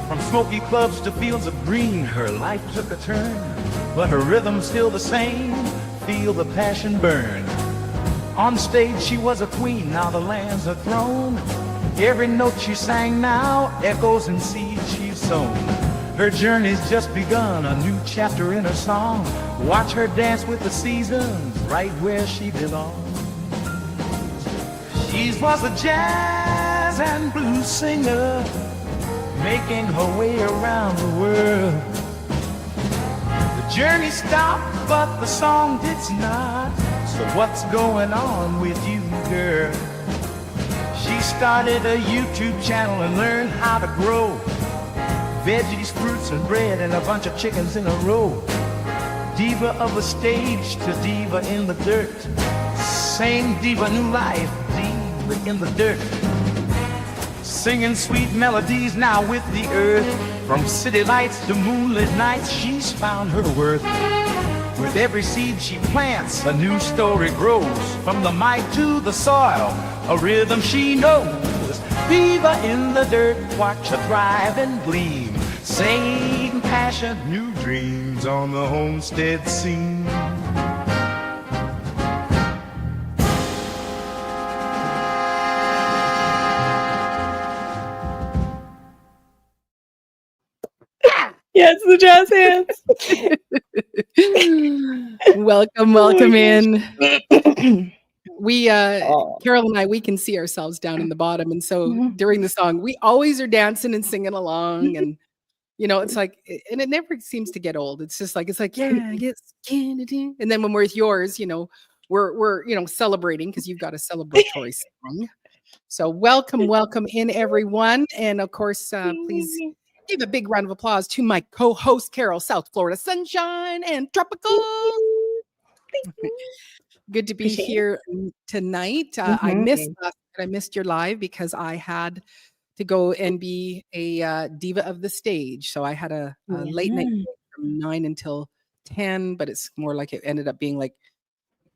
From smoky clubs to fields of green, her life took a turn, but her rhythm's still the same. Feel the passion burn. On stage she was a queen, now the land's a throne. Every note she sang now echoes in seeds she's sown. Her journey's just begun, a new chapter in her song. Watch her dance with the seasons, right where she belongs. She was a jazz and blues singer, making her way around the world. The journey stopped, but the song did not. So what's going on with you, girl? She started a YouTube channel and learned how to grow veggies, fruits, and bread, and a bunch of chickens in a row. Diva of the stage to diva in the dirt. Same diva, new life, diva in the dirt. Singing sweet melodies now with the earth. From city lights to moonlit nights, she's found her worth. With every seed she plants, a new story grows. From the mic to the soil, a rhythm she knows. Diva in the dirt, watch her thrive and gleam. Same passion, new dreams on the homestead scene. Yes, the jazz hands. Welcome in. Carol and I, we can see ourselves down in the bottom. And so during the song, we always are dancing and singing along. And, it's like, and it never seems to get old. It's just like, yeah, yes. And then when we're with yours, we're celebrating because you've got a celebratory song. So welcome in everyone. And of course, please give a big round of applause to my co-host, Carol, South Florida Sunshine and Tropical. Good to be here tonight. I missed your live because I had to go and be a diva of the stage. So I had a late night from 9 until 10, but it's more like it ended up being like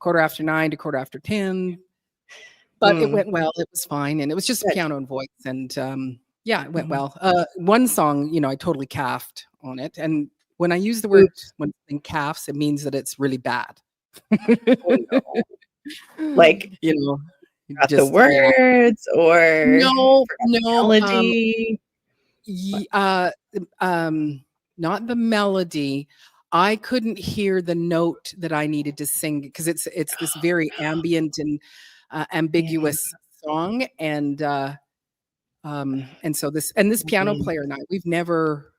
9:15 to 10:15. But it went well. It was fine. And it was just piano and voice. And yeah, it went well. One song, I totally calfed on it. And when I use the word when calves, it means that it's really bad. Like, not the words or no melody. Not the melody. I couldn't hear the note that I needed to sing because it's this very ambient and ambiguous song. And so this piano player and I, we've never,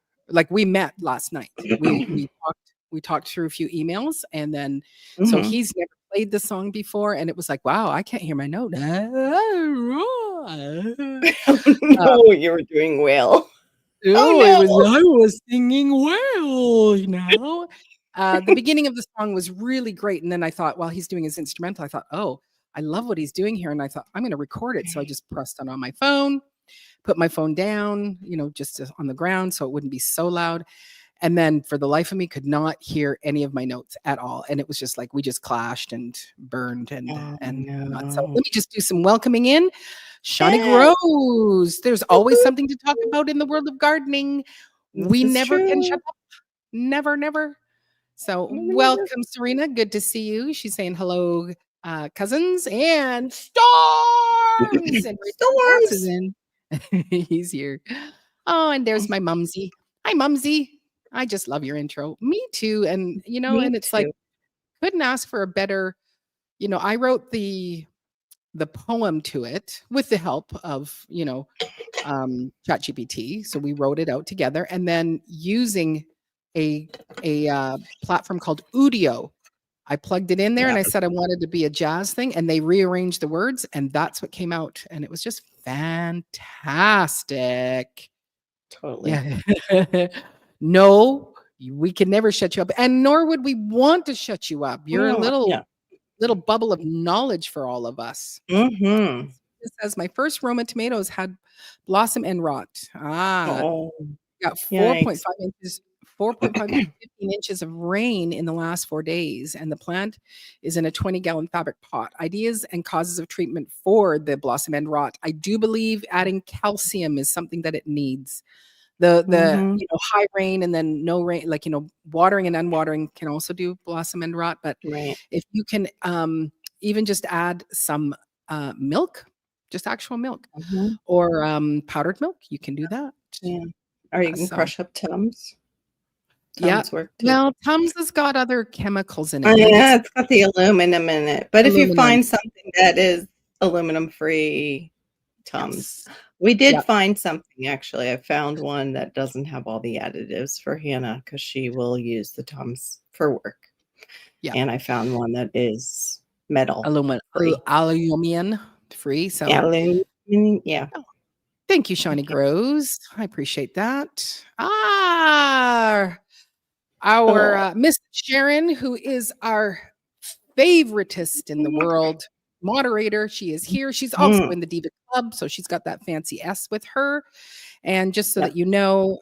we met last night. We talked through a few emails, and then so he's never played the song before, and it was like, wow, I can't hear my note. No, you were doing well. I was singing well, the beginning of the song was really great, and then I thought, while he's doing his instrumental, I thought, oh, I love what he's doing here, and I thought, I'm going to record it. So I just pressed it on my phone, put my phone down, just on the ground so it wouldn't be so loud. And then for the life of me, could not hear any of my notes at all. And it was just like, we just clashed and burned So let me just do some welcoming in. Shawnee Rose. There's always something to talk about in the world of gardening. We never can shut up. Never. So welcome, Serena. Good to see you. She's saying hello, cousins and Storms. And Storms is in. He's here. Oh, and there's my Mumsy. Hi, Mumsy. I just love your intro. Me too. And, and it's like, couldn't ask for a better, I wrote the poem to it with the help of, ChatGPT. So we wrote it out together, and then using a platform called Udio. I plugged it in there and I said I wanted to be a jazz thing, and they rearranged the words, and that's what came out, and it was just fantastic. Totally. Yeah. No, we can never shut you up, and nor would we want to shut you up. You're a little bubble of knowledge for all of us. Mm-hmm. It says my first Roma tomatoes had blossom end rot. Got 4.5 inches, 4.5 to 15 inches of rain in the last 4 days, and the plant is in a 20-gallon fabric pot. Ideas and causes of treatment for the blossom end rot. I do believe adding calcium is something that it needs. The high rain and then no rain, like watering and unwatering can also do blossom end rot. But if you can even just add some milk, just actual milk, or powdered milk, you can do that. Yeah. Or you can crush up Tums. Tums work too. Well, Tums has got other chemicals in it. Yeah, it's got the aluminum in it. But if you find something that is aluminum free, Tums. We did find something, actually. I found one that doesn't have all the additives for Hannah because she will use the Tums for work. Yeah. And I found one that is metal. Aluminum free. So yeah. Thank you, Shawnee Grows. I appreciate that. Our Miss Sharon, who is our favoritist in the world moderator. She is here. She's also in the Diva Club, so she's got that fancy S with her. And just so that you know,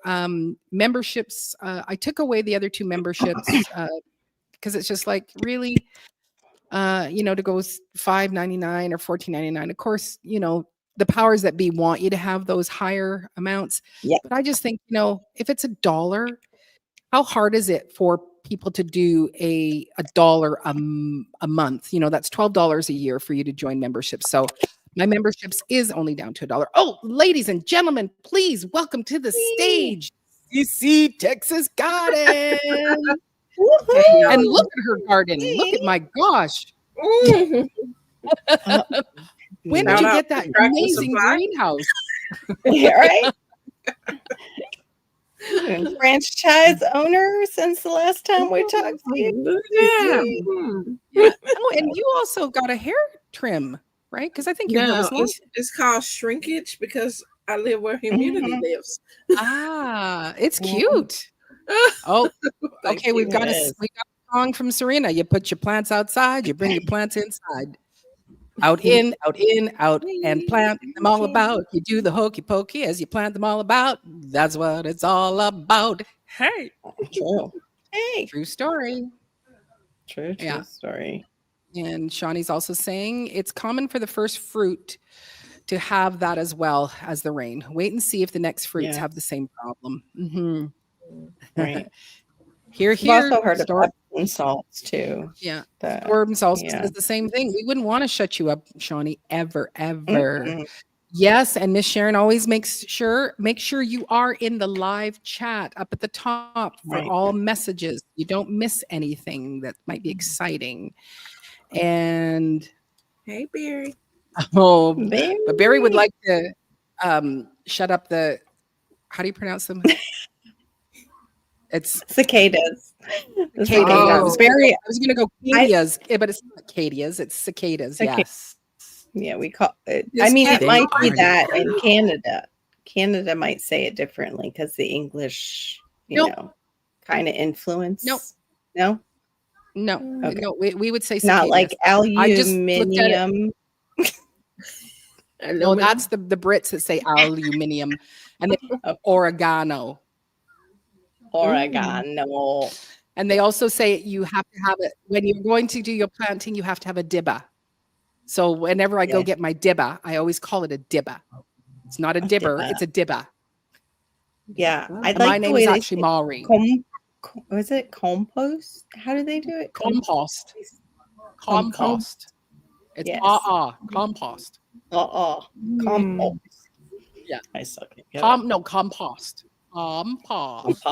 memberships, I took away the other 2 memberships because it's just like really, to go $5.99 or $14.99. Of course, the powers that be want you to have those higher amounts. But I just think, if it's $1, how hard is it for people to do $1 a month? That's $12 a year for you to join memberships. So my memberships is only down to $1. Oh, ladies and gentlemen, please welcome to the stage, CC Texas Garden. And look at her garden. Look at my gosh. When did you get that amazing greenhouse? Right? Franchise owner since the last time we talked to you. Yeah. Oh, and you also got a hair trim, right? Because I think your hair was long. It's called shrinkage because I live where humidity lives. It's cute. Oh, okay. We've got a song from Serena. You put your plants outside. You bring your plants inside. Out in, and plant them all about. You do the hokey pokey as you plant them all about. That's what it's all about. Hey. True. Hey. True story. True story. And Shawnee's also saying it's common for the first fruit to have that as well as the rain. Wait and see if the next fruits have the same problem. Mm-hmm. Right. Here. I've also heard of Epsom salts too. Yeah. Epsom salts is the same thing. We wouldn't want to shut you up, Shawnee, ever. Mm-hmm. Yes, and Miss Sharon always make sure you are in the live chat up at the top for all messages. You don't miss anything that might be exciting. And hey, Barry. Oh, but Barry would like to shut up the. How do you pronounce them? It's cicadas. Cicadas. Barry, I was going to go cadias, but it's not cadias. It's cicadas. Yes. Yeah, we call it. I mean, it might be that in Canada. Canada might say it differently because the English, kind of influence. No. Okay. No. We would say cicadas. Not like aluminium. No, that's the Brits that say aluminium, and then oregano. And they also say you have to have it when you're going to do your planting. You have to have a dibba. So whenever I go get my dibba, I always call it a dibba. It's not a dibber; it's a dibba. Yeah, my name is actually Maureen. Was it compost? How do they do it? Compost. It's compost. Compost. Yeah, I suck it. Compost. Compost.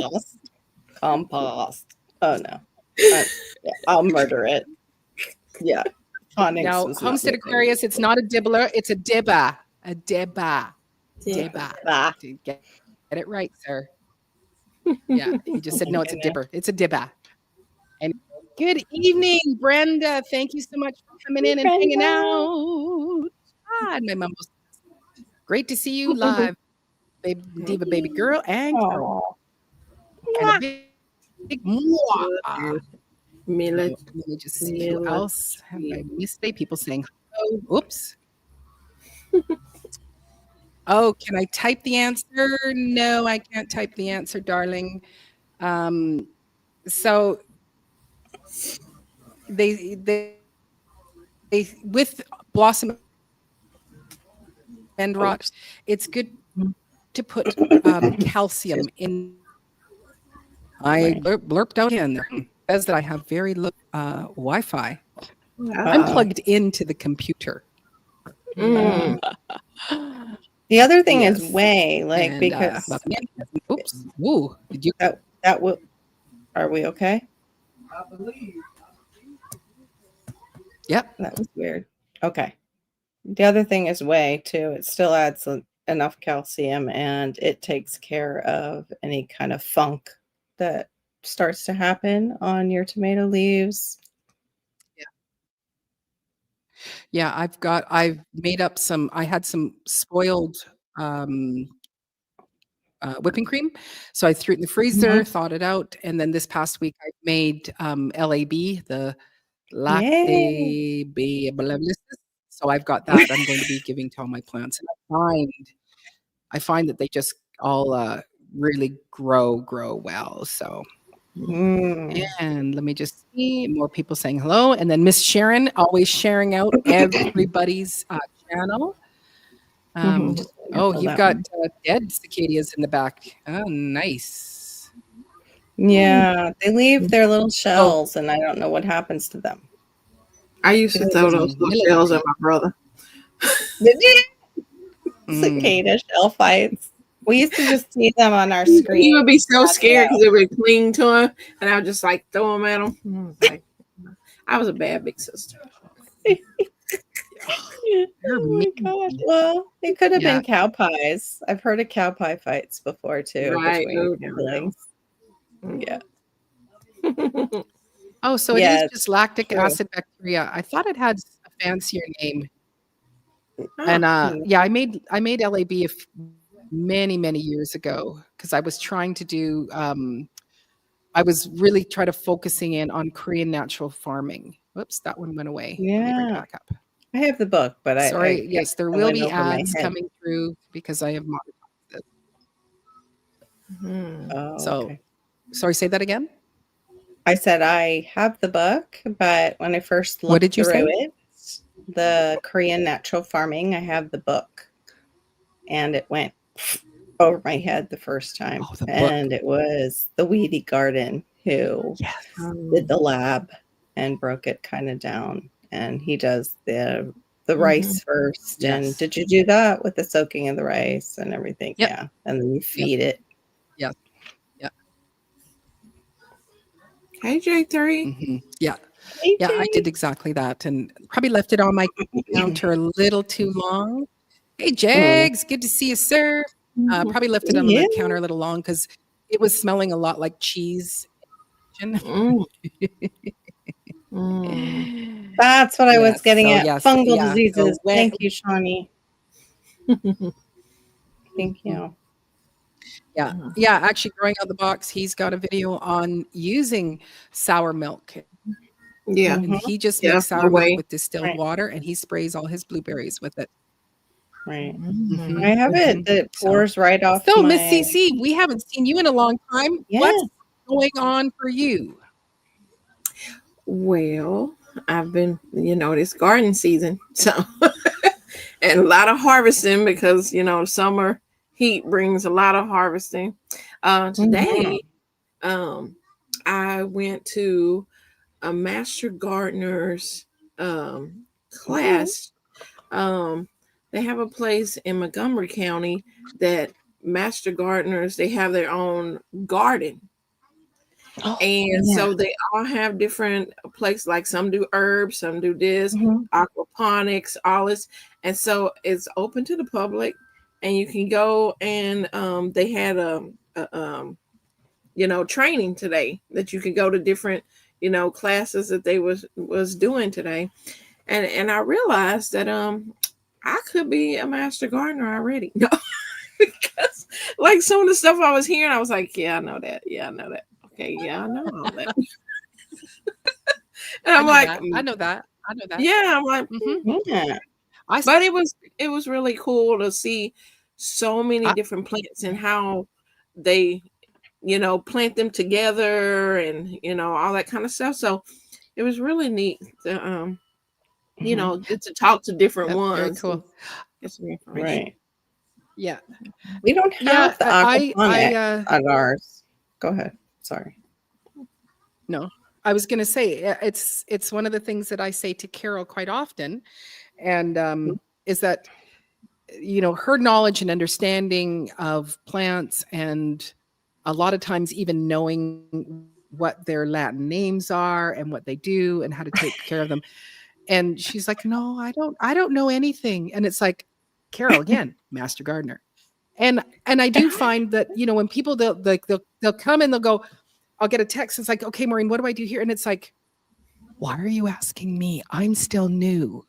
Oh no. I'll murder it. Yeah. Now, Homestead Aquarius, it's not a dibbler, it's a dibba. A dibba. Dibba. Get it right, sir. Yeah, he just said, Oh no, my it's a goodness. dipper. It's a dibba. And good evening, Brenda. Thank you so much for coming in and hanging Brenda. out. Ah, my mom was great to see you live, baby, diva baby girl and Carol. Oh, And a big mwah. Mila, Let me just see who else have I missed. People saying hello. Oops. Oh, can I type the answer? No, I can't type the answer, darling. So they with blossom and rot, it's good to put calcium in. I blurped out in there. Says that I have very low Wi-Fi. I'm plugged into the computer. the other thing is Yes. way, like, And, because oops. Ooh, did you? that will. Are we okay? Yep. That was weird. Okay. The other thing is whey too. It still adds enough calcium, and it takes care of any kind of funk that starts to happen on your tomato leaves. Yeah, I've made up some. I had some spoiled whipping cream, so I threw it in the freezer, thawed it out, and then this past week I made LAB, the Yay. lactobacillus. So I've got that. I'm going to be giving to all my plants, and I find that they just all really grow well. So. And let me just see more people saying hello. And then Miss Sharon always sharing out everybody's channel. Oh, you've got dead cicadas in the back. Oh, nice. Yeah, they leave their little shells, and I don't know what happens to them. I used to throw those little shells at my brother. Did you? Cicada shell fights. We used to just see them on our screen. He would be so scared because they would cling to him, and I would just like throw them at him. I was a bad big sister. Oh my gosh. Well, it could have been cow pies. I've heard of cow pie fights before too. Right. Between siblings. Yeah. Oh, so it is just lactic acid bacteria. I thought it had a fancier name. And yeah, I made LAB many years ago because I was trying to do I was really trying to focusing in on Korean natural farming. Whoops, that one went away. Yeah. Let me bring it back up. I have the book, but sorry, yes, there will be ads coming through because I have monetized it. Oh, so okay. Sorry, say that again. I said I have the book, but when I first looked through it, the Korean natural farming, I have the book, and it went over my head the first time. And it was the Weedy Garden who did the lab and broke it kind of down. And he does the rice first. Yes. And did you do that with the soaking of the rice and everything? Yep. Yeah. And then you feed it. Yeah. Yeah. Hey, J3. Yeah. Yeah, I did exactly that and probably left it on my counter a little too long. Hey, Jags, good to see you, sir. Probably left it on the counter a little long because it was smelling a lot like cheese. That's what I was getting at. Fungal diseases. So thank you, Shawnee. Thank you. Yeah. Yeah. Actually, growing out the box, he's got a video on using sour milk. Yeah. And he just makes sour milk with distilled water and he sprays all his blueberries with it. Right. I have it that pours right off. So, Miss CC, we haven't seen you in a long time. Yes. What's going on for you? Well, I've been, this garden season. So, and a lot of harvesting because, summer heat brings a lot of harvesting. Today, I went to a master gardener's class. They have a place in Montgomery County that master gardeners, they have their own garden. So they all have different places, like some do herbs, some do this, aquaponics, all this. And so it's open to the public and you can go and they had training today, that you could go to different, classes that they was doing today. And I realized that I could be a master gardener already. No, because like some of the stuff I was hearing, I was like, yeah, I know that. Yeah, I know that. Okay, yeah, I know all that. And I'm like, I know that. I know that. yeah, I'm like, Yeah. but it was really cool to see so many different plants and how they, plant them together and all that kind of stuff. So it was really neat to get to talk to different That's very ones. cool. Get some information. Right. Yeah. We don't Yeah, have the I aquaponic at ours. Go ahead. Sorry. No, I was going to say it's one of the things that I say to Carol quite often, and is that her knowledge and understanding of plants, and a lot of times even knowing what their Latin names are and what they do and how to take care of them. And she's like, "No, I don't know anything." And it's like, Carol again, master gardener. And I do find that when people they'll come and they'll go, I'll get a text. It's like, okay, Maureen, what do I do here? And it's like, why are you asking me? I'm still new,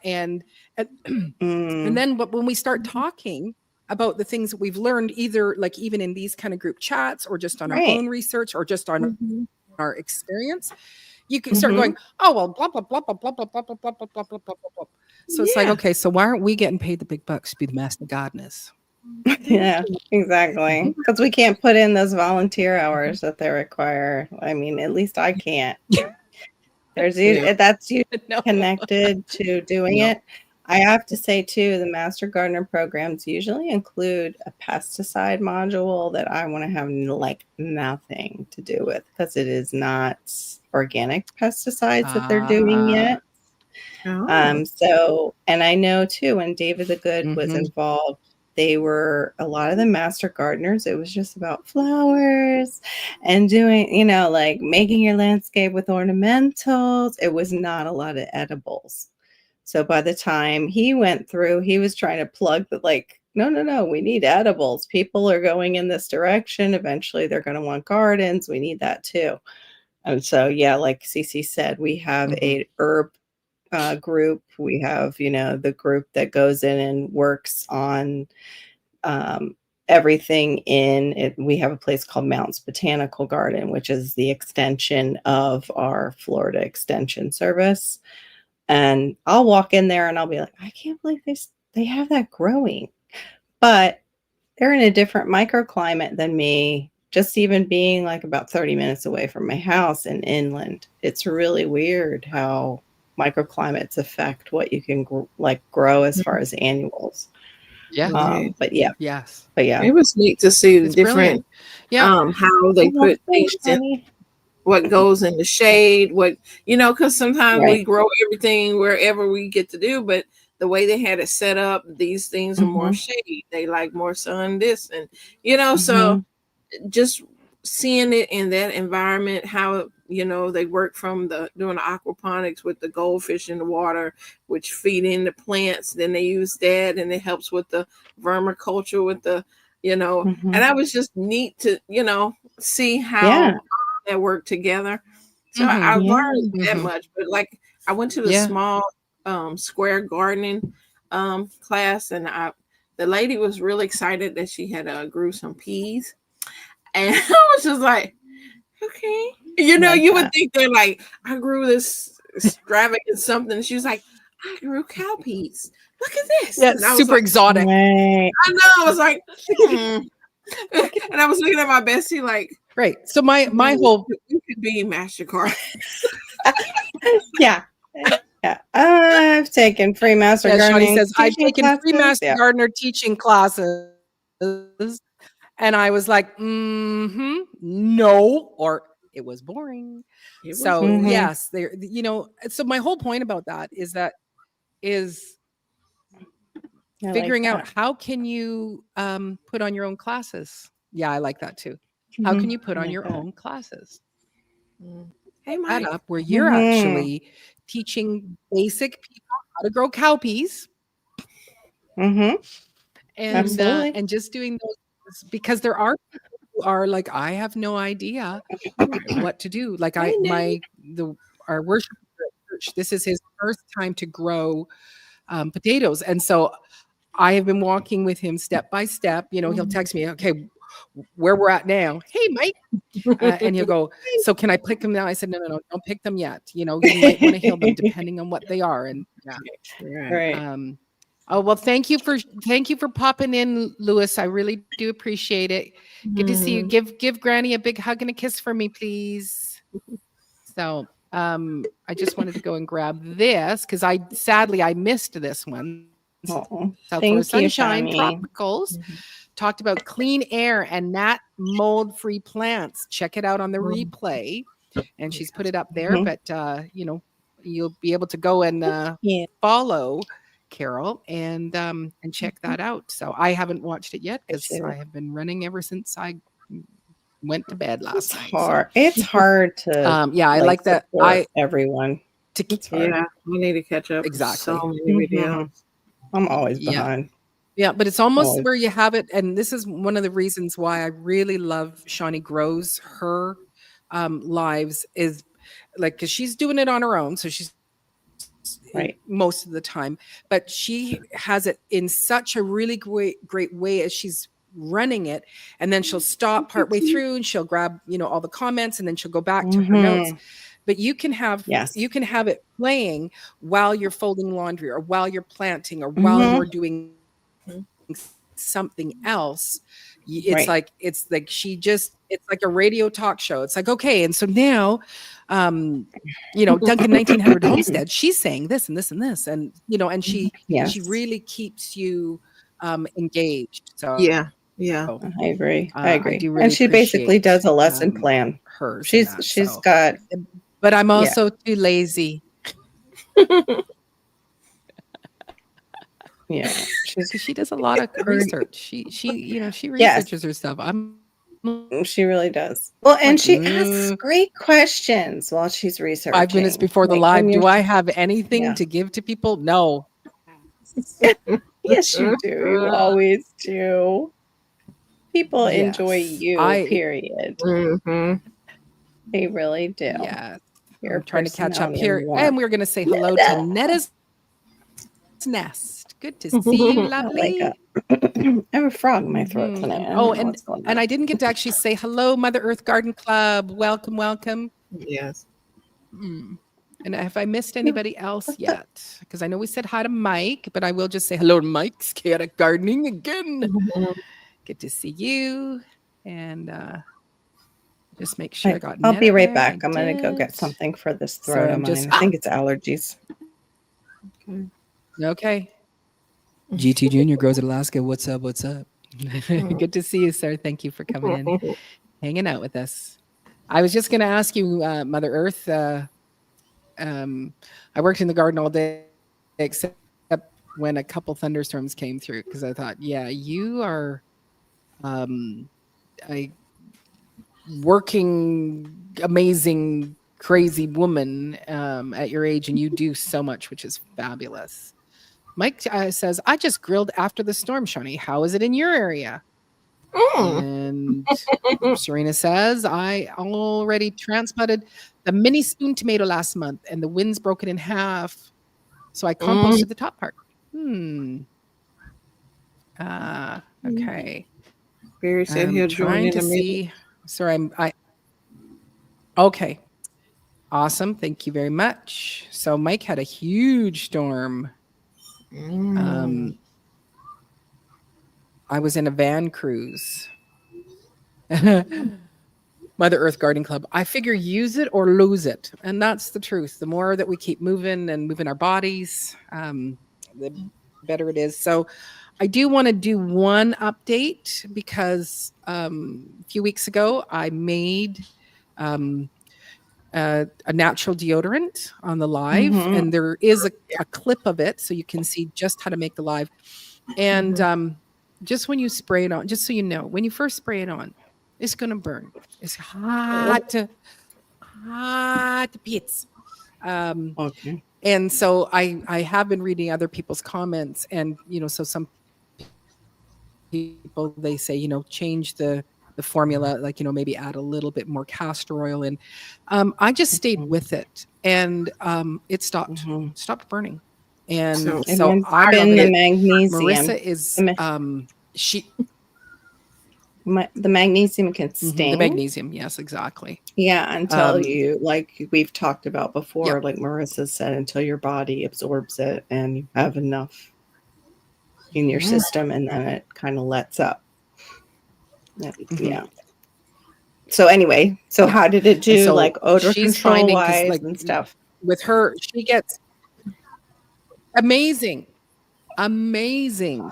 and then, but when we start talking about the things that we've learned, either like even in these kind of group chats or just on our own research or just on our experience, you can start going, oh, well, blah, blah, blah, blah, blah, blah, blah, blah, blah, blah, blah, blah, blah, blah. So it's like, okay, so why aren't we getting paid the big bucks to be the master gardeners? Yeah, exactly. Because we can't put in those volunteer hours that they require. I mean, at least I can't. That's usually connected to doing it. I have to say too, the Master Gardener programs usually include a pesticide module that I want to have like nothing to do with, because it is not organic pesticides that they're doing yet. So, and I know too, when David the Good was involved, they were a lot of the master gardeners. It was just about flowers and doing, like making your landscape with ornamentals. It was not a lot of edibles. So by the time he went through, he was trying to plug the no, we need edibles. People are going in this direction. Eventually they're going to want gardens. We need that too. And so, yeah, like Cece said, we have a herb group. We have, the group that goes in and works on everything in it. We have a place called Mounts Botanical Garden, which is the extension of our Florida Extension Service. And I'll walk in there and I'll be like, I can't believe they have that growing. But they're in a different microclimate than me, just even being like about 30 minutes away from my house in inland. It's really weird how microclimates affect what you can grow as far as annuals. Yeah. But yeah. Yes. But yeah. It was neat to see the different how they put things in, what goes in the shade, because sometimes we grow everything wherever we get to do, but the way they had it set up, these things are more shade. They like more sun, this, and so just seeing it in that environment, how they work from doing the aquaponics with the goldfish in the water, which feed in the plants. Then they use that, and it helps with the vermiculture with the and that was just neat to see how that work together. So I learned that much. But like I went to the small square gardening class, and the lady was really excited that she had grew some peas, and I was just like, okay, you would think they're like, I grew this extravagant something. She was like, I grew cow peas. Look at this. Yeah, super exotic. Right. I know. I was like, and I was looking at my bestie like, right. So my whole you could be master gardener. Yeah. I've taken free master gardening. Says I've taken classes. free master gardener teaching classes, and I was like, no, or it was boring. Yes, there. So my whole point about that is figuring out how can you put on your own classes. Yeah, I like that too. How can you put on your own classes? Hey, Mike. That up where you're actually teaching basic people how to grow cowpeas. And just doing those, because there are people are like, I have no idea what to do. Like I know. our worship church, this is his first time to grow potatoes. And so I have been walking with him step by step. He'll text me, okay, where we're at now. Hey, Mike. And he'll go, so can I pick them now? I said, no, don't pick them yet. You might want to heal them depending on what they are. And yeah. Right. Oh, well, thank you for popping in, Lewis. I really do appreciate it. Good to see you. Give Granny a big hug and a kiss for me, please. So I just wanted to go and grab this because I missed this one. Oh, South thank Florida you, Sunshine Shani. Tropicals talked about clean air and gnat mold-free plants. Check it out on the replay, and she's put it up there. But you'll be able to go and follow Carol and check that out. So I haven't watched it yet because I have been running ever since I went to bed last night. It's hard to I like that. Everyone I need to catch up. Exactly. So many videos. I'm always behind. Yeah, but it's almost where you have it, and this is one of the reasons why I really love Shawnee Grows. Her lives is like, because she's doing it on her own, so she's right most of the time, but she has it in such a really great way as she's running it, and then she'll stop partway through and she'll grab all the comments, and then she'll go back to her notes. But you can have it playing while you're folding laundry, or while you're planting, or while you're doing something else. It's like it's like a radio talk show. It's like, okay, and so now Duncan 1900 Homestead, she's saying this and this and this, and and she really keeps you engaged. So yeah, I agree. I do really, and she basically does a lesson plan. She's got. But I'm also too lazy. Yeah, she does a lot of research. She researches herself. She really does. Well, and she asks great questions while she's researching. 5 minutes before the live, do I have anything to give to people? No. Yes, you do. You always do. People enjoy you. Period. They really do. Yeah. I'm trying to catch up here, and we're going to say hello to Netta's Nest. Good to see you, lovely. I have a frog in my throat tonight. And I didn't get to actually say hello, Mother Earth Garden Club. Welcome. Yes. And have I missed anybody else yet? Because I know we said hi to Mike, but I will just say hello to Mike's Chaotic Gardening again. Good to see you. And just make sure I got. I'll be right back. I'm going to go get something for this throat of mine. I think it's allergies. Okay. GT Junior Grows in Alaska. What's up? Good to see you, sir. Thank you for coming in, hanging out with us. I was just going to ask you, Mother Earth. I worked in the garden all day, except when a couple thunderstorms came through, because I thought, you are a working, amazing, crazy woman at your age, and you do so much, which is fabulous. Mike says, I just grilled after the storm, Shawnee. How is it in your area? And Serena says, I already transplanted the mini spoon tomato last month, and the winds broke it in half. So I composted the top part. Okay. Barry said he'll join in a minute. Sorry, okay. Awesome. Thank you very much. So Mike had a huge storm. I was in a van cruise. Mother Earth Garden Club. I figure use it or lose it. And that's the truth. The more that we keep moving and moving our bodies, the better it is. So I do want to do one update because a few weeks ago I made a natural deodorant on the live, and there is a clip of it so you can see just how to make the live. And just when you spray it on, just so you know, when you first spray it on, it's going to burn. It's hot bits. Okay. And so I have been reading other people's comments, and so some people, they say, change the the formula, like, maybe add a little bit more castor oil in. I just stayed with it, and it stopped burning. And So- And so then I love spin the it. magnesium. Marissa is she The magnesium can the sting. magnesium, yes, exactly. Yeah, until Um, you, like we've talked about before, Yep. like Marissa said, until your body absorbs it and you have enough in your system, and then it kind of lets up. Yeah. So anyway, so Yeah. how did it And do, so like odor she's control finding, 'cause, wise like, and stuff? with her, she gets amazing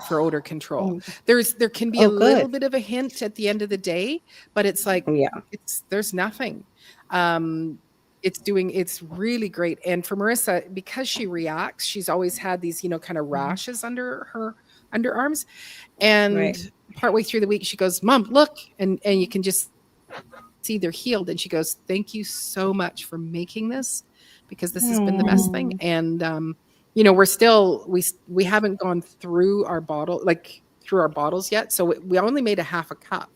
for odor control. There can be a Oh, little good. bit of a hint at the end of the day, but it's like, Yeah. there's nothing. It's really great. And for Marissa, because she reacts, she's always had these, kind of rashes under her underarms. And Right. partway through the week, she goes, "Mom, look," and you can just see they're healed. And she goes, "Thank you so much for making this, because this has been the best thing." And we're still we haven't gone through our bottles yet, so we only made a half a cup,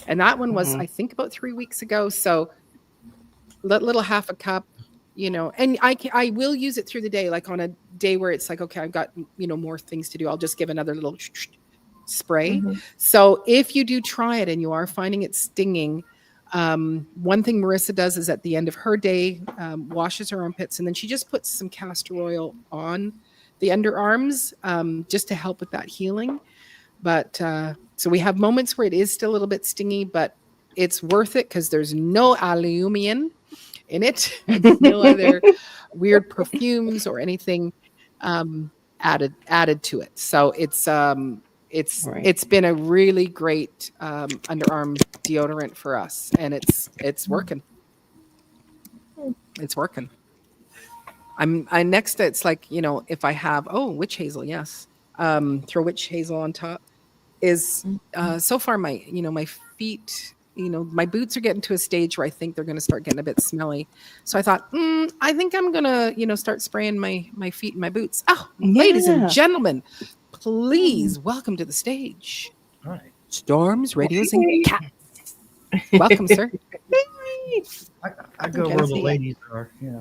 and that one was I think about 3 weeks ago. So little half a cup, and I will use it through the day, like on a day where it's like, okay, I've got more things to do, I'll just give another little spray. So if you do try it and you are finding it stinging, one thing Marissa does is at the end of her day, washes her armpits, and then she just puts some castor oil on the underarms, just to help with that healing. But so we have moments where it is still a little bit stingy, but it's worth it because there's no aluminum in it, and no other weird perfumes or anything added to it. So it's been a really great underarm deodorant for us, and it's working. It's working. I next, it's like, if I have witch hazel, yes, throw witch hazel on top. Is so far my my feet, my boots are getting to a stage where I think they're going to start getting a bit smelly. So I thought, I think I'm gonna start spraying my feet and my boots. Oh, ladies and gentlemen, please welcome to the stage. All right. Storms, radios, and cats. Welcome, sir. I go where the ladies are. Yeah.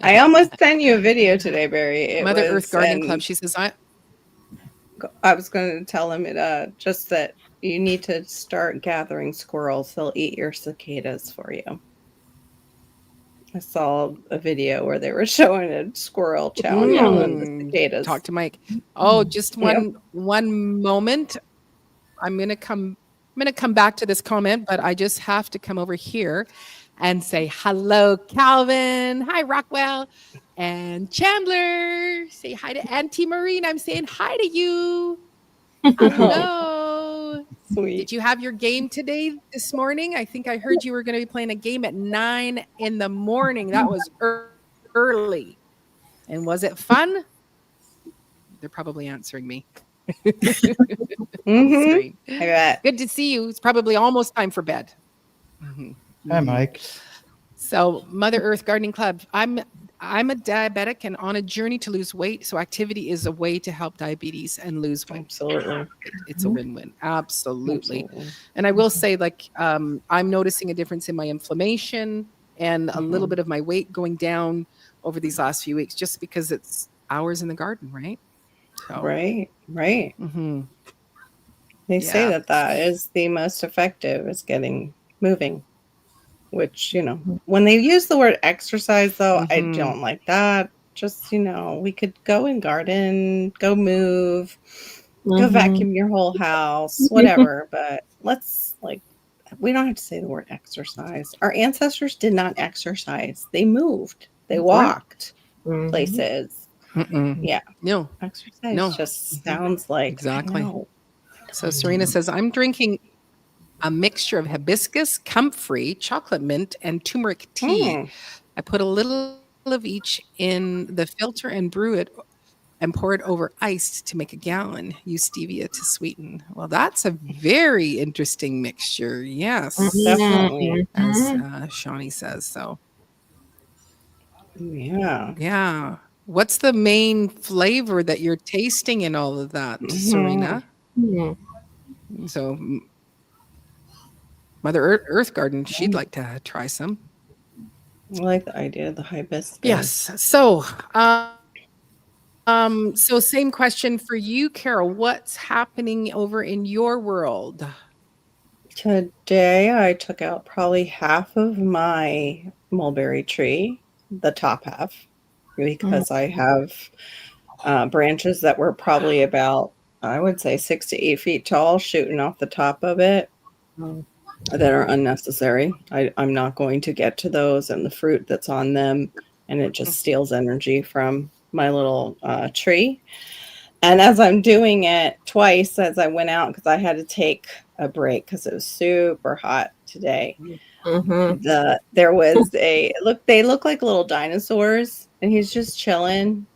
I almost sent you a video today, Barry. It Mother was, Earth Gardening and Club. She says, I was going to tell him it just that you need to start gathering squirrels. They'll eat your cicadas for you. I saw a video where they were showing a squirrel chowing down on the cicadas. Talk to Mike. Oh, just one moment. I'm gonna come back to this comment, but I just have to come over here and say hello, Calvin. Hi, Rockwell. And Chandler. Say hi to Auntie Maureen. I'm saying hi to you. Hello. Sweet. Did you have your game today this morning? I think I heard you were going to be playing a game at 9 in the morning. That was early. And was it fun? They're probably answering me. I bet. Good to see you. It's probably almost time for bed. Hi, Mike. So, Mother Earth Gardening Club. I'm a diabetic and on a journey to lose weight. So activity is a way to help diabetes and lose weight. Absolutely. It's a win-win. Absolutely. And I will say, like, I'm noticing a difference in my inflammation and a little bit of my weight going down over these last few weeks, just because it's hours in the garden, right? So, Right. Mm-hmm. They say that is the most effective, is getting moving. Which, when they use the word exercise, though, I don't like that. Just, we could go and garden, go move, go vacuum your whole house, whatever. But we don't have to say the word exercise. Our ancestors did not exercise. They moved. They walked places. Yeah. No. Exercise just sounds like. Exactly. So Serena says, I'm drinking a mixture of hibiscus, comfrey, chocolate mint, and turmeric tea. I put a little of each in the filter and brew it and pour it over ice to make a gallon. Use stevia to sweeten. Well, that's a very interesting mixture. Yes. Definitely. As Shawnee says. So. Yeah. What's the main flavor that you're tasting in all of that, Serena? Hmm. So Mother Earth Garden, she'd like to try some. I like the idea of the hibiscus. Yes. So same question for you, Carol. What's happening over in your world? Today I took out probably half of my mulberry tree, the top half, because I have branches that were probably about, I would say, 6 to 8 feet tall shooting off the top of it that are unnecessary. I'm not going to get to those and the fruit that's on them, and it just steals energy from my little tree. And as I'm doing it twice as I went out, because I had to take a break because it was super hot today. Mm-hmm. There was they look like little dinosaurs, and he's just chilling.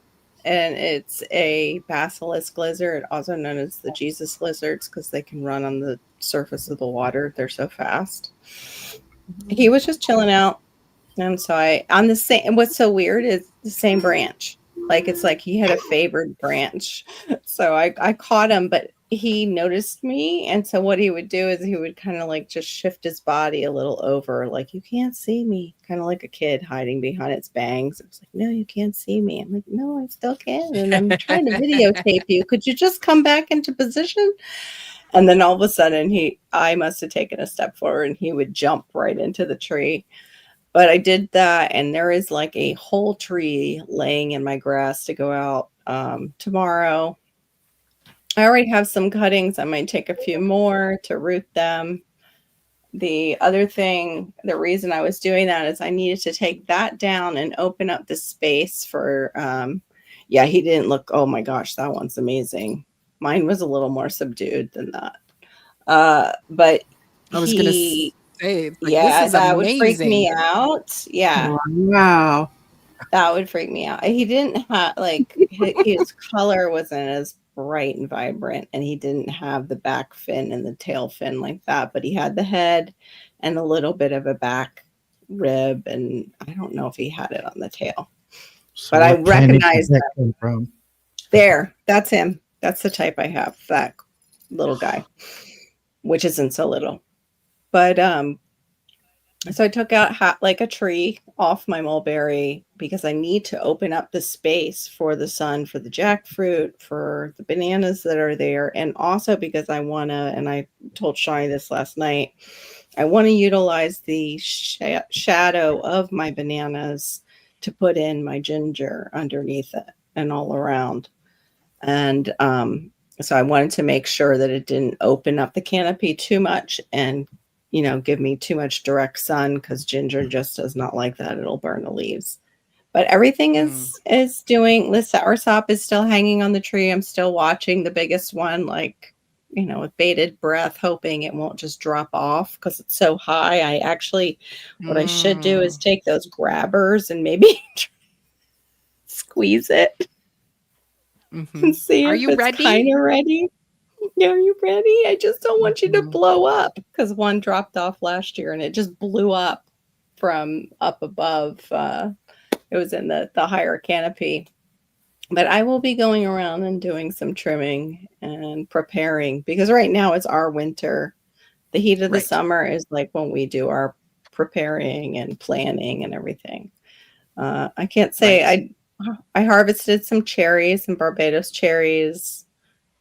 And it's a basilisk lizard, also known as the Jesus lizards, because they can run on the surface of the water. They're so fast. He was just chilling out. And so on the same, and what's so weird is the same branch. Like, it's like he had a favored branch. So I caught him, but he noticed me. And so what he would do is he would kind of like just shift his body a little over, like, you can't see me, kind of like a kid hiding behind its bangs. It's like, no, you can't see me. I'm like, no, I still can. And I'm trying to videotape you. Could you just come back into position? And then all of a sudden I must have taken a step forward and he would jump right into the tree. But I did that, and there is like a whole tree laying in my grass to go out tomorrow. I already have some cuttings. I might take a few more to root them. The other thing, the reason I was doing that is I needed to take that down and open up the space for, he didn't look, oh my gosh, that one's amazing. Mine was a little more subdued than that. But I was going to say, like, yeah, this is that amazing. would freak me out. Yeah. Wow. That would freak me out. He didn't have, like, his color wasn't as bright and vibrant, and he didn't have the back fin and the tail fin like that, but he had the head and a little bit of a back rib, and I don't know if he had it on the tail. So but I what planet recognize did that come from? There, that's him. That's the type I have, that little guy, which isn't so little. But so I took out like a tree off my mulberry because I need to open up the space for the sun, for the jackfruit, for the bananas that are there. And also because I want to, and I told Shani this last night, I want to utilize the shadow of my bananas to put in my ginger underneath it and all around. And so I wanted to make sure that it didn't open up the canopy too much and give me too much direct sun, because ginger just does not like that. It'll burn the leaves. But everything is doing, the soursop is still hanging on the tree. I'm still watching the biggest one, like, with bated breath, hoping it won't just drop off because it's so high. I actually, what I should do is take those grabbers and maybe squeeze it and see if it's kind of ready. Are you ready? I just don't want you to blow up, because one dropped off last year and it just blew up from up above. It was in the higher canopy. But I will be going around and doing some trimming and preparing, because right now it's our winter. The heat of the summer is like when we do our preparing and planning and everything. I can't say I harvested some cherries, some Barbados cherries.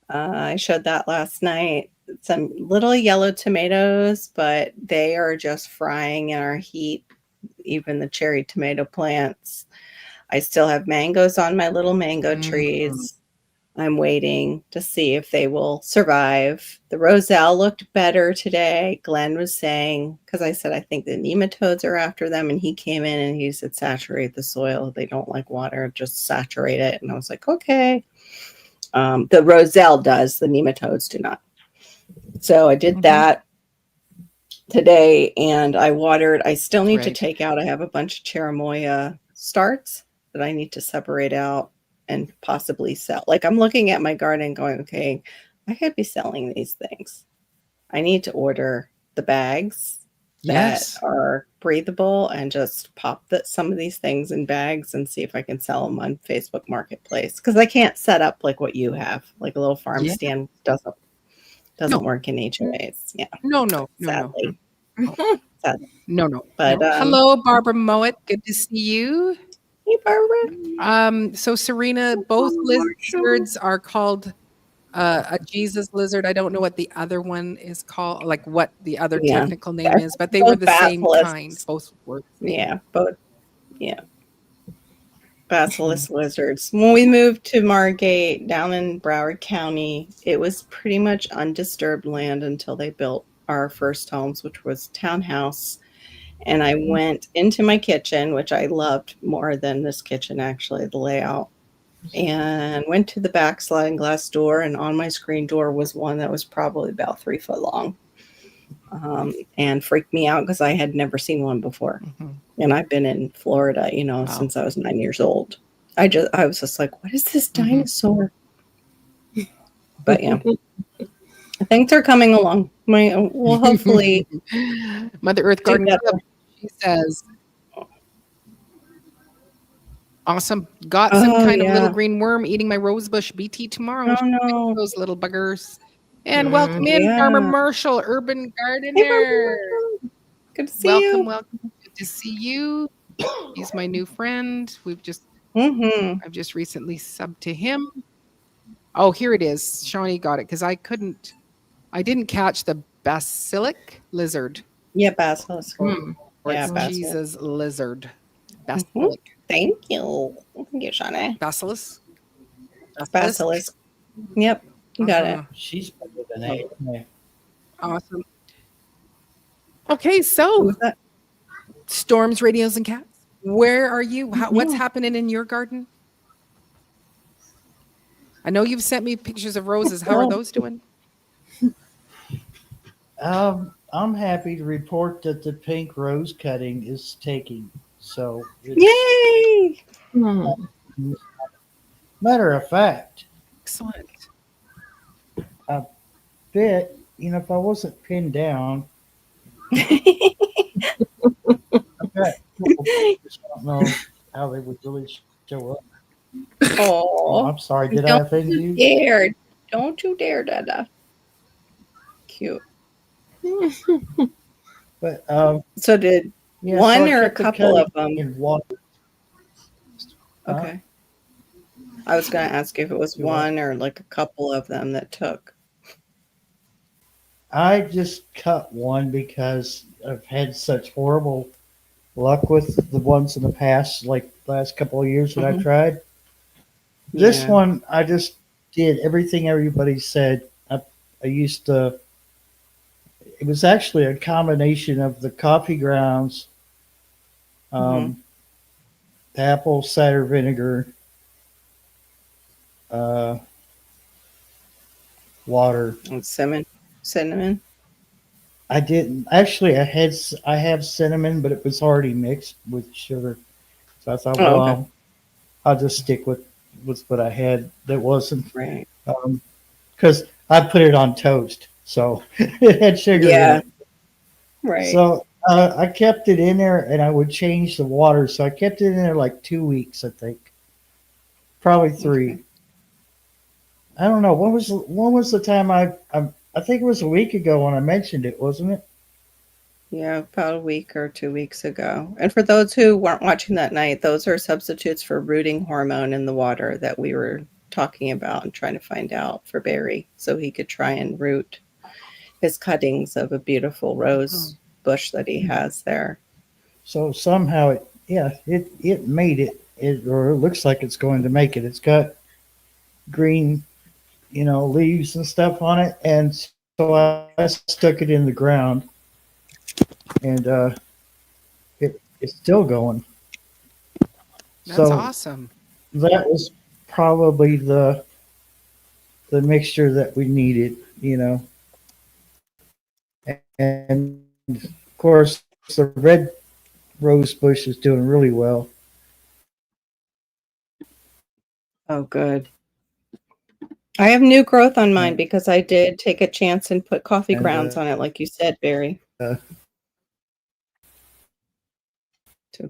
I showed that last night. Some little yellow tomatoes, but they are just frying in our heat, even the cherry tomato plants. I still have mangoes on my little mango trees. I'm waiting to see if they will survive. The roselle looked better today. Glenn was saying, because I said, I think the nematodes are after them. And he came in and he said, saturate the soil. They don't like water, just saturate it. And I was like, okay. The roselle does, the nematodes do not. So I did that today, and I watered. I still need to take out, I have a bunch of cherimoya starts that I need to separate out and possibly sell. Like, I'm looking at my garden going, okay, I could be selling these things. I need to order the bags that are breathable and just pop some of these things in bags and see if I can sell them on Facebook Marketplace, because I can't set up like what you have, like a little farm stand doesn't. Doesn't work in HOAs. Yeah, No, no, no, sadly. Sadly. no, no. But Hello, Barbara Mowat. Good to see you. hey, Barbara. So Serena, both lizards are called a Jesus lizard. I don't know what the other one is called, like what the other Yeah. technical name is, but they were Both the same basilisks. kind. Both were. Yeah, both. Yeah. Basilisk lizards. When we moved to Margate down in Broward County, it was pretty much undisturbed land until they built our first homes, which was townhouse. And I went into my kitchen, which I loved more than this kitchen, actually, the layout, and went to the back sliding glass door. And on my screen door was one that was probably about 3 foot long, and freaked me out because I had never seen one before. Mhm. And I've been in Florida, Wow. since I was 9 years old. I was just like, what is this dinosaur? But yeah, things are coming along. Well, hopefully, Mother Earth Garden together. Club, she says, awesome. Got some kind of little green worm eating my rosebush BT tomorrow. Oh no. Those little buggers. And welcome in, Yeah. Farmer Marshall, Urban Hey, Gardener. Barbara. Good to see you. Welcome. Good to see you. He's my new friend. Mm-hmm. I've just recently subbed to him. Oh, here it is. Shawnee got it because I didn't catch the basilic lizard. Yeah, basilisk. Or Yeah, it's basilisk. Jesus lizard. Basilic. Thank you. Thank you, Shawnee. Basilisk. Basilisk. Yep, you got it. She's better than that. Yeah. Awesome. Okay, so Who's that? storms, radios, and cats. Where are you? What's happening in your garden? I know you've sent me pictures of roses. How are those doing? I'm happy to report that the pink rose cutting is taking. So, Yay! matter of fact, Excellent. if I wasn't pinned down, I've got people that just don't know how they would really show up. Oh, I'm sorry, did I offend you? dare. Don't you dare, Dada. Cute. But So did yeah, one so I or a kept the couple of cutting them? in water. Huh? Okay. I was going to ask if it was You what? one or like a couple of them that took. I just cut one because I've had such horrible luck with the ones in the past, like the last couple of years that I've tried. This Yeah. one, I just did everything everybody said. I used to, it was actually a combination of the coffee grounds, apple cider vinegar, water. And cinnamon. I didn't actually. I have cinnamon, but it was already mixed with sugar. So I thought, Oh, well, okay. I'll just stick with what I had. That wasn't Right. because I put it on toast, so it had sugar. Yeah. In it. Right. So I kept it in there, and I would change the water. So I kept it in there like 2 weeks, I think, probably 3. Okay. I don't know. When was the time I think it was a week ago when I mentioned it, wasn't it? Yeah, about a week or 2 weeks ago. And for those who weren't watching that night, those are substitutes for rooting hormone in the water that we were talking about and trying to find out for Barry so he could try and root his cuttings of a beautiful rose bush that he has there. So somehow it made it, or it looks like it's going to make it. It's got green, leaves and stuff on it, and so I stuck it in the ground, and it's still going. That's So awesome. that was probably the mixture that we needed, and of course the red rose bush is doing really well. Oh, good. I have new growth on mine because I did take a chance and put coffee grounds on it, like you said, Barry. So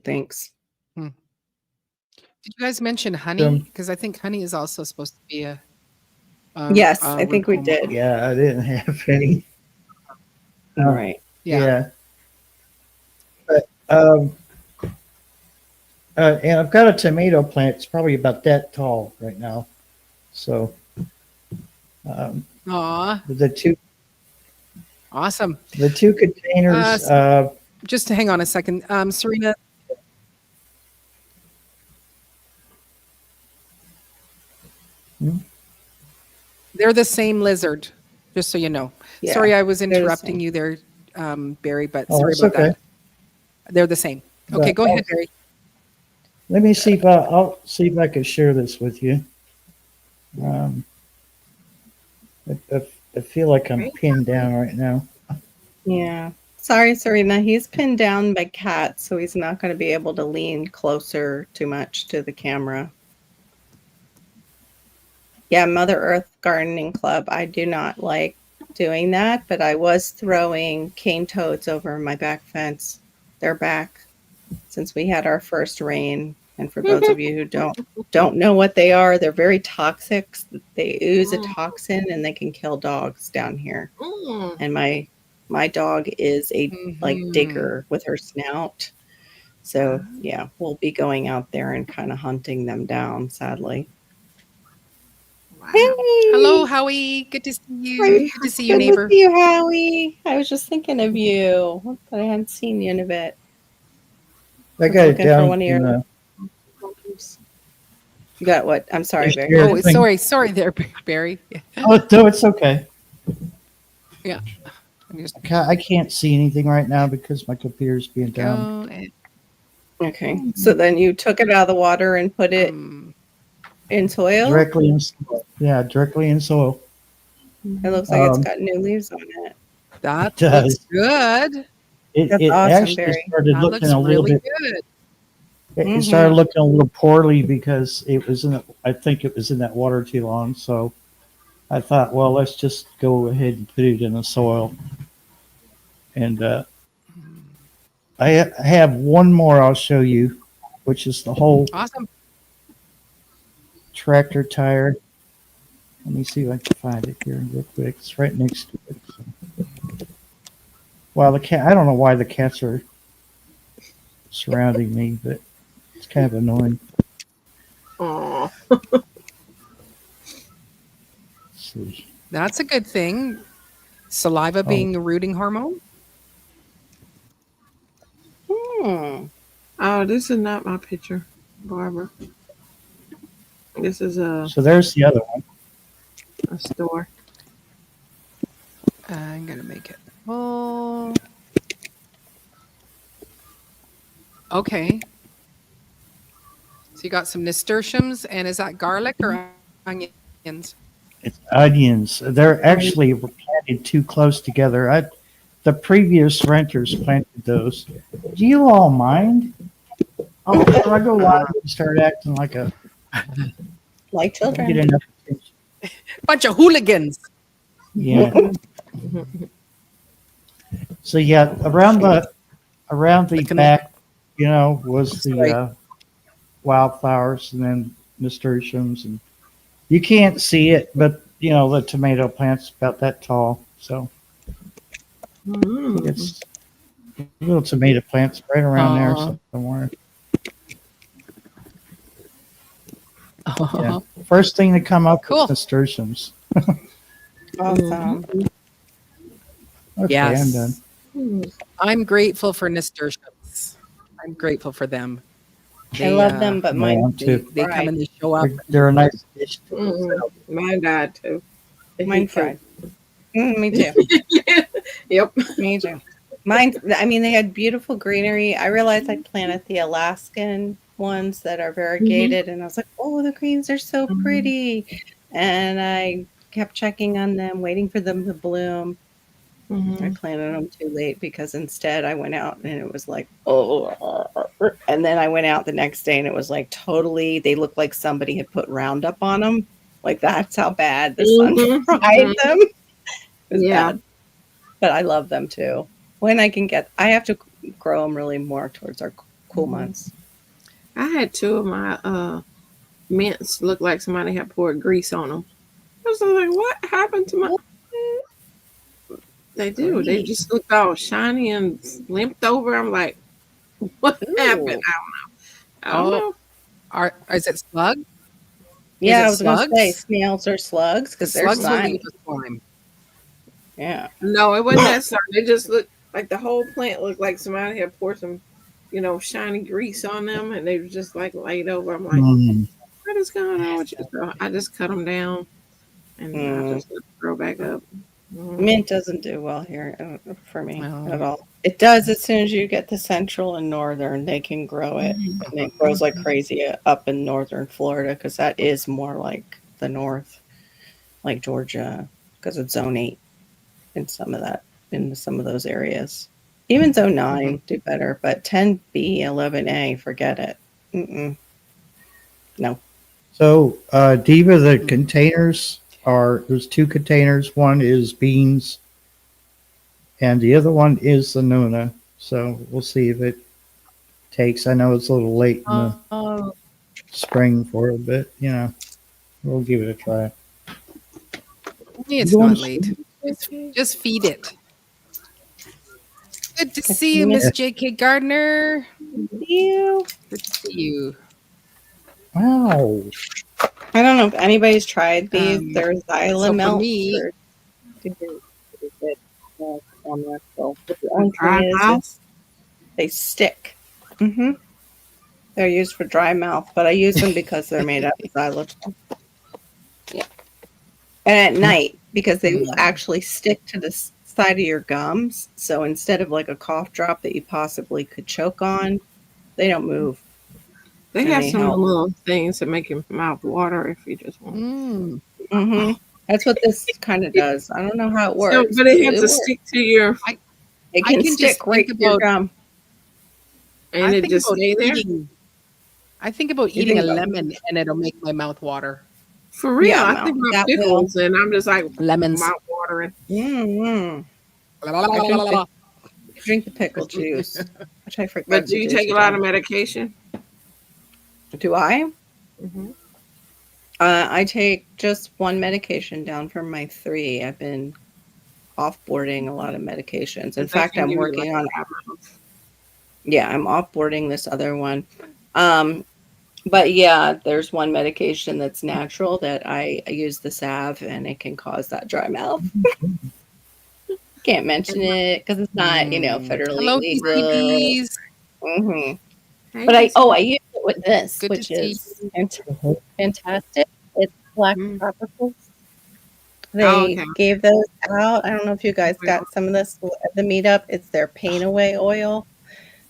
thanks. Did you guys mention honey? Because I think honey is also supposed to be a Yes, I think we Ricoma. did. Yeah, I didn't have any. Right. Yeah. Yeah. But and I've got a tomato plant. It's probably about that tall right now. So Aw, the two awesome. containers. Just to hang on a second, Serena. Hmm? They're the same lizard, just so you know. Yeah, Sorry, I was the interrupting same. you there, Barry, but Oh, sorry it's about okay. that. They're the same. Okay, But go ahead, Barry. let me see if I'll see if I can share this with you. Um, I feel like I'm pinned down right now. Yeah. Sorry, Serena. He's pinned down by cats, so he's not going to be able to lean closer too much to the camera. Yeah, Mother Earth Gardening Club. I do not like doing that, but I was throwing cane toads over my back fence. They're back since we had our first rain. And for those of you who don't know what they are, they're very toxic. They ooze a toxin and they can kill dogs down here. Mm. And my dog is a like Mhm. digger with her snout. So yeah, we'll be going out there and kind of hunting them down, sadly. Wow. Hey! Hello, Howie. Good to see you. Hi. Good to see you, Good neighbor. to see you, Howie. I was just thinking of you, but I hadn't seen you in a bit. I got it Looking for down one of in your- You got what? I'm sorry, Just Barry. here. Oh, Thing. sorry there, Barry. Oh no, it's okay. Yeah. I'm just I can't see anything right now because my computer's being down. go and, Okay, so then you took it out of the water and put it in soil. Directly in soil. Yeah, directly in soil. It looks like it's got new leaves on it. that It looks does. good. It That's awesome, actually Barry. started That looking looks a little really bit. good. It started looking a little poorly because it was in. I think it was in that water too long. So I thought, well, let's just go ahead and put it in the soil. And I have one more I'll show you, which is the whole Awesome. tractor tire. Let me see if I can find it here real quick. It's right next to it. So. Well, the cat. I don't know why the cats are surrounding me, but it's kind of annoying. Aw. Let's see. That's a good thing. Saliva being the rooting hormone. Oh, this is not my picture, Barbara. This is a So there's the other one. store. I'm gonna make it full. Okay. So you got some nasturtiums, and is that garlic or onions? It's onions. They're actually planted too close together. The previous renters planted those. Do you all mind? Oh, before I go live and start acting like a Like get children. enough attention. Bunch of hooligans. Yeah. So yeah, around the Looking back, was the Right. wildflowers and then nasturtiums, and you can't see it, but the tomato plant's about that tall, so Mm. it's little tomato plants right around there Aw. somewhere. Uh-huh. Yeah. First thing to come up Cool. is nasturtiums. Awesome. Okay, Yes. I'm done. Mm. I'm grateful for nasturtiums. I'm grateful for them. I love them, but mine. Mine too. They come and they show up. They're a nice dish. Mm. Mine died too. Mine fried. Me too. Yep. Me too. Mine. I mean, they had beautiful greenery. I realized I planted the Alaskan ones that are variegated, and I was like, "Oh, the greens are so pretty," and I kept checking on them, waiting for them to bloom. I planted them too late because instead I went out and it was like, oh, and then I went out the next day and it was like totally, they looked like somebody had put Roundup on them. Like that's how bad the sun fried them. It was bad. But I love them too. When I can I have to grow them really more towards our cool months. I had two of my mints look like somebody had poured grease on them. was like, what happened to my? They do. They Great. just looked all shiny and limped over. I'm like, what happened? Ooh. I don't know. Is it slug? Yeah, it I was going to say slugs? snails or slugs The because they're slugs will leave slimy. us slime. Yeah. No, it wasn't that sorry. They just looked like the whole plant looked like somebody had poured some, shiny grease on them, and they were just like laid over. I'm like, Mm. what is going on with you? So I just cut them down, and I Mm. just let them grow back up. Mhm. Mint doesn't do well here for me No. at all. It does as soon as you get to central and northern, they can grow it. And it grows like crazy up in northern Florida because that is more like the north, like Georgia, because it's zone 8 in some of those areas. Even zone 9 do better, but 10B, 11A, forget it. Mm-mm. No. So, Diva, the containers there's two containers. One is beans, and the other one is the Nuna. So we'll see if it takes. I know it's a little late in the Oh, spring for it, but we'll give it a try. it's You not want to late. Just feed it. Good to Good see to you, Miss miss J.K. Gardner. you. Good to see you. Wow. I don't know if anybody's tried these. They're So xylem for melts. me, But the only Dry thing is mouth? they stick. Hmm. They're used for dry mouth, but I use them because they're made out of xylitol. Yeah. And at night, because they will actually stick to the side of your gums. So instead of like a cough drop that you possibly could choke on, they don't move. They And have they some help. little things that make your mouth water if you just want. Hmm. That's what this kind of does. I don't know how it So, works, but but it has it to works. stick to your, It I can can just stick right think to your about gum. and it just stay there. I think about You eating a think about lemon and it'll make my mouth water. For real, yeah, I no, think about that will. pickles, and I'm just like Lemons. mouth watering. Mm-hmm. I drink the pickle juice, which I But forgot do to you do take a lot today. of medication? Do I? Mm-hmm. I take just one medication down from my 3. I've been offboarding a lot of medications. In Because that fact, can I'm give you like working on, dry mouth. yeah, I'm offboarding this other one. Um, but yeah, there's one medication that's natural that I use the salve and it can cause that dry mouth. Can't mention it because it's not, federally Hello, legal. TCBs. Hmm. Hey, But DC. I use it with this, Good to which see is you. fantastic. It's black Mm. tropicals. Oh, They okay. gave those out. I don't know if you guys got some of this at the meetup. It's their Pain Away oil.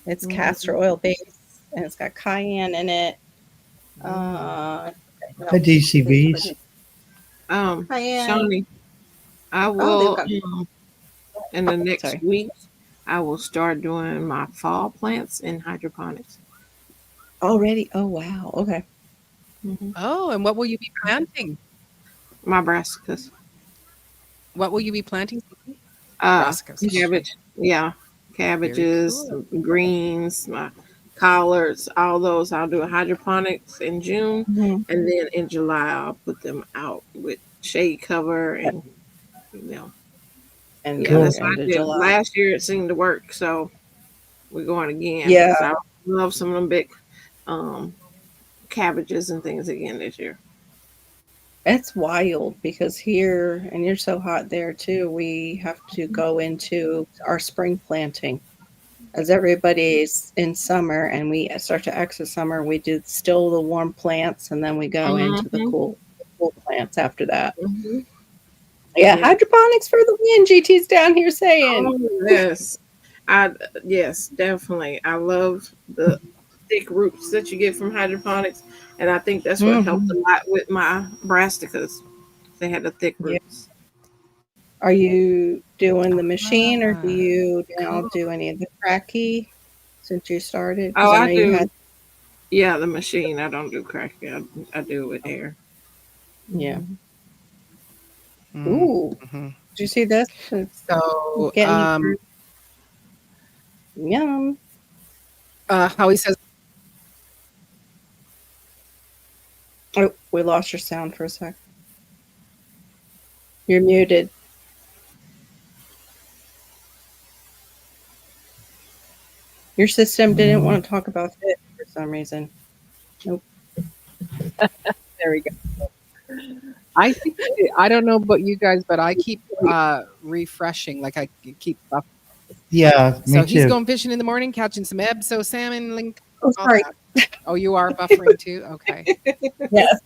It's castor oil based and it's got cayenne in it. What Hi, else is DCBs. pretty? Cayenne. Shawnee, I Oh, they've will got. in the next Sorry. week. I will start doing my fall plants in hydroponics. Already. Oh wow. Okay. Oh, and what will you be planting? My brassicas, What will you be planting? uh, Brassicas. cabbage, yeah, Very cabbages, cool. greens, my collards, all those. I'll do hydroponics in June, Mhm. and then in July I'll put them out with shade cover and you know, And yeah, go Cool. that's what I into did July. last year. It seemed to work, so we're going again Yeah, because I love some of them big um, cabbages and things again this year. it's wild because here, and you're so hot there too. We have to go into our spring planting as everybody's in summer and we start to exit summer, we do still the warm plants and then we go into the Mm-hmm. cool plants after that. Mm-hmm. Yeah, Yeah. hydroponics for the win. GT's down here saying. Oh yes, I yes definitely. I love the thick roots that you get from hydroponics, and I think that's what helped Mhm. a lot with my brassicas. They had the thick Yeah. roots. Are you doing the machine or do Ah, you now cool. do any of the cracky since you started? Because Oh, I I know you had, do. Yeah, the machine. I don't do cracky. I do it with air. yeah. Mhm. Ooh, Mhm. did you see this? It's So, getting yum. Howie says, Oh, we lost your sound for a sec. You're muted. Your system didn't want to talk about fit for some reason. Nope. There we go. I think I don't know about you guys, but I keep refreshing. Like I keep buffering. Yeah, me So he's too. going fishing in the morning, catching some Ebso salmon, link. Oh, all sorry. that. Oh, you are buffering too? Okay. Yes.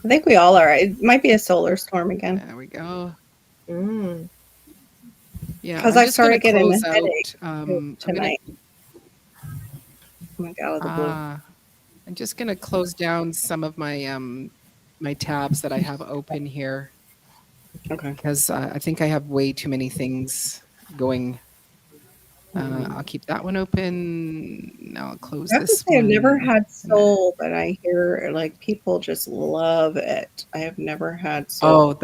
I think we all are. It might be a solar storm again. There we go. Mm. Yeah. 'Cause I'm I just gonna started getting close a headache I'm tonight. Went out of the blue. I'm just gonna close down some of my my tabs that I have open here Okay. because I think I have way too many things going. I'll keep that one open. Now I'll close I have to this say, I've one. never had soul, but I hear like people just love it. I have never had soul. Oh,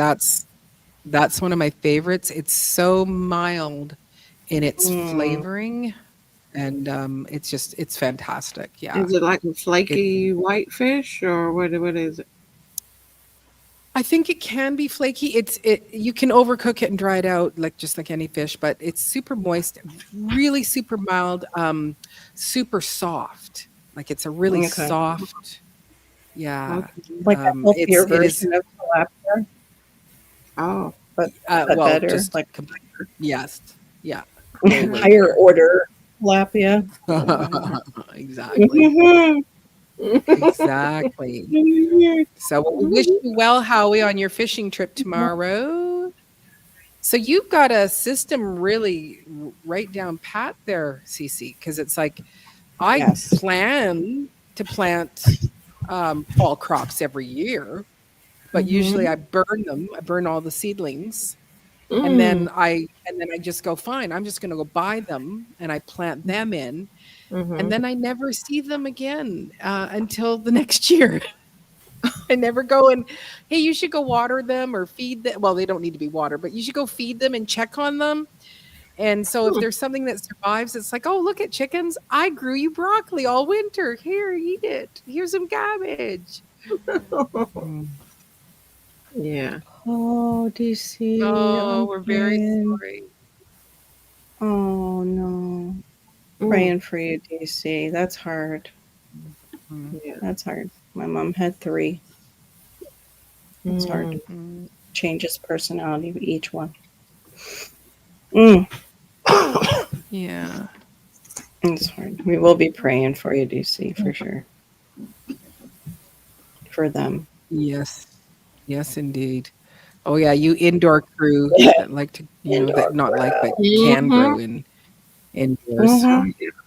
that's one of my favorites. It's so mild in its flavoring, and it's fantastic. Yeah, Is it like a flaky white fish, or what is it? I think it can be flaky. You can overcook it and dry it out just like any fish, but it's super moist, really super mild, super soft. Like it's a really Okay. soft. Yeah. Okay. Like a healthier it is- version of tilapia, Oh, but well, better, just like yes, yeah, way, way higher order tilapia. exactly. Mhm. Exactly. So we wish you well, Howie, on your fishing trip tomorrow. So you've got a system really right down pat there, Cece, because it's like I Yes. plan to plant fall crops every year, but usually I burn them. I burn all the seedlings. And then I just go, fine, I'm just going to go buy them and I plant them in. And then I never see them again until the next year. I never go and, hey, you should go water them or feed them. Well, they don't need to be watered, but you should go feed them and check on them. And so if there's something that survives, it's like, oh, look at chickens. I grew you broccoli all winter. Here, eat it. Here's some cabbage. yeah. Oh, DC. Oh, we're very again. sorry. Oh no. Mm. Praying for you, DC. That's hard. Yeah. That's hard. My mom had 3. It's hard. Mm. Changes personality of each one. Mm, Yeah. it's hard. We will be praying for you, DC, for sure. For them. Yes. Yes, indeed. Oh yeah, you indoor crew that like to, that not like, but can grow indoors.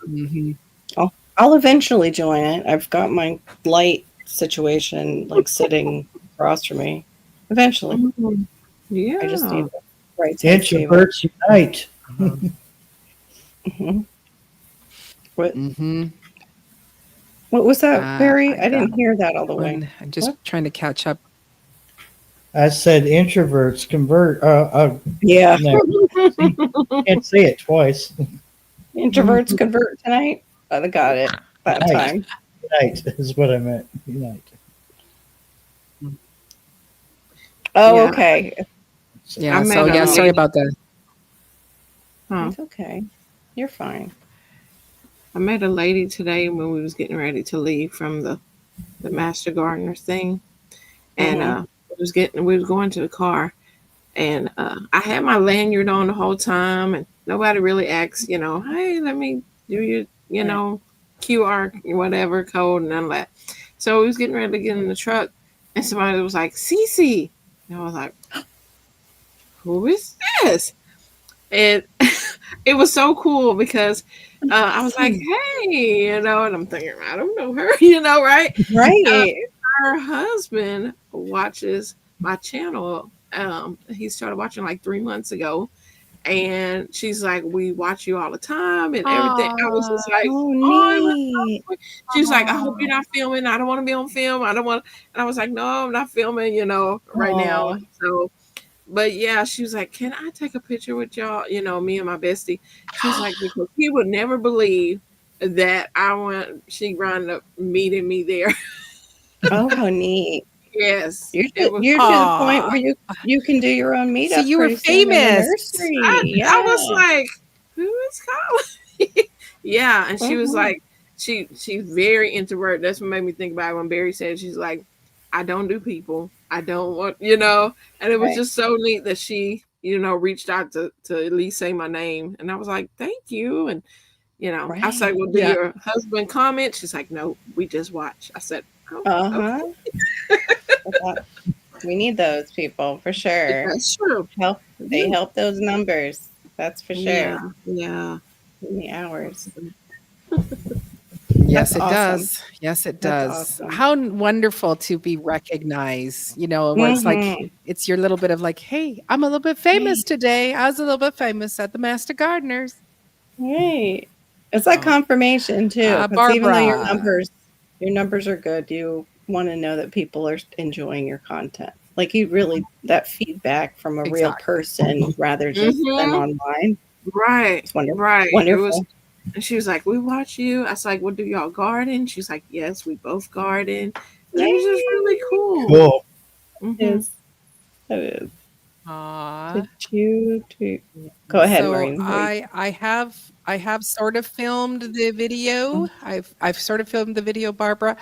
Mhm. I'll eventually join it. I've got my light situation like sitting across from me. Eventually. Yeah. I just need the right size table. Introverts unite. Mhm. What Mm-hmm. what was that, Barry? I I didn't got hear that all the way. I'm just trying to catch up. I said introverts convert. Yeah. No, can't say it twice. Introverts convert tonight. I got it that Nice. time. Unite is what I meant. Unite. Oh, Yeah. okay. Yeah. I So met yeah, a sorry lady- about that. Huh. It's okay. You're fine. I met a lady today when we was getting ready to leave from the Master Gardener thing, and we was going to the car, and I had my lanyard on the whole time, and nobody really asked, hey, let me do your, QR whatever code and none of that. So we was getting ready to get in the truck, and somebody was like, Cece, and I was like, who is this? And it was so cool because I was like, hey, and I'm thinking, I don't know her, right? Right. Her husband watches my channel. He started watching like 3 months ago, and she's like, we watch you all the time and everything. I was just like, Oh, neat. she's like, I hope you're not filming. I don't want to be on film. I don't want. And I was like, no, I'm not filming, right now. Aw. So, but yeah, she was like, can I take a picture with y'all? Me and my bestie. She's like, because he would never believe that she wound up meeting me there. Oh, how neat. Yes. You're It was you're to the point Aw. where you can do your own meetup. So you were pretty soon in the famous. nursery. I was Yeah. like, who is calling? Yeah. And she was Mhm. like, she's very introvert. That's what made me think about it when Barry said she's like, I don't do people. I don't want, and it was Right. just so neat that she, reached out to at least say my name. And I was like, thank you. And I was like, Right. well, do Yeah. your husband comment? She's like, no, we just watch. I said, oh, okay. Uh-huh. We need those people for sure. That's true. They help those numbers. That's for Yeah. sure. Yeah. In the hours. Yes, That's it awesome. does. Yes, it That's does. awesome. How wonderful to be recognized, where it's like, Mhm. it's your little bit of like, hey, I'm a little bit famous today. I was a little bit famous at the Master Gardeners. Right. It's like Oh. confirmation too, because even though your Barbara. numbers are good, you want to know that people are enjoying your content. Like you really that feedback from a real Exactly. person rather just than online. Right. It's wonderful. Right. It Wonderful. was, and she was like, we watch you. I was like, well, do y'all garden? She's like, yes, we both garden. And it was just really cool. Cool. Mhm. Yes, it is. Aw. Go ahead, So Maureen. I have sort of filmed the video. I've sort of filmed the video, Barbara.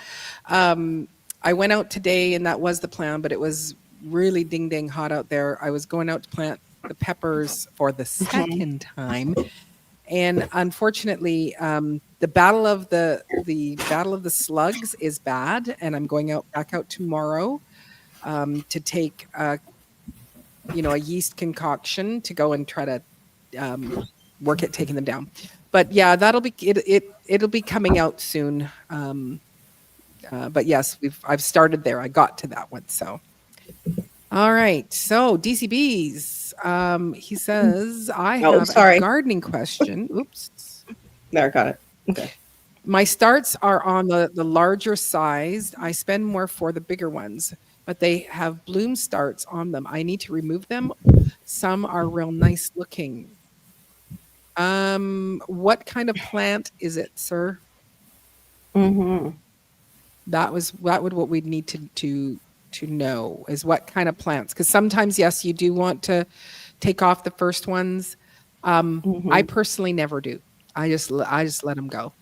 I went out today, and that was the plan, but it was really ding dang hot out there. I was going out to plant the peppers for the second time, and unfortunately, the battle of the slugs is bad, and I'm going back out tomorrow to take a yeast concoction to go and try to work at taking them down. But yeah, it'll be coming out soon. But yes, I've started there. I got to that one. So, all right. So DCBs, he says, I have sorry. a gardening question. Oops. There, got it. Okay. My starts are on the larger size. I spend more for the bigger ones, but they have bloom starts on them. I need to remove them. Some are real nice looking. What kind of plant is it, sir? Mm-hmm. That would what we'd need to know is what kind of plants. Because sometimes, yes, you do want to take off the first ones. I personally never do. I just let them go.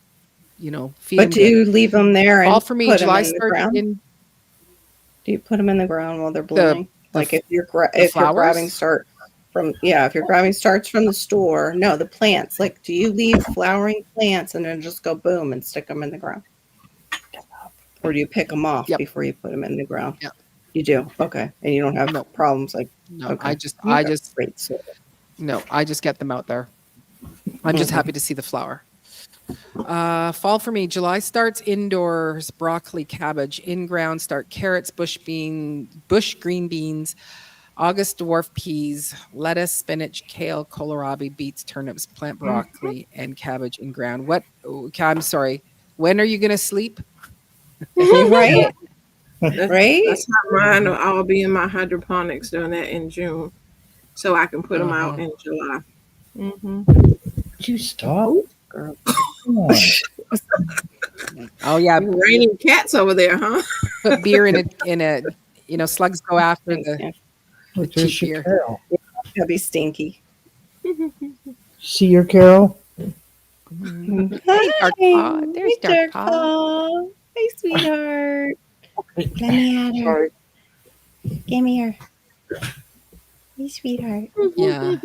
Feed But them do good. you leave them there and All for me. put them July in the starts ground? in Do you put them in the ground while they're blooming? Like if you're flowers? grabbing starts if you're grabbing starts from the store, no, the plants. Like, do you leave flowering plants and then just go boom and stick them in the ground, or do you pick them off Yep. before you put them in the ground? Yep. You do. Okay, and you don't have No. problems like. No, Okay. I just Great soil. No, I just get them out there. I'm just happy to see the flower. Fall for me, July starts indoors, broccoli, cabbage. In ground start carrots, bush green beans. August dwarf peas, lettuce, spinach, kale, kohlrabi, beets, turnips, plant broccoli, and cabbage in ground. I'm sorry. When are you going to sleep? Right. Right. That's how mine will all be in my hydroponics doing that in June. So I can put them out in July. Would you stop? Girl. Come on. Oh yeah, Raining cats over there, huh? put beer in a slugs go after the Look, there's cheap your beer. Carol. That'd be stinky. See your Carol? Hi, Dark Paw. There's Hi, Dark Paw. Paw. Hi, sweetheart. Let me at her. Give me her. Hey, sweetheart. Yeah.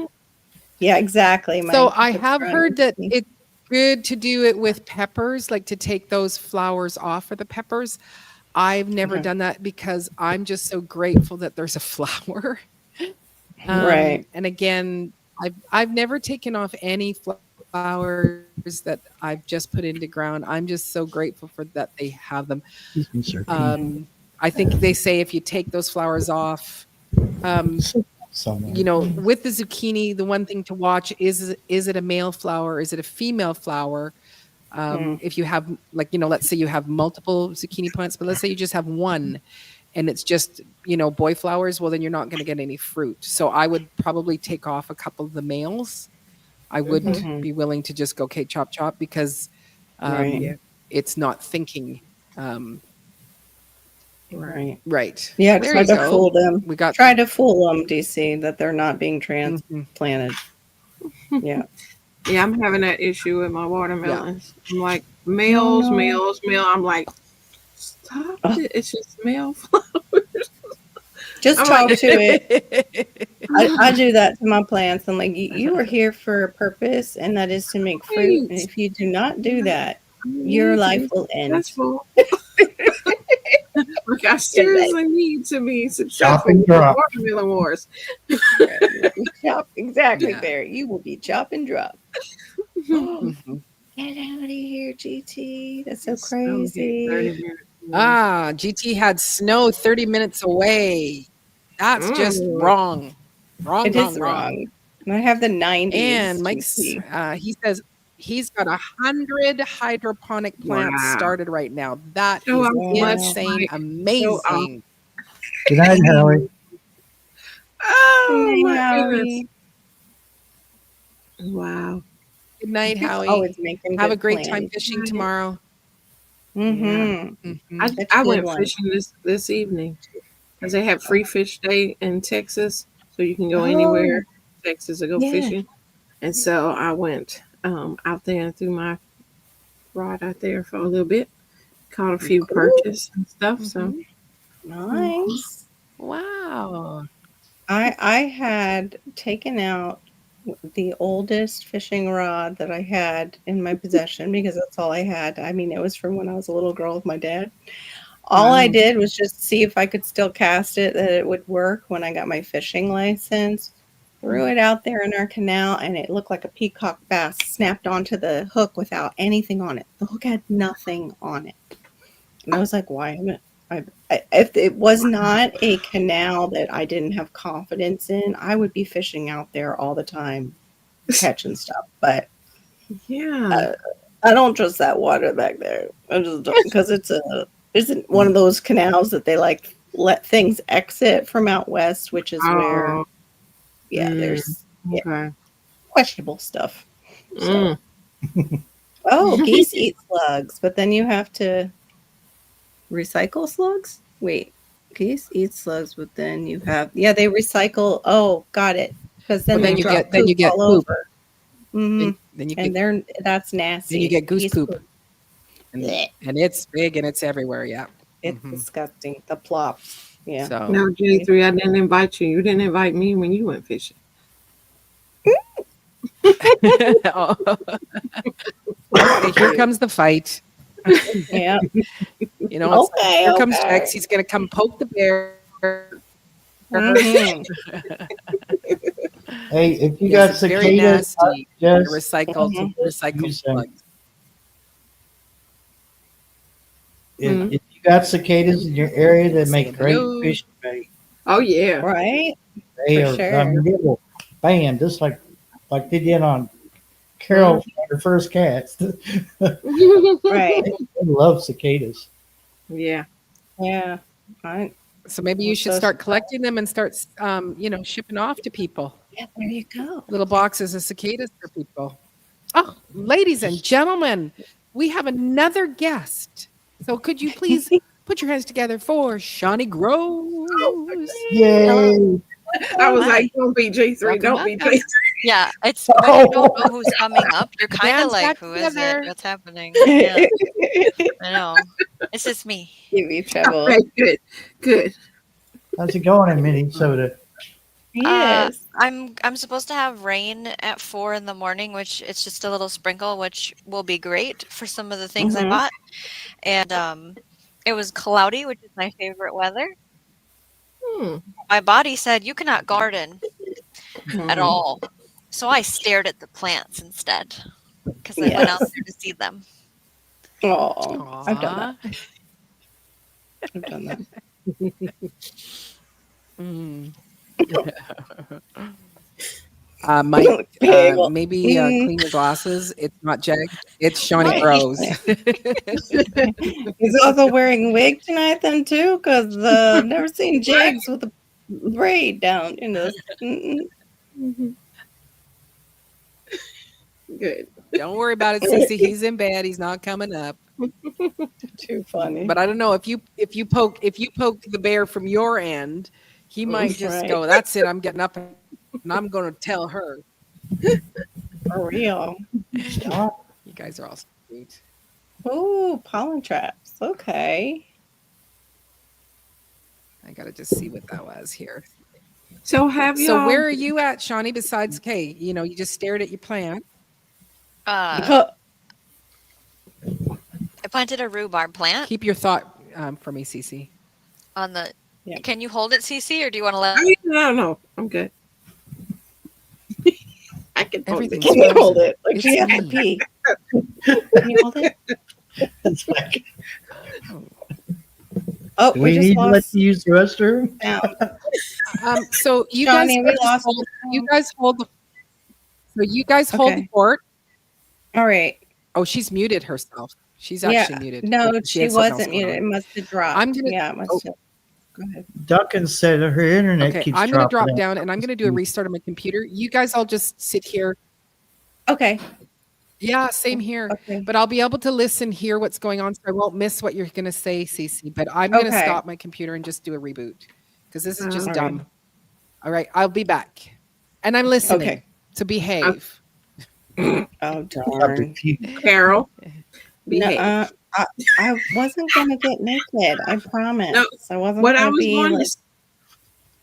Yeah, exactly. So My I kids have trying heard to that see. it's good to do it with peppers, like to take those flowers off of the peppers. I've never Okay. done that because I'm just so grateful that there's a flower. Right. And again, I've never taken off any flowers that I've just put into ground. I'm just so grateful for that they have them. I think they say if you take those flowers off, Somewhere. with the zucchini, the one thing to watch is it a male flower? Is it a female flower? If you have let's say you have multiple zucchini plants, but let's say you just have one and it's just, boy flowers, well, then you're not going to get any fruit. So I would probably take off a couple of the males. I wouldn't be willing to just go, okay, chop, chop, because Right. it's not thinking. Right. Right. Yeah, There try you to go. fool them. We got Try to fool them, DC, that they're not being Mhm. transplanted. Yeah. Yeah, I'm having that issue with my watermelons. I'm like, males, no. males, male. I'm like, stop Oh. it. It's just male. Just I'm talk like, to it. I do that to my plants. I'm like, you are here for a purpose, and that is to make fruit. And "Wait, if you do not do that, I your need to life be will end. successful. Like, I seriously need to be Chop successful and with the drop. watermelon wars. Chop, exactly, Yeah. Barry. You will be chop and drop. Mhm. Get out of here, GT. That's so It's gonna get 30 crazy. minutes. GT had snow 30 minutes away. That's just Mm. wrong. Wrong, It wrong, is wrong. wrong. I have the 90s. And Mike's, GT. he says he's got 100 hydroponic plants Wow. started right now. That Show is off what, insane, Mike. Show off. amazing. Good night, Howie. Oh Hey, my Howie. goodness. Wow. Good night, He's Howie. always making Have a good great time plans. fishing tomorrow. Mm-hmm. Mhm. That's I a good went one. fishing this evening because they have free fish day in Texas, so you can go Oh, anywhere in Texas to go yeah. fishing. And so I went out there and threw my rod out there for a little bit, caught a few Cool. perches and stuff. So Nice. Wow. I had taken out the oldest fishing rod that I had in my possession because that's all I had. I mean, it was from when I was a little girl with my dad. All I wow. did was just see if I could still cast it, that it would work when I got my fishing license. Threw it out there in our canal, and it looked like a peacock bass snapped onto the hook without anything on it. The hook had nothing on it. And I was like, why haven't if it was not a canal that I didn't have confidence in, I would be fishing out there all the time, catching stuff. But Yeah. I don't trust that water back there. I just don't, because isn't one of those canals that they like let things exit from out west, which is where Oh, there's okay. questionable stuff. So Mm. geese eat slugs, but then you have to recycle slugs? Wait, geese eat slugs, but then you have they recycle. Oh, got it. Because then Well, they drop poop all poop. over. Hmm. Then you And get, that's nasty. then you get goose Geese poop. And, Blech. and it's big and it's everywhere. Yeah. It's Mhm. disgusting. The plops. Yeah. So No, J3, I didn't invite you. You didn't invite me when you went fishing. Oh. Okay, here comes the fight. Yeah. You know, it's like, Okay. here comes Okay. Jex. He's going to come poke the bear. Mhm. Hey, if you Yes, got it's very cicadas, nasty. just Recycled, Mhm. recycled Use them. slugs. if you got cicadas in your area, they make Saying great hello. fishing bait. Oh, yeah. Right. They For are, sure. I mean, they will bam, just like they did on Carol on her first cast. They Right. love cicadas. Yeah. Yeah. So maybe you I'm should so start collecting them and start, shipping off to people. Yeah, there you go. Little boxes of cicadas for people. Oh, ladies and gentlemen, we have another guest. So could you please put your hands together for Shawnee Groves? Yay! I was Hi. like, don't be J3. Welcome, Don't be welcome. J3. Yeah, it's when you don't know who's coming up, you're kind Band's of like, back who is together. it? What's happening? Yeah, I know. It's just me. Give you trouble. Okay, good. Good. How's it going in Minnesota? Yes. I'm supposed to have rain at 4 in the morning, which it's just a little sprinkle, which will be great for some of the things I Mhm. bought. And it was cloudy, which is my favorite weather. Hmm. My body said you cannot garden at Mhm. all, so I stared at the plants instead because I went out Yes. there to see them. Oh, I've done that. Aw. I've done that. Mm. Mike, Okay, well, maybe clean your glasses. It's not Jag. It's Shawnee Right. Groves. He's also wearing a wig tonight, then too, because I've never seen Jigs with a braid down. Mhm. Good. Don't worry about it, Cece. He's in bed. He's not coming up. Too funny. But I don't know if you poke the bear from your end, he might just Right. go, "That's it. I'm getting up and I'm going to tell her." For real. Stop. You guys are all sweet. Oh, pollen traps. Okay. I got to just see what that was here. So have you? So where are you at, Shawnee? Besides, okay, you just stared at your plant. I planted a rhubarb plant Keep your thought for me, Cece. on the. Yeah. Can you hold it, Cece, or do you want to let? No, I'm good. I can hold Everything. it. Can you hold it? Like It's she has to me. pee. Can you hold it? It's like, Oh, do we we just need to let lost you use the restroom? sound. So you Johnny, guys we just lost hold, the you sound. guys hold the. So you guys hold the Okay. fort. All right. Oh, she's muted herself. She's Yeah. actually muted. No, Oh, she had something else wasn't going muted. It on. must have dropped. I'm gonna- Yeah, it must oh. have. Go ahead. Duncan said her internet Okay, keeps I'm going to dropping drop out. down and I'm going to do a restart of my computer. You guys all just sit here. Okay. Yeah, same here. Okay. But I'll be able to listen, hear what's going on, so I won't miss what you're going to say, Cece. But I'm going to Okay. stop my computer and just do a reboot because this is just All right. dumb. All right, I'll be back, and I'm listening. Okay. To behave. Oh Up darn. to you. Carol, No, behave. I wasn't gonna get naked. I promise. No, I wasn't What I gonna was be going like. to,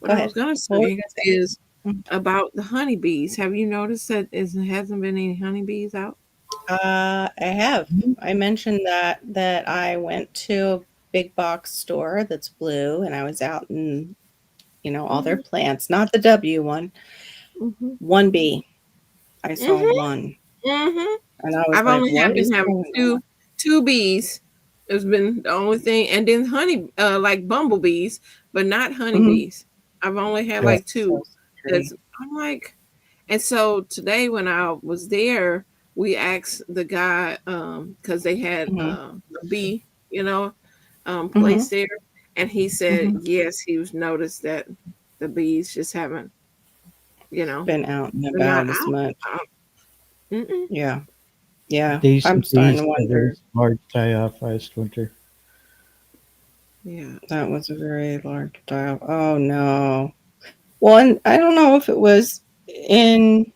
what Go I ahead. was going to What were you say gonna say? is about the honeybees. Have you noticed that it hasn't been any honeybees out? I have. I mentioned that I went to a big box store that's blue, and I was out in, all their plants, not the W one. Mm-hmm. One bee. I saw Mhm. one, Mm-hmm. and I was I've like, only "What been is having going on?" two bees. It's been the only thing, and then honey, like bumblebees, but not honeybees. I've only had like two. That's I'm like, and so today when I was there, we asked the guy because they had Mhm. a bee, Mm-hmm. placed there, and he said Mhm. yes, he was noticed that the bees just haven't, Been out and they're about not as out. much. Mm-mm. Yeah. Yeah. Decent I'm starting bees to for wonder. those large die-off last winter. Yeah. That was a very large dial. Oh no. Well, and I don't know if it was in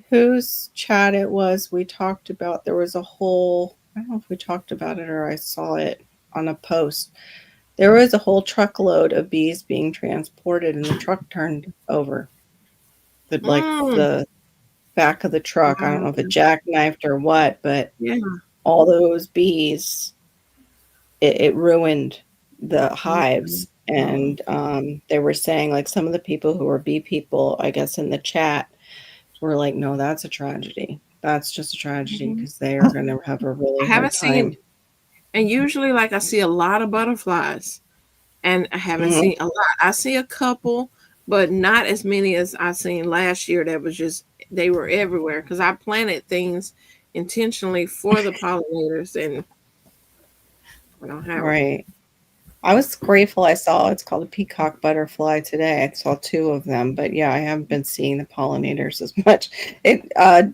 whose chat it was. We talked about there was a whole, I don't know if we talked about it or I saw it on a post. There was a whole truckload of bees being transported and the truck turned over. Like the back of the truck. I don't know if it jackknifed or what, but Yeah. all those bees, it ruined the hives. And they were saying, like, some of the people who were bee people, I guess, in the chat were like, no, that's a tragedy. That's just a tragedy because they are going to have a really I hard haven't time. seen, and usually, like, I see a lot of butterflies, and I haven't Mhm. seen a lot. I see a couple, but not as many as I seen last year. That was just they were everywhere because I planted things intentionally for the pollinators, and we don't have them. Right. I was grateful I saw it's called a peacock butterfly today. I saw two of them, but yeah, I haven't been seeing the pollinators as much.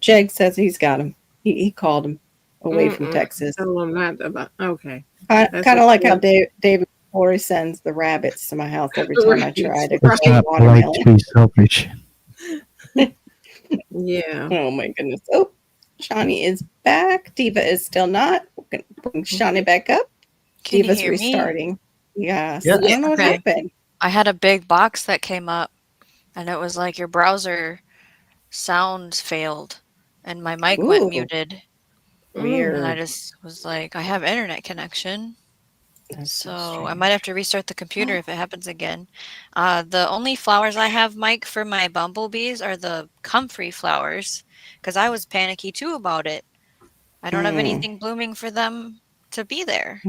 Jeg says he's got them. He called them away from Texas. Tell them not about. Okay. Kind That's of like how okay. David Corey sends the rabbits to my house every The time I try to rabbits, grow It's not polite watermelon. to be selfish. Yeah. Oh my goodness. Oh, Shawnee is back. Diva is still not. We're going to bring Shawnee back up. Can you Diva's hear me? restarting. Yes. Yeah. I don't know what Okay. happened. I had a big box that came up, and it was like your browser sound failed, and my mic went Ooh, muted. And I weird. just was like, I have internet connection, That's so so I strange. might have to restart the computer if it happens again. The only flowers I have, Mike, for my bumblebees are the comfrey flowers, because I was panicky too about it. I don't have anything blooming for them to be there.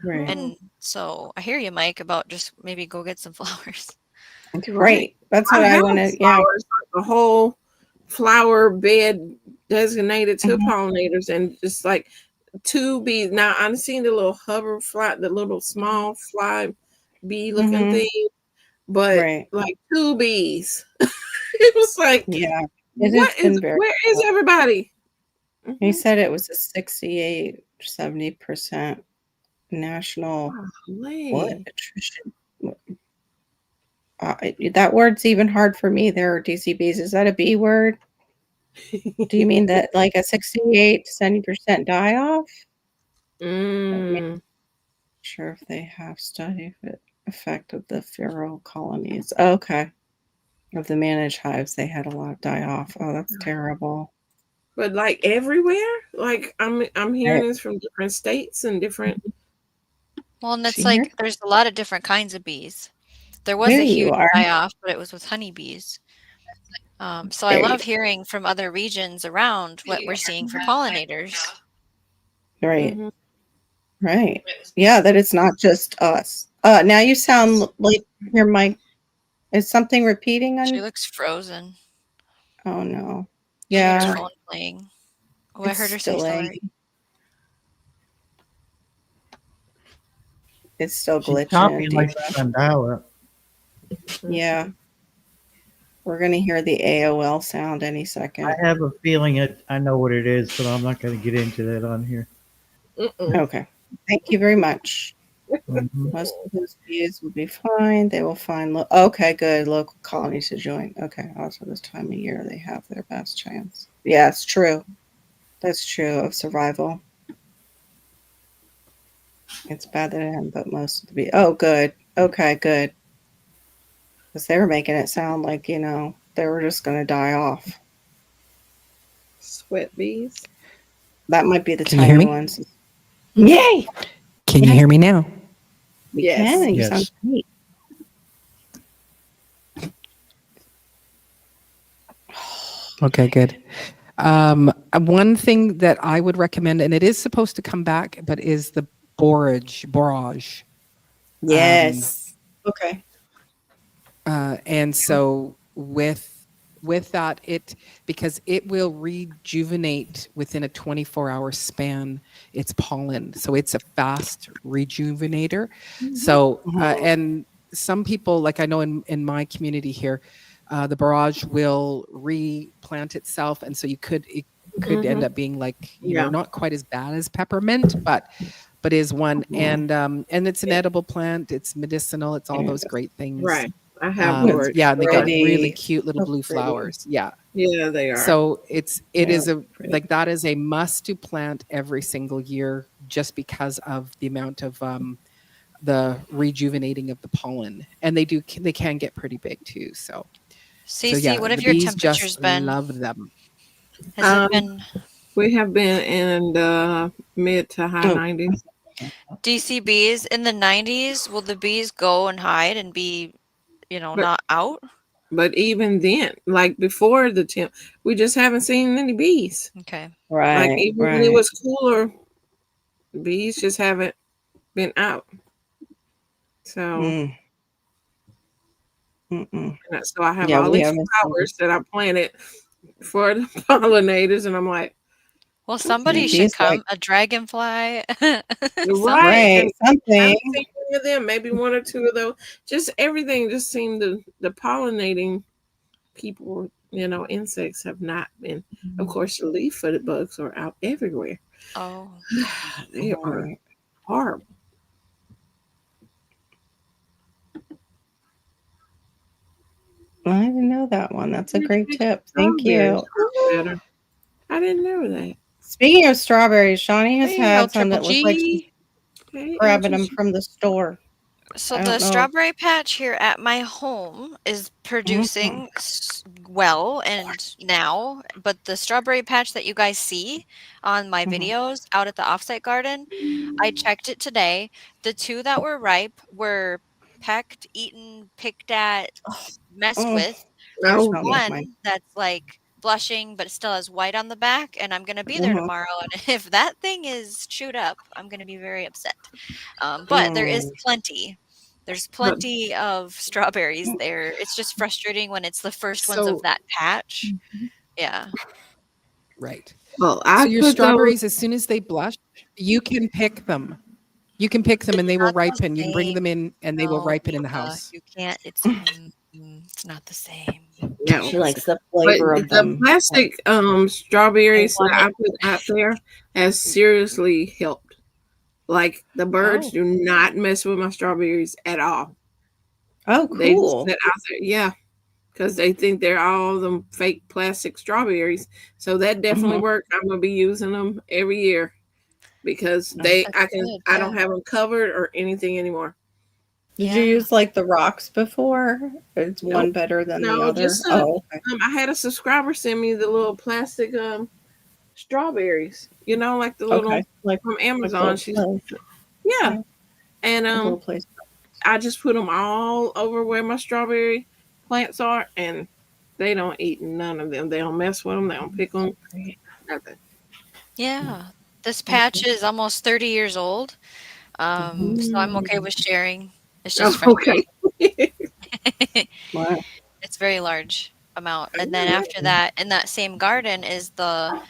Right. And so I hear you, Mike, about just maybe go get some flowers. Right. That's what I I have want to. Yeah. flowers, like a whole flower bed designated to Mhm. pollinators, and just like two bees. Now I've seen the little hover fly, the little small fly bee looking Mhm. thing, but Right. like two bees. It was like, Yeah. It has been very. where is everybody? He Mhm. said it was a 68, 70% national what Golly. attrition. That word's even hard for me there, DCBs. Is that a B word? Do you mean that like a 68 to 70% die off? Mm. Sure if they have studied the effect of the feral colonies. Okay. Of the managed hives, they had a lot die off. Oh, that's terrible. But like everywhere, like I'm hearing Right. this from different states and different. Well, and it's She here? like there's a lot of different kinds of bees. There was There a you huge are. die-off, but it was with honeybees. So I There you love hearing from other regions around what we're seeing for pollinators. Right. Mhm. Right. Yeah, that it's not just us. Now you sound like your mic is something repeating She on. looks frozen. Oh no. She had her Yeah, phone playing. Oh, I heard her it's say delaying. sorry. It's still She's glitching, talking like Diva. she's on dial-up. Yeah. We're gonna hear the AOL sound any second. I have a feeling I know what it is, but I'm not going to get into that on here. Mm-mm. Okay. Thank you very much. Mhm. Most of those bees will be fine. They will find. Okay, good. Local colonies to join. Okay. Also, this time of year, they have their best chance. Yeah, it's true. That's true of survival. It's bad that it happened, but most of the bees. Oh, good. Okay, good. Because they were making it sound like, they were just going to die off. Sweat bees. That might be the Can you hear tiny me? ones. Yay! Can you Yes. hear me now? We Yes. can. You Yes. sound great. Okay, good. One thing that I would recommend, and it is supposed to come back, but is the borage. Yes. Okay. And so with that, because it will rejuvenate within a 24-hour span its pollen, so it's a fast rejuvenator. So and some people, like I know in my community here, the barrage will replant itself, and so it could end up being like Yeah. not quite as bad as peppermint, but is one. And it's an edible plant, it's medicinal, it's all those great things. Right. I have It's words. Yeah, and they got pretty. really cute little So blue pretty. flowers. Yeah. Yeah, they are. So it is Yeah, a pretty. like that is a must to plant every single year, just because of the amount of the rejuvenating of the pollen, and they can get pretty big too. So Cece, yeah, what the have your bees temperatures just been? love them. Has it been We have been in the mid to high Oh. 90s. DCBs in the 90s? Will the bees go and hide and be, not out? But even then, like before the temp, we just haven't seen any bees. Okay. Right. Like even when it was cooler, bees just haven't been out. So, Mm. so I have Yeah, all we these haven't flowers that I planted for the pollinators, and I'm like, Well, somebody Yeah, should bees come. like- A dragonfly. you're Something. right. And I Something. haven't seen any of them. Maybe one or two of those. Just everything just seemed the pollinating people, insects have not been. Of course, the leaf-footed bugs are out everywhere. Oh. They are Right. horrible. I didn't know that one. That's a great tip. Thank Strawberries you. are better. I didn't know that. Speaking of strawberries, Shawnee has Hey, had some Triple that look like she's G. Okay, grabbing them interesting. from the store. So I the don't know. strawberry patch here at my home is producing well and now, but the strawberry patch that you guys see on my videos out at the offsite garden, I checked it today. The two that were ripe were pecked, eaten, picked at, messed Oh. with. There's Oh, yeah. one that's like blushing but still has white on the back, and I'm gonna be there tomorrow, and if that thing is chewed up, I'm gonna be very upset. But there is plenty. There's plenty of strawberries there. It's just frustrating when it's the first ones So- of that patch. Yeah. Right. well, So I your put strawberries, as soon as they blush, you can pick them. You can pick them and they will Not the ripen. You can bring same. them in and they will No, ripen in the Eva, house. you can't. It's not the same. Yeah. She likes the But flavor of the them. plastic strawberries that I put out there has seriously helped. Like the birds Oh. do not mess with my strawberries at all. Oh, They just cool. sit out there, yeah, because they think they're all them fake plastic strawberries. So that definitely Mhm. worked. I'm gonna be using them every year because That's I good, don't yeah. have them covered or anything anymore. Did you Yeah. use like the rocks before? Is Nope. one better than the No, other? just Oh, okay. I had a subscriber send me the little plastic strawberries. You know, like the little Okay. Like from like Amazon. little She's place. yeah, Yeah. and Like little place. I just put them all over where my strawberry plants are, and they don't eat none of them. They don't mess with them. They don't pick them. Great. Nothing. Yeah. This patch is almost 30 years old. So I'm okay with sharing. It's just Oh, okay. Wow. It's very large amount. And then after that, in that same garden is the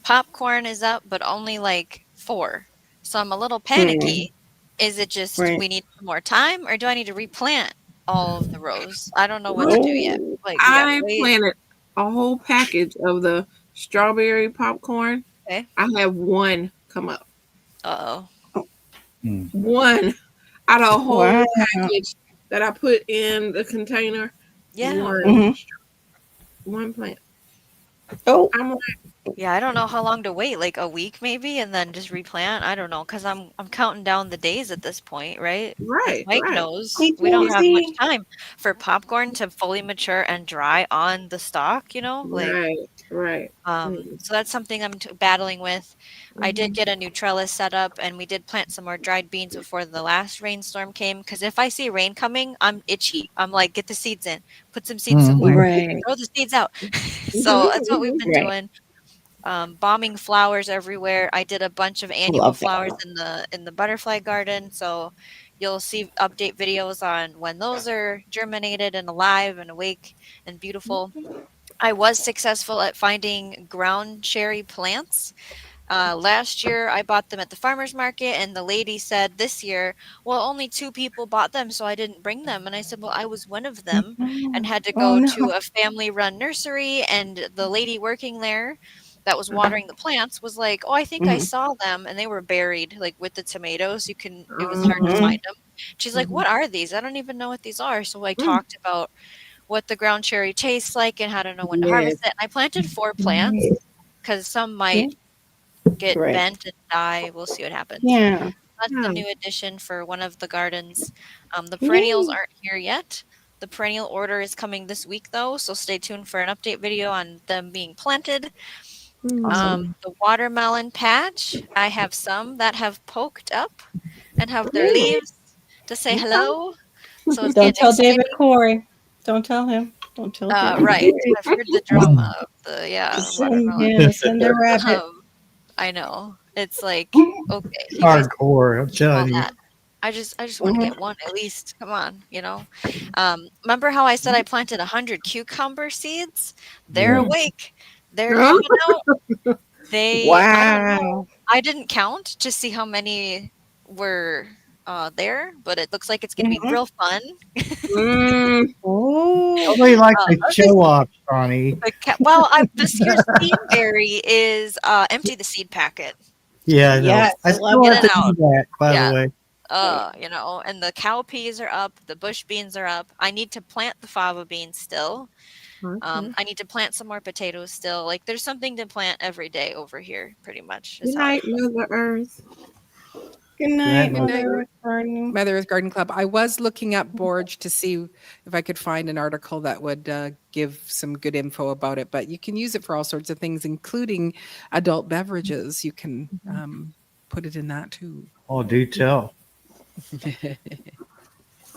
popcorn is up, but only like 4. So I'm a little panicky. Is it just Right. we need more time, or do I need to replant all of the rows? I don't know what to do yet. Oh. Like we gotta I wait. planted a whole package of the strawberry popcorn. Okay. I have one come up. Uh-oh. One out of a whole Wow. package that I put in the container. Yeah. One, Mhm. one plant. Oh. I'm like, Yeah, I don't know how long to wait, like a week maybe, and then just replant. I don't know, because I'm counting down the days at this point, right? As right, Mike right. knows, Hey, we don't have much Josie. time for popcorn to fully mature and dry on the stalk, you know? Like, Right. so that's something I'm battling with. I did Mhm. get a new trellis set up, and we did plant some more dried beans before the last rainstorm came. Because if I see rain coming, I'm itchy. I'm like, get the seeds in, put some seeds somewhere, Right. throw the seeds out. So that's what we've been Right. doing. Bombing flowers everywhere. I did a bunch of annual Love flowers that. in the butterfly garden, so you'll see update videos on when those are germinated and alive and awake and beautiful. I was successful at finding ground cherry plants. Last year, I bought them at the farmer's market, and the lady said this year, well, only 2 people bought them, so I didn't bring them. And I said, well, I was one of them and had to Oh go no. to a family run nursery. And the lady working there that was watering the plants was like, oh, I think I Mhm. saw them. And they were buried like with the tomatoes. It was hard to Mhm. find them. She's like, Mhm. what are these? I don't even know what these are. So I Mm. talked about what the ground cherry tastes like and how to know when to Yes. harvest it. And I planted 4 plants Right. because some Yeah. might get Right. bent and die. We'll see what happens. Yeah. That's Yeah. the new addition for one of the gardens. The perennials Yay. aren't here yet. The perennial order is coming this week, though, so stay tuned for an update video on them being planted. Awesome. The watermelon patch, I have some that have poked up and have their Really? leaves to say hello. So it's Don't getting tell David exciting. Corey. Don't tell him. Don't tell David Right. Corey. I've heard the drama of the watermelon. Send a rabbit. I know. It's like, okay, you guys Hardcore, I'm all telling you. that. I just want to get one at least. Come on, you know. Remember how I said I planted 100 cucumber seeds? They're Yeah. awake. They're Oh. coming out. I don't know. Wow. I didn't count to see how many were there, but it looks like it's gonna be Mhm. real fun. Mm. Oh. Nobody likes Uh, to show off, Ronnie. Well, this year's theme berry is empty the seed packet. Yeah, I know. Yes, I I still love have to it. do that, by Yeah. the way. You know, and the cowpeas are up, the bush beans are up. I need to plant the fava beans still. Okay. I need to plant some more potatoes still. Like there's something to plant every day over here, pretty much. Good Is how I night, Mother Earth. Good night, Good night. Mother Earth Garden. Mother Earth Garden Club. I was looking up Borge to see if I could find an article that would give some good info about it, but you can use it for all sorts of things, including adult beverages. You can put it in that too. Oh, do tell.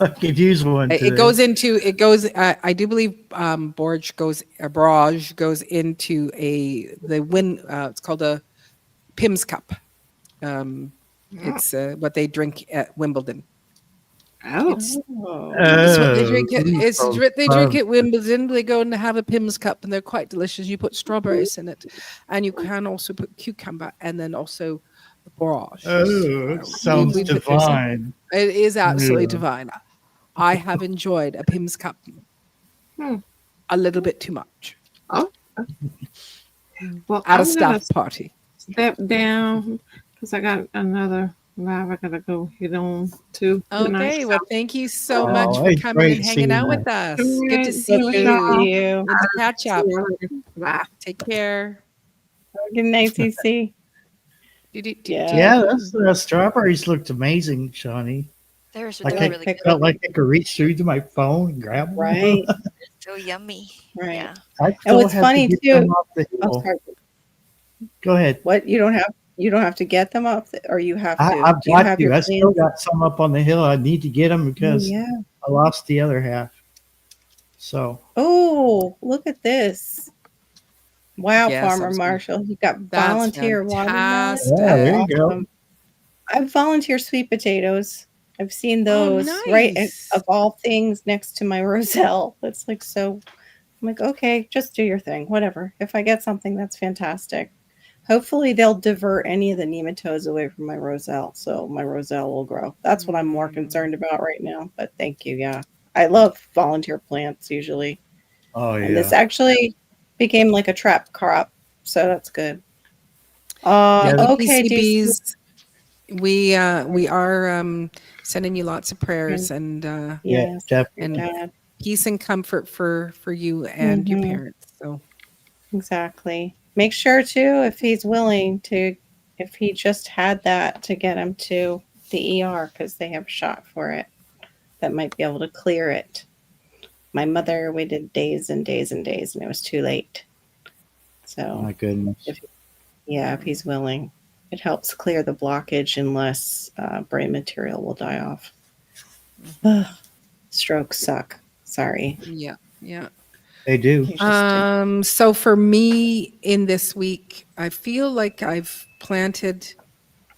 I could use one today. It goes I do believe Borge Brage goes into it's called a Pimm's cup. It's what they drink at Wimbledon. Oh. It's Oh. It's what they Oh, drink. It's so what they drink fun. at Wimbledon. They go and have a Pimm's cup, and they're quite delicious. You put strawberries in it, and you can also put cucumber, and then also the borage. Oh, it sounds we put this in. divine. It is absolutely Yeah. divine. I have enjoyed a Pimm's cup. a little bit too much Oh, well, at a I'm gonna staff party. step down because I got another live I gotta go hit on too. Good night. Okay, well, thank you so Oh, much for it's coming great and hanging seeing out you. with us. Good Good to night. see Good Good you. to see you. Good to catch See up. you later. Bye. Take care. Good night, CC. Yeah. Yeah, the strawberries looked amazing, Shawnee. They're Like they're I really good. felt like I could reach through to my phone and grab them. Right. So yummy. Right. Yeah. I And still what's have funny to get too. them off the Oh, hill. sorry. Go ahead. What you don't have to get them up, or you have to. I've Do you got have to. your I still plans? got some up on the hill. I need to get them Oh, because yeah. I lost the other half. So Oh, look at this! Wow, Yes, Farmer I'm- Marshall, you got That's volunteer watermelon. fantastic. yeah, there you go. Awesome. I have volunteer sweet potatoes. I've seen those right nice. of all things next to my roselle. That's like so. I'm like, okay, just do your thing, whatever. If I get something, that's fantastic. Hopefully, they'll divert any of the nematodes away from my roselle, so my roselle will grow. That's what I'm more concerned about right now. But thank you, yeah. I love volunteer plants usually, Oh and this yeah. actually became like a trap crop, so that's good. Yeah, the Okay, PCBs, we are sending you lots of prayers and Yeah, yes, definitely. Dad, peace and comfort for you and your Mhm. parents. So exactly. Make sure too, if he's willing to, if he just had that, to get him to the ER because they have a shot for it that might be able to clear it. My mother waited days and days and days, and it was too late. So My goodness. yeah, if he's willing, it helps clear the blockage and less brain material will die off. Ugh, strokes suck. Sorry. yeah. They do. They just do. So for me in this week, I feel like I've planted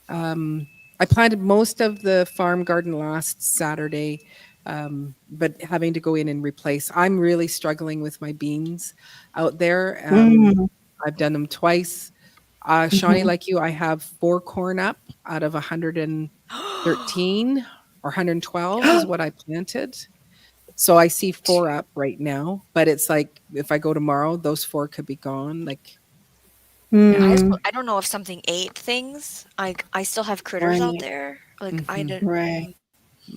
I planted most of the farm garden last Saturday, but having to go in and replace. I'm really struggling with my beans out there. Mm. I've done them twice. Shawnee, Mhm. like you, I have 4 corn up out of 113 or 112 is what I planted. So I see 4 up right now, but it's like if I go tomorrow, those 4 could be gone. Like, Mm, I don't know if something ate things. I still have critters out Right. there. Like I Mhm. did. right.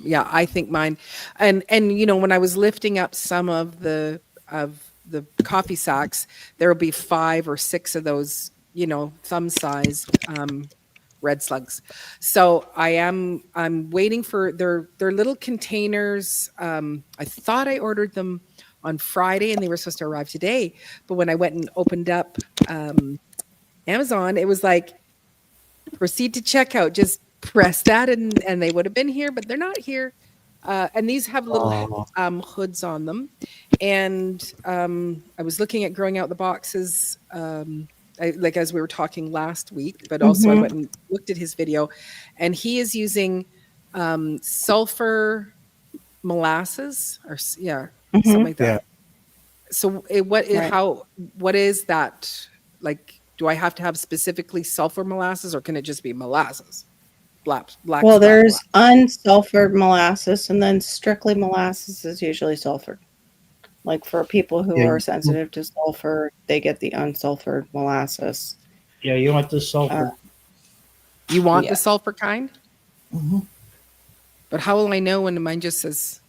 yeah, I think mine, and you know, when I was lifting up some of the coffee sacks, there will be 5 or 6 of those, you know, thumb-sized red slugs. So I'm waiting for their little containers. I thought I ordered them on Friday and they were supposed to arrive today, but when I went and opened up Amazon, it was like proceed to checkout. Just press that and they would have been here, but they're not here. And these have little hoods on them. And I was looking at growing out the boxes, like as we were talking last week, but also I Mhm. went and looked at his video, and he is using sulfur molasses, or something Mhm. like that. So what Right. what is that like? Do I have to have specifically sulfur molasses, or can it just be molasses? Black Well, spot there's molasses. unsulfured molasses, and then strictly molasses is usually sulfur. Like for people who Yeah, are sensitive to sulfur, they get the unsulfured molasses. yeah, you want the sulfur. You want Yeah. the sulfur kind? Mhm. But how will I know when mine just says?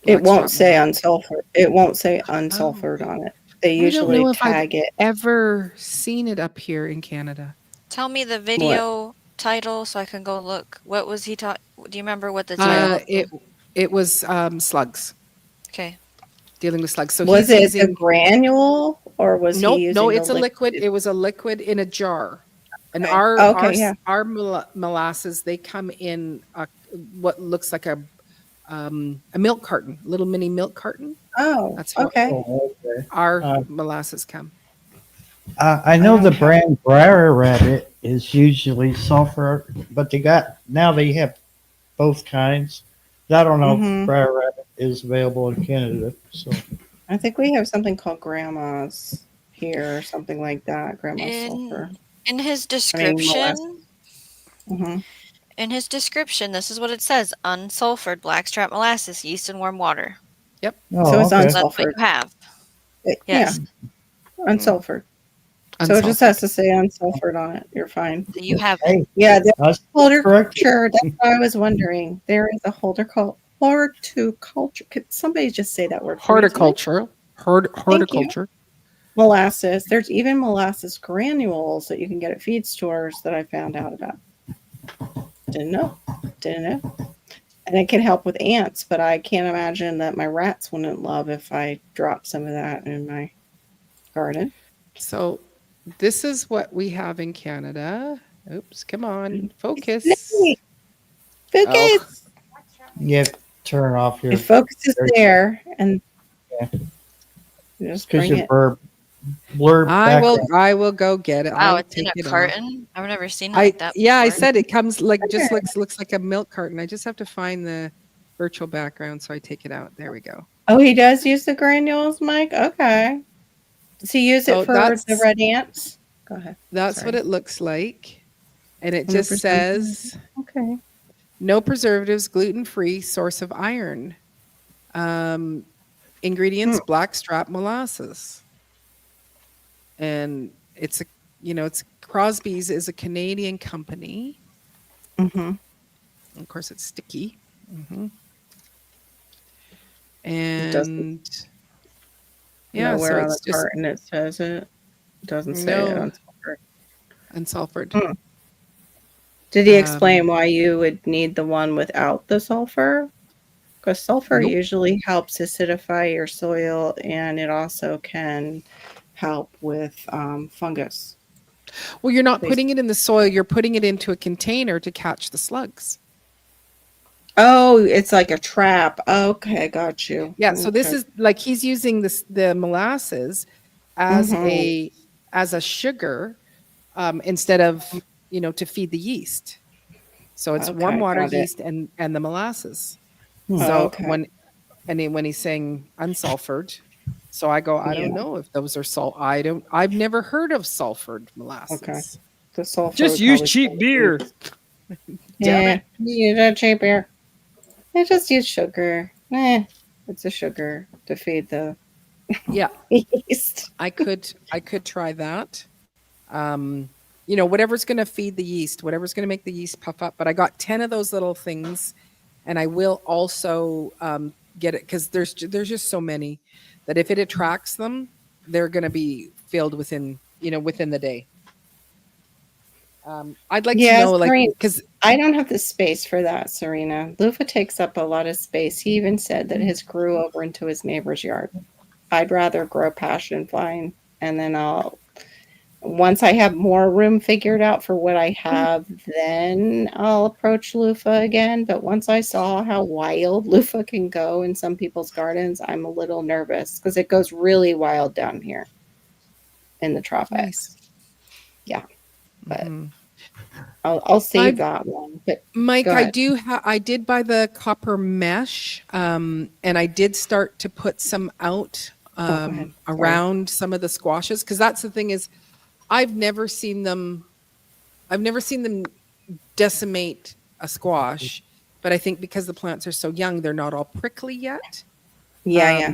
It black won't spot say molasses? unsulfured. It won't say unsulfured okay. on it. They I don't usually know if I've tag it. ever seen it up here in Canada. Tell me the video title so I can go look. What was he taught? Do you remember what the title? It was slugs, Okay. dealing with slugs. So Was he's it using the granule or was no, he using no, the it's a liquid. It was a liquid in a jar. And Okay. our Okay, yeah. molasses, they come in what looks like a milk carton, little mini milk carton. Oh, That's how okay. Oh, okay. our molasses come. I know I the don't have- brand Briar Rabbit is usually sulfur, but they have both kinds. I don't know Mhm. if Briar Rabbit is available in Canada. So I think we have something called grandma's here or something like that. Grandma's sulfur. In his I mean, description, hmm this is what it says: unsulfured blackstrap molasses, yeast and warm water. So it's okay. That's what unsulfured. you have. Yes. unsulfured. So it just has to say unsulfured on it. You're fine. So you have Hey, Yeah, the that's correct. horticulture. That's what I was wondering. There is a horticulture. Could somebody just say that word? for me tonight? Horticulture. Horticulture. Molasses. There's even molasses granules that you can get at feed stores that I found out about. Didn't know. And it can help with ants, but I can't imagine that my rats wouldn't love if I dropped some of that in my garden. So this is what we have in Canada. Oops, come on, focus. Hey, focus. You have to turn off your It focuses there, and Yeah. you just because bring your it. blurb I will go get it. wow, I'll it's in take a it off. carton. I've never seen it I like that. yeah, I before. said it comes like just looks like a milk carton. I just have to find the virtual background, so I take it out. There we go. Oh, he does use the granules, Mike. Okay. Does he use So it for that's- the red ants? Go ahead. That's Sorry. what it looks like, and it just 100%. says Okay. no preservatives, gluten-free, source of iron. Ingredients: blackstrap molasses, and it's Crosby's is a Canadian company. Mm-hmm. Of course, it's sticky. doesn't And yeah, Nowhere so on it's the just carton it says it. Doesn't say No. it unsulfured. unsulfured. Did he explain Um, why you would need the one without the sulfur? Because sulfur Nope. usually helps acidify your soil, and it also can help with fungus. Well, you're not They- putting it in the soil, you're putting it into a container to catch the slugs. Oh, it's like a trap. Okay, got you. Yeah, so this Okay. is like he's using the molasses as a sugar instead of to feed the yeast. So it's warm Okay, water, got it. yeast, and the molasses. Oh, So okay. when he's saying unsulfured, so I go, I Yeah. don't know if those are I've never heard of sulfured molasses. Okay. The sulfur Just would use probably cheap still beer. be- Yeah, use a cheap beer. I just use sugar. It's a sugar to feed the Yeah, yeast. I could try that. Whatever's going to feed the yeast, whatever's going to make the yeast puff up. But I got 10 of those little things, and I will also get it because there's just so many that if it attracts them, they're going to be filled within the day. I'd like to know, like, Serena, because I don't have the space for that, Serena. Lufa takes up a lot of space. He even said that his grew over into his neighbor's yard. I'd rather grow passion vine, and then once I have more room figured out for what I have, then I'll approach Lufa again. But once I saw how wild Lufa can go in some people's gardens, I'm a little nervous because it goes really wild down here in the tropics. Yeah, but I'll save that one. But Mike, go I ahead. I did buy the copper mesh, and I did start to put some out go ahead. Sorry. around some of the squashes because that's the thing is, I've never seen them decimate a squash, but I think because the plants are so young, they're not all prickly yet. Yeah.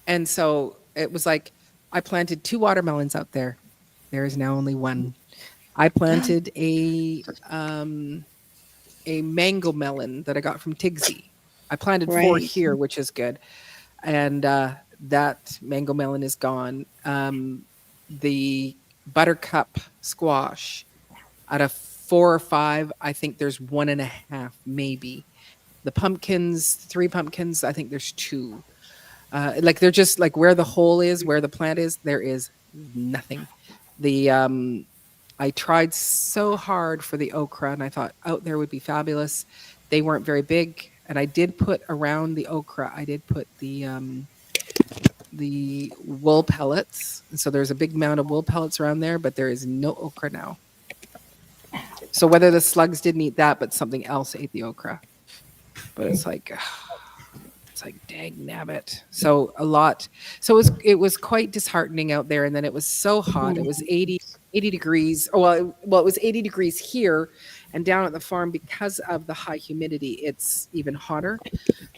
And so it was like I planted 2 watermelons out there. There is now only one. I planted a mango melon that I got from Tigsy. I planted 4 Right. here, which is good. And that mango melon is gone. The buttercup squash, out of 4 or 5, I think there's 1.5 maybe. The pumpkins, 3 pumpkins, I think there's 2. Like they're just like where the hole is, where the plant is, there is nothing. I tried so hard for the okra, and I thought out there would be fabulous. They weren't very big, and I did put around the okra. I did put the wool pellets, and so there's a big amount of wool pellets around there, but there is no okra now. So whether the slugs didn't eat that, but something else ate the okra. But it's like dang nabbit. So a lot. So it was quite disheartening out there, and then it was so hot. It was 80 degrees. Well, it was 80 degrees here, and down at the farm because of the high humidity, it's even hotter.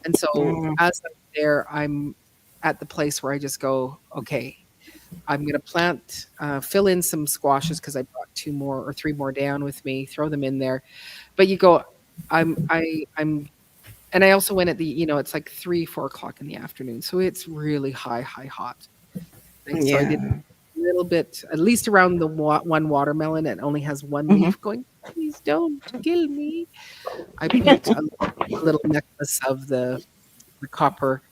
And so as I'm there, I'm at the place where I just go, okay, I'm going to plant, fill in some squashes because I brought 2 more or 3 more down with me, throw them in there. But you go, I'm, and I also went at the, it's like 3, 4 o'clock in the afternoon. So it's really high hot. And so I did a little bit, at least around the one watermelon. It only has one leaf going, please don't kill me. I put a little necklace of the copper,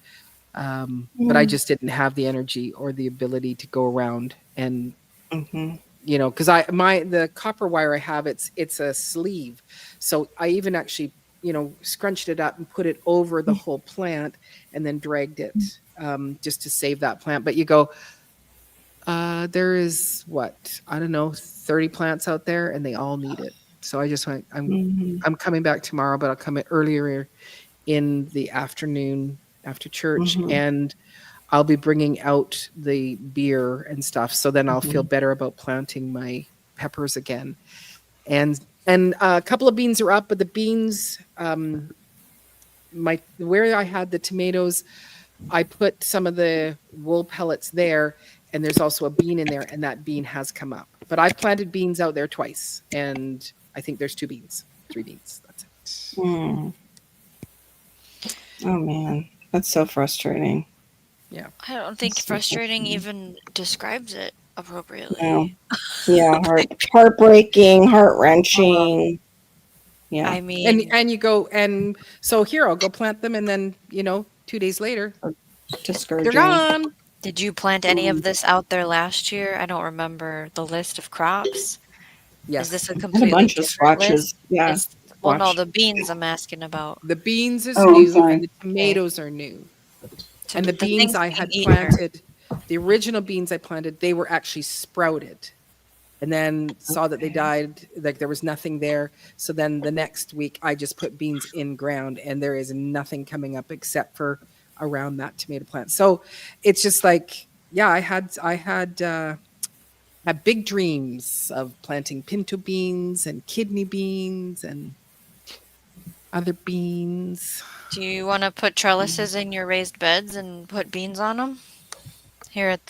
but I just didn't have the energy or the ability to go around and, because the copper wire I have, it's a sleeve. So I even actually, scrunched it up and put it over the whole plant and then dragged it just to save that plant. But you go, there is I don't know, 30 plants out there and they all need it. So I just went, I'm coming back tomorrow, but I'll come in earlier in the afternoon after church, and I'll be bringing out the beer and stuff. So then I'll feel better about planting my peppers again. And a couple of beans are up, but the beans, where I had the tomatoes, I put some of the wool pellets there, and there's also a bean in there, and that bean has come up. But I've planted beans out there twice, and I think there's 3 beans. That's it. Oh man, that's so frustrating. Yeah. I don't think frustrating even describes it appropriately. No. Yeah, heartbreaking, heart-wrenching. Yeah. I mean, And you go, and so here, I'll go plant them, and then, 2 days later, Discouraging. they're gone. did you plant any of this out there last year? I don't remember the list of crops. Yes. Is this a And completely a bunch of different squashes. list? Yeah. Well, no, squash. the beans I'm asking about. The beans is Oh, I'm new, sorry. and the tomatoes are new. So And the beans things I being had eaten are- planted, the original beans I planted, they were actually sprouted. And then saw that they died, like there was nothing there. So then the next week I just put beans in ground, and there is nothing coming up except for around that tomato plant. So it's just like, yeah, I had big dreams of planting pinto beans and kidney beans and other beans. Do you want to put trellises in your raised beds and put beans on them? Here at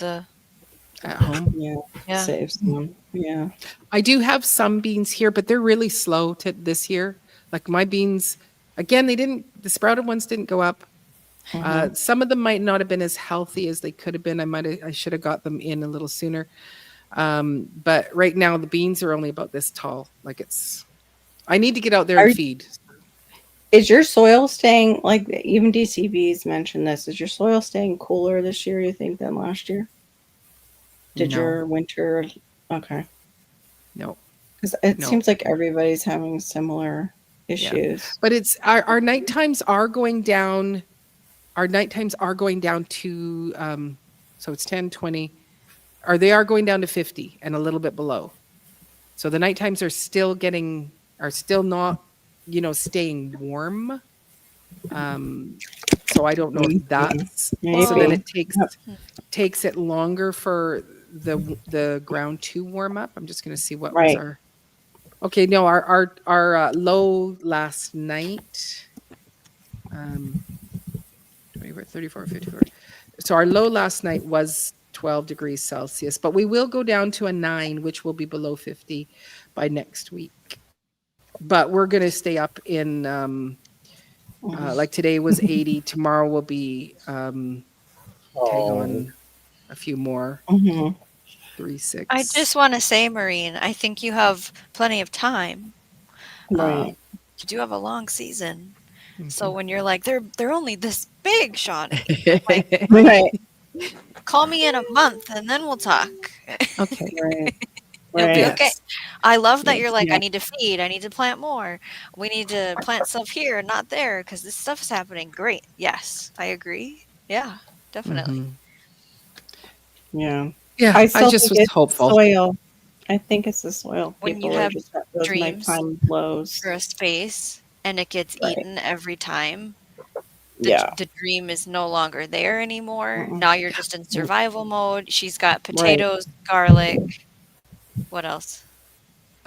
home. Yeah. yeah. Saves them. Yeah. I do have some beans here, but they're really slow this year. Like my beans, again, the sprouted ones didn't go up. Some of them might not have been as healthy as they could have been. I should have got them in a little sooner. But right now the beans are only about this tall. I need to get out there and feed. Is your soil staying, like even DCB's mentioned this, is your soil staying cooler this year, you think, than last year? Did No. your winter, okay. No. Because it No. seems like everybody's having similar issues. But it's our night times are going down. Our night times are going down to so it's 10, 20, or they are going down to 50 and a little bit below. So the night times are still not, staying warm. So I don't know if that's so then it takes it longer for the ground to warm up. I'm just going to see what was our. Okay, no, our low last night. 34, 54. So our low last night was 12 degrees Celsius, but we will go down to a 9, which will be below 50 by next week. But we're going to stay up in, like today was 80. Tomorrow will be, tag on a few more. 3, 6. I just want to say, Maureen, I think you have plenty of time. Right. You do have a long season. So when you're like, they're only this big, Sean, Right. call me in a month and then we'll talk. Okay. Right. You'll be Right. okay. I love that you're like, Yeah. I need to feed, I need to plant more. We need to plant stuff here, not there, because this stuff is happening. Great. Yes, I agree. Yeah, definitely. Yeah. Yeah, I I still just think was it's hopeful. Soil. I think it's the soil. When you People are have just at those dreams nighttime lows. For a space and it gets Right. eaten every time. Yeah. The dream is no longer there anymore. Mm-mm. Now you're just in survival mode. She's got potatoes, garlic. What else?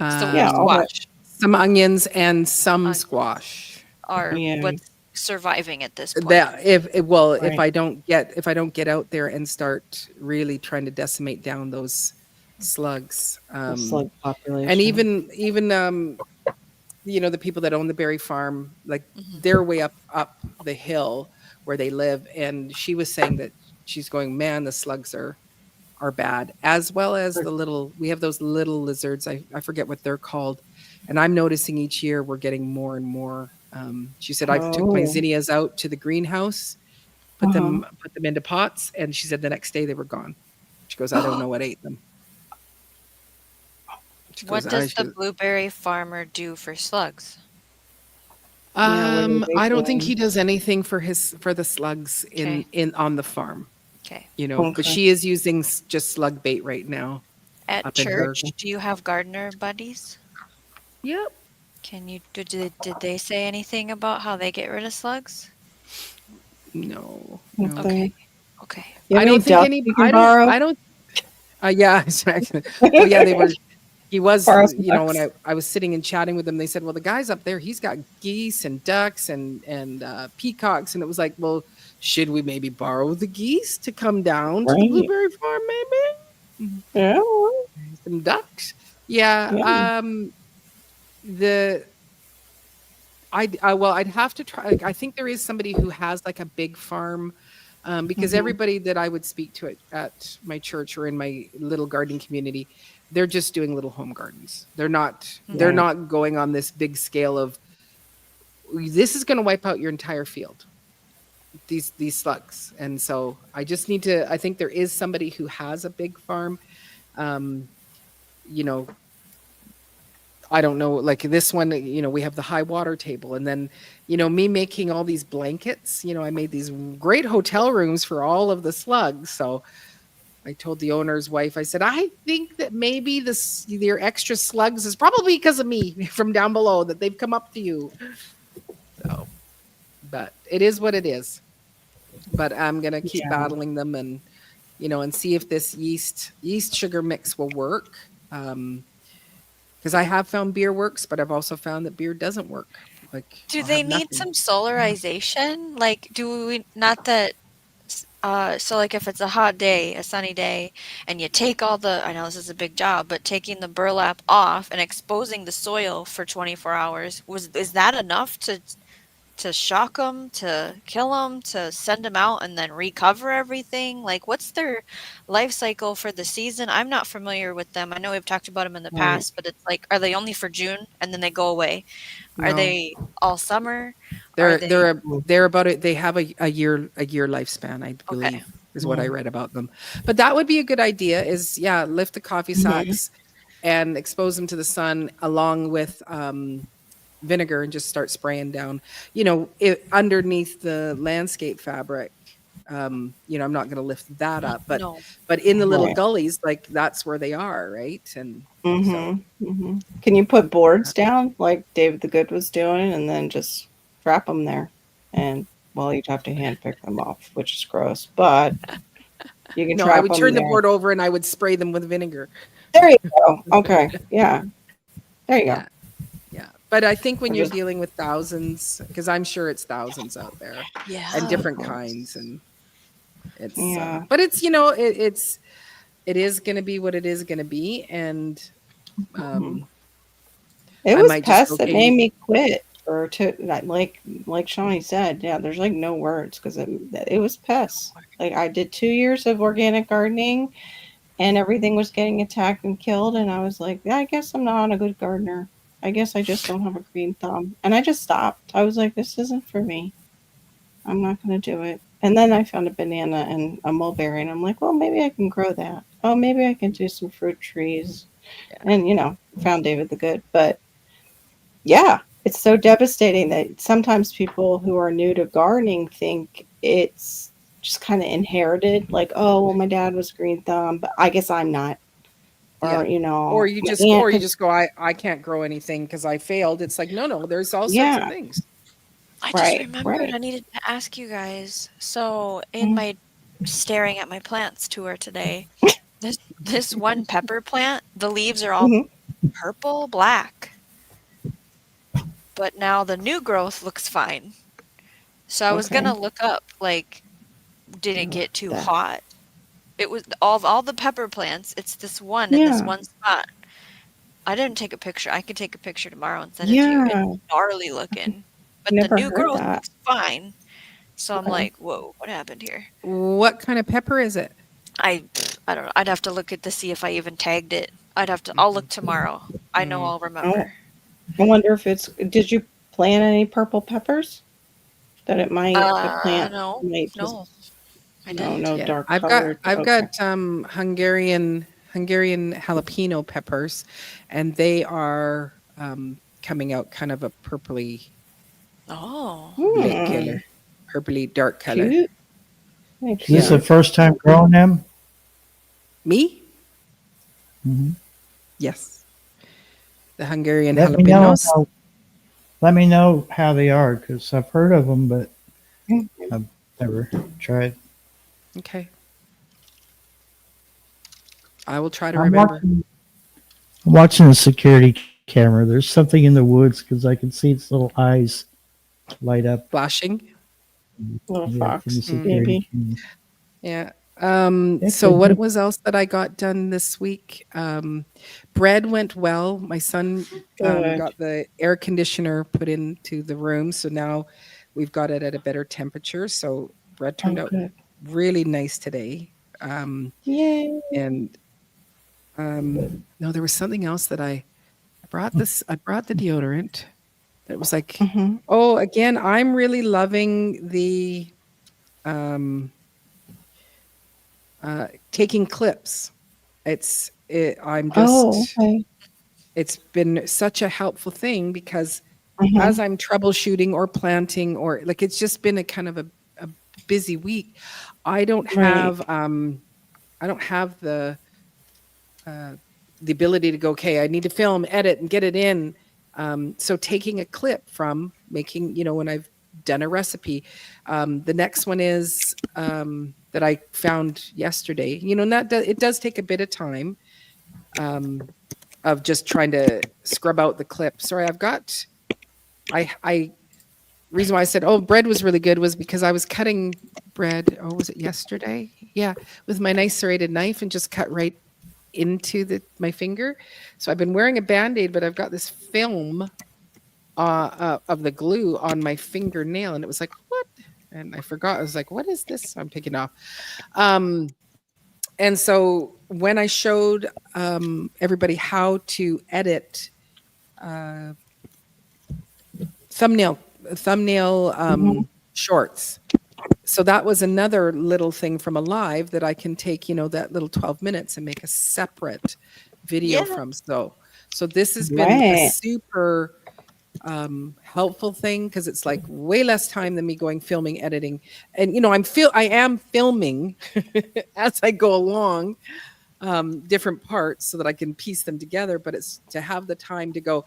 Yeah, all that- Squash. Some onions and some Onions. squash. Or Yeah. what's surviving at this point. That if Right. if I don't get out there and start really trying to decimate down those slugs, The slug population. and even the people that own the berry farm, like they're way up the hill where they live, and she was saying that she's going, man, the slugs are bad, as well as we have those little lizards. I forget what they're called, and I'm noticing each year we're getting more and more. She said I took my Oh. zinnias out to the greenhouse, put them into pots, and she said the next day they were gone. She goes, I don't know what ate them. She What goes, does the blueberry farmer do for slugs? Yeah, what are they I don't think doing? he does anything for the slugs Okay. in on the farm. Okay. But Okay. she is using just slug bait right now. At Up in her- church, do you have gardener buddies? Yep. Can you did they say anything about how they get rid of slugs? No. Okay. Okay. You have I any don't think ducks any. you can borrow? I don't. Yeah, exactly. Well, yeah, they were. He was, Borrow some when ducks. I was sitting and chatting with them, they said, well, the guy's up there, he's got geese and ducks and peacocks. And it was like, well, should we maybe borrow the geese to come down to the Right. blueberry farm, maybe? Yeah. Some ducks? Yeah. Yeah. I'd have to try. Like, I think there is somebody who has like a big farm, because everybody that I would speak to at my church or in my little gardening community, they're just doing little home gardens. They're not going on this big scale of this is going to wipe out your entire field. These slugs. And so I just need to. I think there is somebody who has a big farm. I don't know, like this one, we have the high water table, and then, me making all these blankets, I made these great hotel rooms for all of the slugs. So I told the owner's wife, I said, I think that maybe your extra slugs is probably because of me from down below, that they've come up to you. So, but it is what it is. But I'm going to keep battling them and, and see if this yeast sugar mix will work. Because I have found beer works, but I've also found that beer doesn't work. Like, Do I'll they have need nothing. some solarization? Like, do we not that? So, like, if it's a hot day, a sunny day, and you take all I know this is a big job, but taking the burlap off and exposing the soil for 24 hours, is that enough to shock them, to kill them, to send them out and then recover everything? Like, what's their life cycle for the season? I'm not familiar with them. I know we've talked about them in the Right. past, but it's like, are they only for June and then they go away? Are No. they all summer? Are They're about it. They have a year lifespan, I believe, is what I read about them. But that would be a good idea. Is lift the coffee sacks and expose them to the sun along with vinegar and just start spraying down. Underneath the landscape fabric. I'm not going to lift that up, but No. but in the little Right. gullies, like that's where they are, right? And Can you put boards down like David the Good was doing, and then just wrap them there? And you'd have to hand pick them off, which is gross. But you can. no, trap I would them turn the there. board over and I would spray them with vinegar. There you go. Okay, yeah. There you go. Yeah. But I think when Or you're just- dealing with thousands, because I'm sure it's thousands out there Yeah. and different course. kinds, and it's Yeah. but it's it is going to be what it is going to be, and It I was might just pests go, that okay. made me quit, or to like Shawnee said. Yeah, there's like no words because it was pests. Like I did 2 years of organic gardening, and everything was getting attacked and killed, and I was like, yeah, I guess I'm not a good gardener. I guess I just don't have a green thumb, and I just stopped. I was like, this isn't for me. I'm not going to do it. And then I found a banana and a mulberry, and I'm like, well, maybe I can grow that. Oh, maybe I can do some fruit trees. And, found David the Good. But yeah, it's so devastating that sometimes people who are new to gardening think it's just kind of inherited. Like, oh, well, my dad was green thumb, but I guess I'm not. Or, or you my just aunt go, I can't grow anything because I failed. It's like no, there's all sorts Yeah. of things. I just Right, remembered right. I needed to ask you guys. So in my staring at my plants tour today, this one pepper plant, the leaves are all Mhm. purple black. But now the new growth looks fine. So I was Okay. gonna look up, like, did it get too that. hot? It was all the pepper plants. It's this one in this Yeah. one spot. I didn't take a picture. I could take a picture tomorrow and send it to you. It's Yeah. gnarly looking, but the Never new heard growth that. looks fine. So I'm Okay. like, whoa, what happened here? What kind of pepper is it? I don't know. I'd have to look at to see if I even tagged it. I'll look tomorrow. I know I'll remember. I wonder if it's. Did you plant any purple peppers? That it might the plant No, might just no, I no didn't. dark I've colored. got Okay. Hungarian jalapeno peppers, and they are coming out kind of a purpley Oh, black Hmm. color, purpley dark color. Cute. Thank Is this Yeah. the first time growing them? Me? Mhm. Yes. The Hungarian Let me know. jalapenos. Let me know how they are, because I've heard of them, but Mhm. I've never tried. Okay. I will try to I'm remember. watching the security camera. There's something in the woods because I can see its little eyes light up. Flashing. Little Yeah, fox, from the security maybe. camera. Yeah. It So could what be. was else that I got done this week? Bread went well. My son Good. got the air conditioner put into the room, so now we've got it at a better temperature. So bread Oh, turned out good. really nice today. Yay. And no, there was something else that I brought. I brought the deodorant. It was like, Mhm. oh, again, I'm really loving the taking clips. I'm Oh, just, okay. it's been such a helpful thing because Mhm. as I'm troubleshooting or planting or like, it's just been a kind of a busy week. I don't Right. have, the ability to go, okay, I need to film, edit, and get it in. So taking a clip from making, when I've done a recipe. The next one is that I found yesterday, and it does take a bit of time of just trying to scrub out the clip. Sorry, I reason why I said, oh, bread was really good was because I was cutting bread. Oh, was it yesterday? Yeah, with my nice serrated knife and just cut right into my finger. So I've been wearing a Band-Aid, but I've got this film of the glue on my fingernail, and it was like, what? And I forgot. I was like, what is this I'm picking off? And so when I showed everybody how to edit thumbnail shorts, so that was another little thing from a live that I can take, that little 12 minutes and make a separate video Yeah. from. So this has been a Right. super helpful thing because it's like way less time than me going filming, editing, and I am filming as I go along different parts so that I can piece them together. But it's to have the time to go,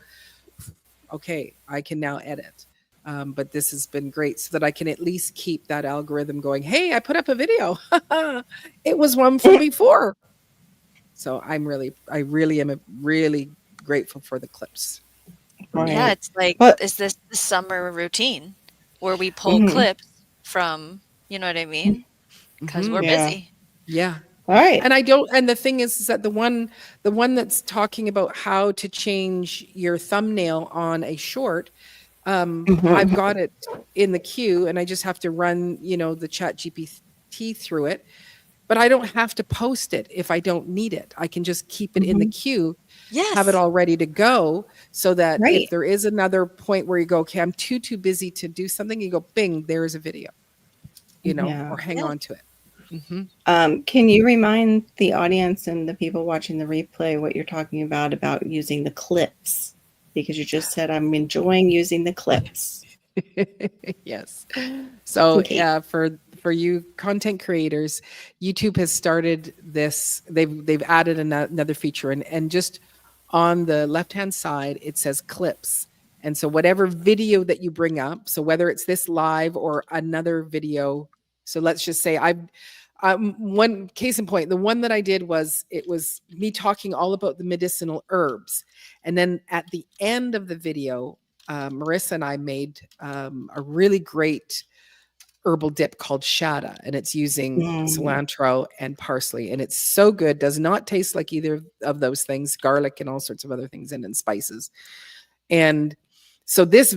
okay, I can now edit. But this has been great so that I can at least keep that algorithm going. Hey, I put up a video. It was one from before. So I really am really grateful for the clips. Right. yeah. It's like, But is this the summer routine where we pull Mhm. clips from? You know what I mean? Because Mhm. we're Yeah. busy. Yeah. all right. And the thing is that the one that's talking about how to change your thumbnail on a short, I've got it in the queue and I just have to run, the Chat GPT through it, but I don't have to post it if I don't need it. I can just keep it in the queue, Yes. have it all ready to go so that Right. if there is another point where you go, okay, I'm too busy to do something, you go, bing, there's a video, Yeah. or hang Yeah. on to it. Can you remind the audience and the people watching the replay what you're talking about using the clips? Because you just said I'm enjoying using the clips. Yes. So Okay. for you content creators, YouTube has started this. They've added another feature, and just on the left hand side it says clips. And so whatever video that you bring up, so whether it's this live or another video, so let's just say one case in point, the one that I did was me talking all about the medicinal herbs, and then at the end of the video, Marissa and I made a really great herbal dip called Shada, and it's using Mm. cilantro and parsley, and it's so good. Does not taste like either of those things, garlic and all sorts of other things in, and spices. And so this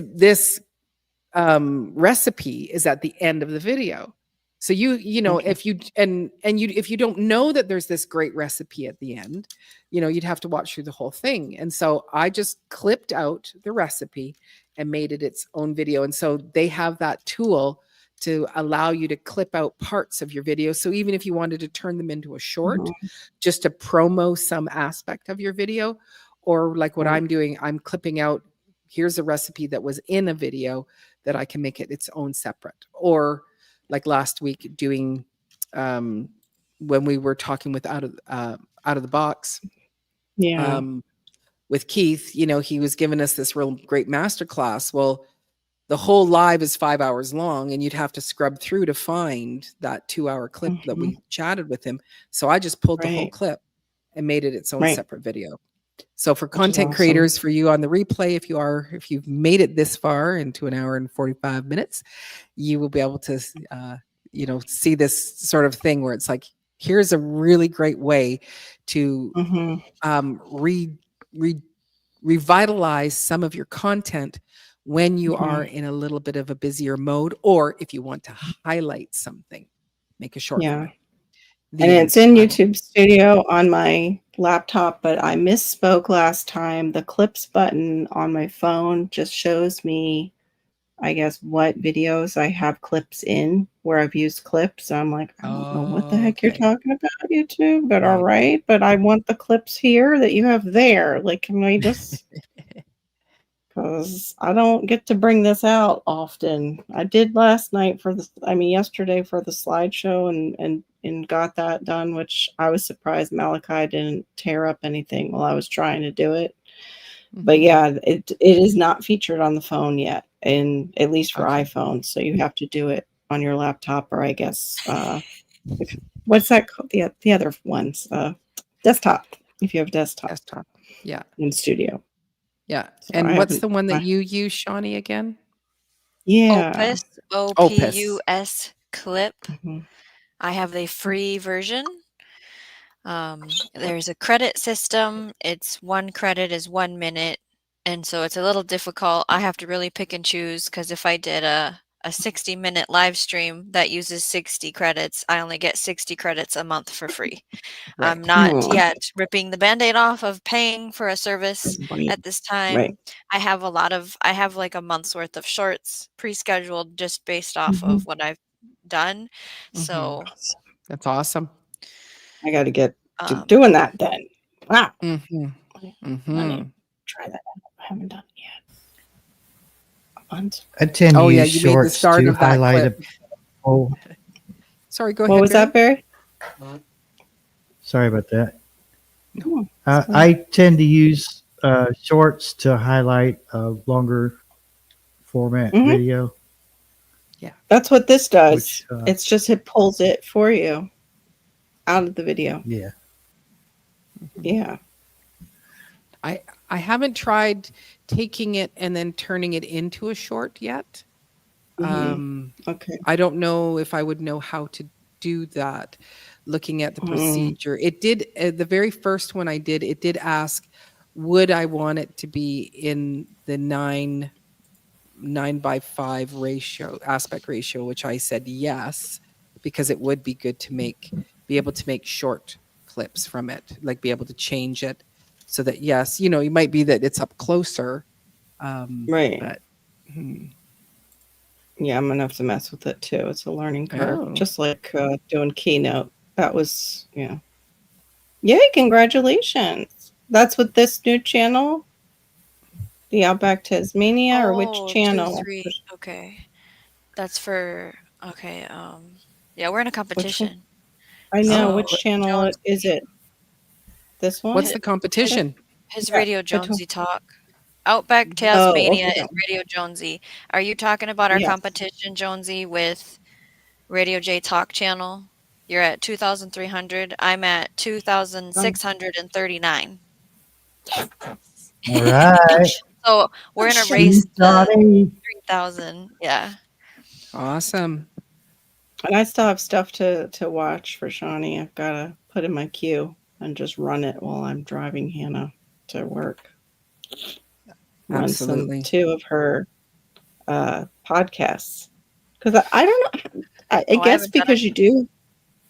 recipe is at the end of the video. So you know, Okay. if you if you don't know that there's this great recipe at the end, you know, you'd have to watch through the whole thing. And so I just clipped out the recipe and made it its own video. And so they have that tool to allow you to clip out parts of your video. So even if you wanted to turn them into a short, Mhm. just to promo some aspect of your video, or like what Right. I'm doing, I'm clipping out, here's a recipe that was in a video that I can make it its own separate. Or like last week doing when we were talking with out of the box Yeah. with Keith, you know, he was giving us this real great masterclass. Well, the whole live is 5 hours long, and you'd have to scrub through to find that 2-hour clip that Mhm. we chatted with him. So I just pulled the whole Right. clip and made it its own Right. separate video. So for Which is content awesome. creators, for you on the replay, if you've made it this far into an hour and 45 minutes, you will be able to you know, see this sort of thing where it's like, here's a really great way to Mhm. revitalize some of your content when you are Mhm. in a little bit of a busier mode, or if you want to highlight something, make a short Yeah. film. And The it's in I- YouTube Studio on my laptop, but I misspoke last time. The clips button on my phone just shows me, I guess, what videos I have clips in where I've used clips. I'm like, I don't know what the Oh, heck you're okay. talking about, YouTube, but all Right. right. But I want the clips here that you have there. Like, can I just, because I don't get to bring this out often. I did last night yesterday for the slideshow and got that done, which I was surprised Malachi didn't tear up anything while I was trying to do it. But Mhm. yeah, it is not featured on the phone yet, and at least for Okay. iPhone. So you have to do it on your laptop, or I guess what's that called? The other ones, desktop. If you have desktop Desktop. Yeah. in Studio. Yeah. So I And what's haven't. the one that you use, Shawnee, again? Yeah. Opus, Opus. OPUS clip. Mhm. I have the free version. There's a credit system. It's 1 credit is 1 minute. And so it's a little difficult. I have to really pick and choose, because if I did a 60-minute live stream that uses 60 credits, I only get 60 credits a month for free. I'm Right. not Hmm. yet ripping the Band-Aid off of paying for a service Right. at this time. Right. I have like a month's worth of shorts pre-scheduled just based off Mhm. of what I've done. Mhm. So That's awesome. I got to get to um, doing that then. Wow. Mhm. I need Mhm. to try that out. I haven't done it yet. Once. I tend to Oh yeah, use you made the shorts start to of that highlight clip. Oh, Sorry, go What ahead. was that, Barry? sorry about that. Come on. I tend to use shorts to highlight a longer format Mhm. video. That's what this does. Which, It's just it pulls it for you out of the video. Yeah. Yeah. I haven't tried taking it and then turning it into a short yet. Mhm. Okay. I don't know if I would know how to do that. Looking at the procedure, it did the very first one I did. It did ask, would I want it to be in the 9:5 ratio, aspect ratio, which I said yes, because it would be good to be able to make short clips from it, like be able to change it so that, yes, you know, it might be that it's up closer. Right. But Yeah, I'm gonna have to mess with it too. It's a learning curve, Oh. just like doing Keynote. That was Yay! Congratulations. That's with this new channel, the Outback Tasmania, or which oh, 2, channel? 3. Okay. That's for okay. Yeah, we're in a Which one? competition. I know. So Which channel is Jonesy, it? This one? What's the competition? his Yeah, Radio which one? Jonesy talk. Outback Oh, Tasmania okay. is Radio Jonesy. Are you talking about our Yes. competition, Jonesy, with Radio J Talk channel? You're at 2,300. I'm at 2,639. All right. So we're in a Shit. race to Johnny. 3,000. Yeah. Awesome. And I still have stuff to watch for Shawnee. I've got to put in my queue and just run it while I'm driving Hannah to work. Run Absolutely. 2 of her podcasts because I don't know. I Oh, I guess haven't done because you do,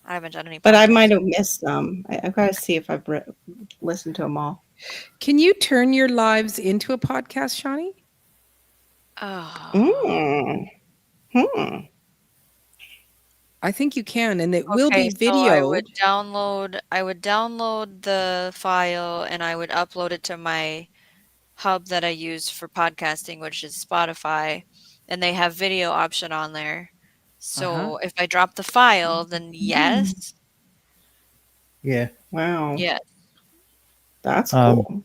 I haven't done any but I podcasts. might have missed some. I've got to see if I've listened to them all. Can you turn your lives into a podcast, Shawnee? Oh. Hmm. I think you can, and it will be Okay, so I would videoed. download the file and I would upload it to my hub that I use for podcasting, which is Spotify, and they have video option on there. So if I drop the file, then yes. Yeah. Wow. Yes. That's Um, cool.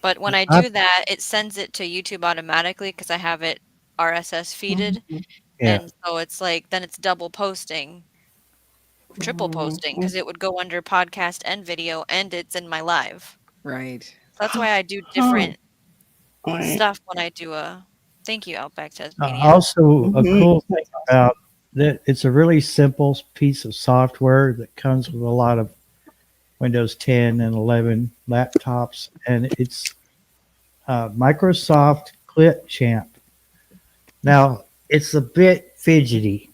But when I I- do that, it sends it to YouTube automatically because I have it RSS feeded. Yeah. And so it's like then it's double posting, triple posting Mhm. because it would go under podcast and video and it's in my live. Right. So that's why I do Huh. different Right. stuff when I do a thank you, Outback Tasmania. Also, a Mhm. cool thing about that, it's a really simple piece of software that comes with a lot of Windows 10 and 11 laptops, and it's Microsoft Clipchamp. Now, it's a bit fidgety,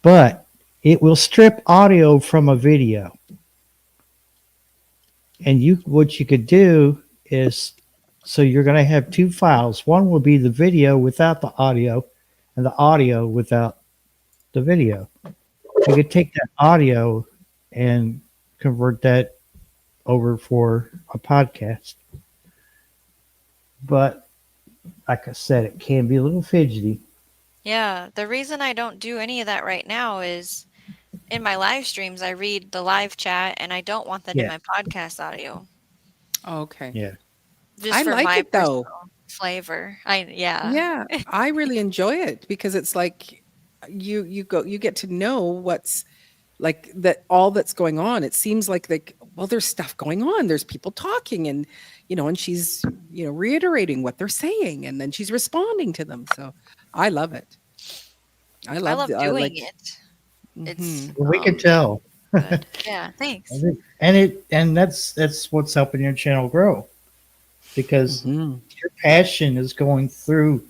but it will strip audio from a video. And what you could do is, so you're going to have 2 files. One will be the video without the audio, and the audio without the video. You could take that audio and convert that over for a podcast. But like I said, it can be a little fidgety. Yeah, the reason I don't do any of that right now is in my live streams I read the live chat and I don't want that in Yeah. my podcast audio. Okay. Yeah. Just I for like my it though. personal flavor. Yeah. Yeah, I really enjoy it because it's like you get to know what's like that all that's going on. It seems like well, there's stuff going on. There's people talking, and and she's reiterating what they're saying, and then she's responding to them. So I love it. I I love love the, doing like, it. mhm. It's Well, we can tell. good. Yeah, thanks. And that's what's helping your channel grow, because Mhm. your passion is going through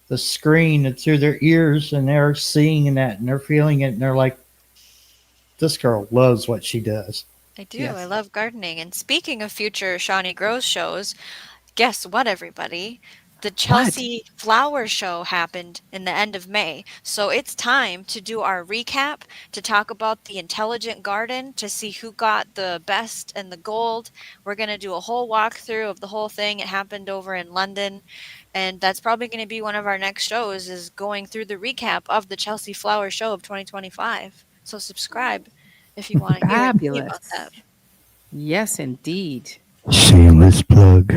the screen and through their ears, and they're seeing that and they're feeling it, and they're like, this girl loves what she does. I do. Yes. I love gardening. And speaking of future Shawnee Grows shows, guess what, everybody? The Chelsea Flower Show happened in the end of May. So it's time to do our recap, to talk about the intelligent garden, to see who got the best and the gold. We're going to do a whole walkthrough of the whole thing. It happened over in London. And that's probably going to be one of our next shows, is going through the recap of the Chelsea Flower Show of 2025. So subscribe if you want to hear and see about Fabulous. that. Yes, indeed. Shameless plug.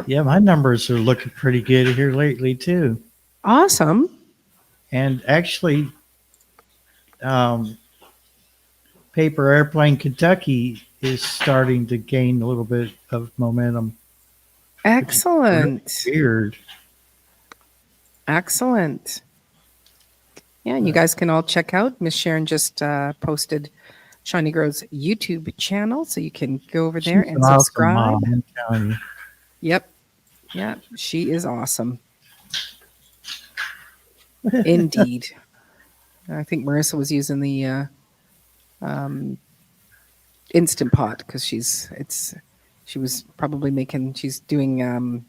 Yeah, my numbers are looking pretty good here lately too. Awesome. And actually, Paper Airplane Kentucky is starting to gain a little bit of momentum. Excellent. Weird. Excellent. Yeah, and you guys can all check out. Miss Sharon just posted Shawnee Grows YouTube channel, so you can go over there She's and an awesome subscribe. mom, I'm telling you. Yep. Yeah, she is awesome. Indeed. I think Marissa was using the Instant Pot because she was probably she's doing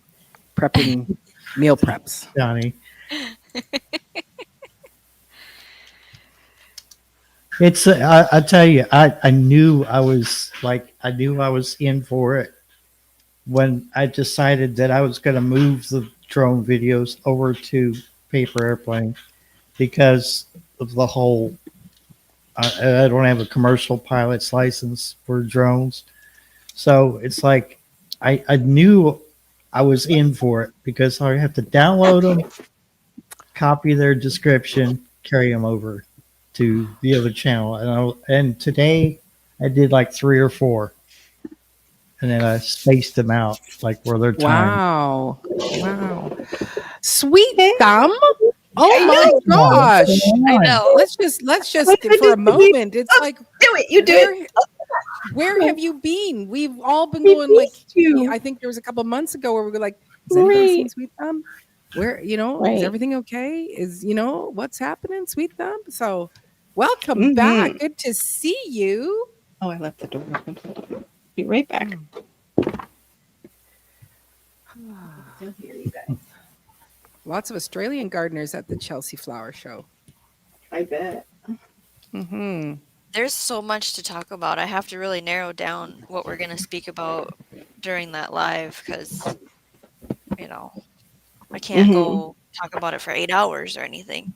prepping meal preps. Johnny. It's I tell you, I knew I was in for it when I decided that I was going to move the drone videos over to Paper Airplane because of the whole. I don't have a commercial pilot's license for drones, so it's like I knew I was in for it because I have to download them, copy their description, carry them over to the other channel. And today I did like 3 or 4. and then I spaced them out like where they're timed. Wow. Sweet Hey. thumb. Oh I my know. gosh. I know. Let's just What for a did you- moment. It's like Do it. You do it. where have you been? We've all been We going like missed you. I think there was a couple months ago where we were like, is anybody seen Right. Sweet Thumb? Where, is Right. everything okay? Is what's happening, Sweet Thumb? So welcome back. Good to see you. Oh, I left the door open. Be right back. Still hear you guys. Lots of Australian gardeners at the Chelsea Flower Show. I bet. Mm-hmm. There's so much to talk about. I have to really narrow down what we're going to speak about during that live because, I can't go talk about it for 8 hours or anything.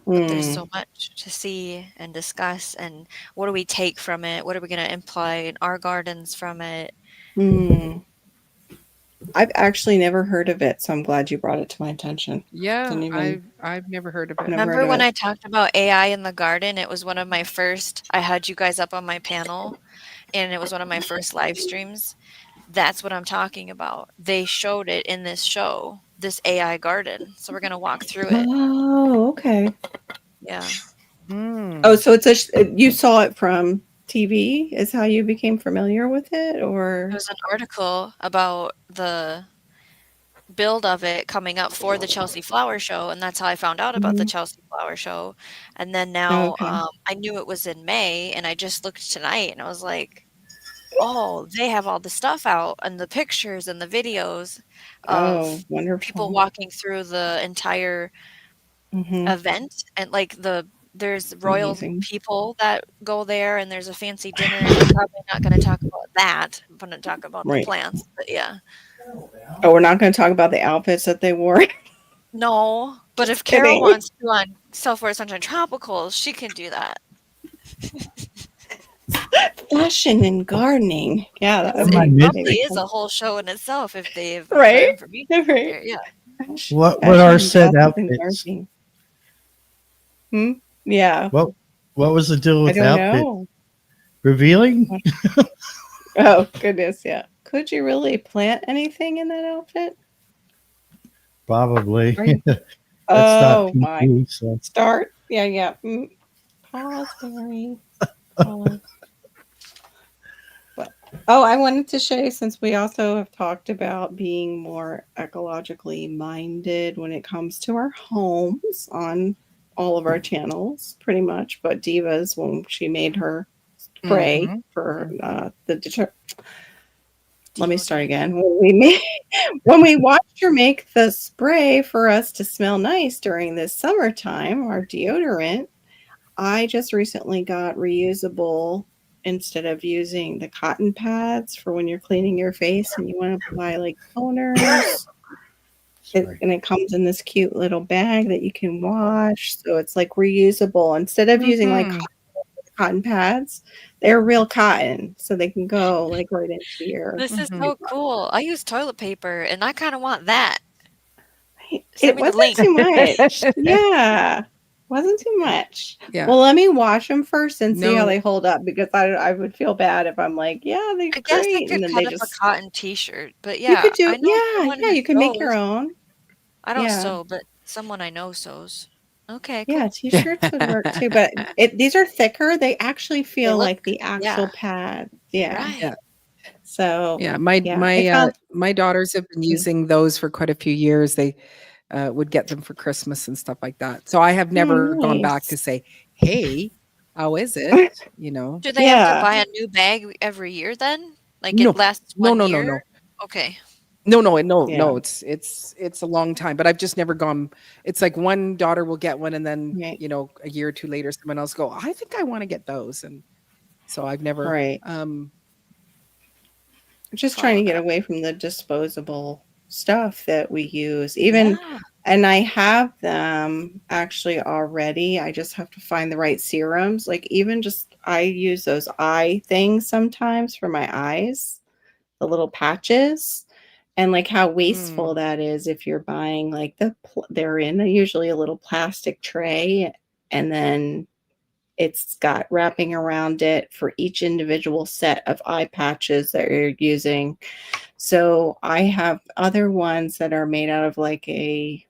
But there's so much to see and discuss, and what do we take from it? What are we going to imply in our gardens from it? I've actually never heard of it, so I'm glad you brought it to my attention. Yeah, Didn't even- I've never heard of it. Never heard Remember of when it. I talked about AI in the garden? It was one of my first, I had you guys up on my panel, and it was one of my first live streams. That's what I'm talking about. They showed it in this show, this AI garden. So we're going to walk through it. Oh, okay. Yeah. Oh, so you saw it from TV is how you became familiar with it, or? There was an article about the build of it coming up for the Chelsea Flower Show, and that's how I found out about the Chelsea Flower Show. And then now Okay. I knew it was in May, and I just looked tonight, and I was like, oh, they have all the stuff out and the pictures and the videos of Oh, wonderful. people walking through the entire Mhm. event, and like there's royal Amazing. people that go there, and there's a fancy dinner. And I'm probably not going to talk about that. I'm going to talk about the Right. plants, but yeah. Oh, we're not going to talk about the outfits that they wore. No, but if kidding. Carol wants to on Self-Aware Sunshine Tropicals, she can do that. Fashion and gardening. Yeah, that would It my be probably very is a whole show in itself if they have Right? information Right. there. Yeah. What Fashion are and said glasses and outfits? gardening. Yeah. What was the deal I with the don't outfit? know. Revealing? Oh, goodness. Yeah. Could you really plant anything in that outfit? Probably. Right. That's Oh, not my. PG, so. Start. Yeah. Pause, Barry. Pause. Oh, I wanted to show you, since we also have talked about being more ecologically minded when it comes to our homes on all of our channels, pretty much. But Diva's, when she made her spray for the deter. Let me start again. When we watched her make the spray for us to smell nice during this summertime, our deodorant, I just recently got reusable. Instead of using the cotton pads for when you're cleaning your face and you want to buy like toners, and it comes in this cute little bag that you can wash. So it's like reusable. Instead of using like cotton pads, they're real cotton. So they can go like right into your. This is so cool. I use toilet paper, and I kind of want that. It Send me the wasn't link. too much. Yeah. Wasn't too much. Yeah. Well, let me wash them first and see how No. they hold up, because I would feel bad if I'm like, yeah, they're I guess I great, could and then cut they up just. a cotton T-shirt, but You yeah, could do, I know someone yeah, who you can make your sews. own. I don't Yeah. sew, but someone I know sews. Okay, Yeah, cool. t-shirts would work too, but these are thicker. They actually feel look- like the actual yeah. pad. Yeah. Right. Yeah. So Yeah, my yeah, I found- my daughters have been using those for quite a few years. They would get them for Christmas and stuff like that. So I have never gone back nice. to say, "Hey, how is it?" Do they have to Yeah. buy a new bag every year then? Like No. it lasts No, one no, year? no. Okay. No. Yeah. It's a long time, but I've just never gone. It's like one daughter will get one, and then Right. a year or two later, someone else go, "I think I want to get those," and so I've never. Right. Just Follow trying to get that. away from the disposable stuff that we use. Even Yeah. and I have them actually already. I just have to find the right serums. Like even just I use those eye things sometimes for my eyes, the little patches. And like how wasteful that is if you're buying like they're in usually a little plastic tray, and then It's got wrapping around it for each individual set of eye patches that you're using. So I have other ones that are made out of like the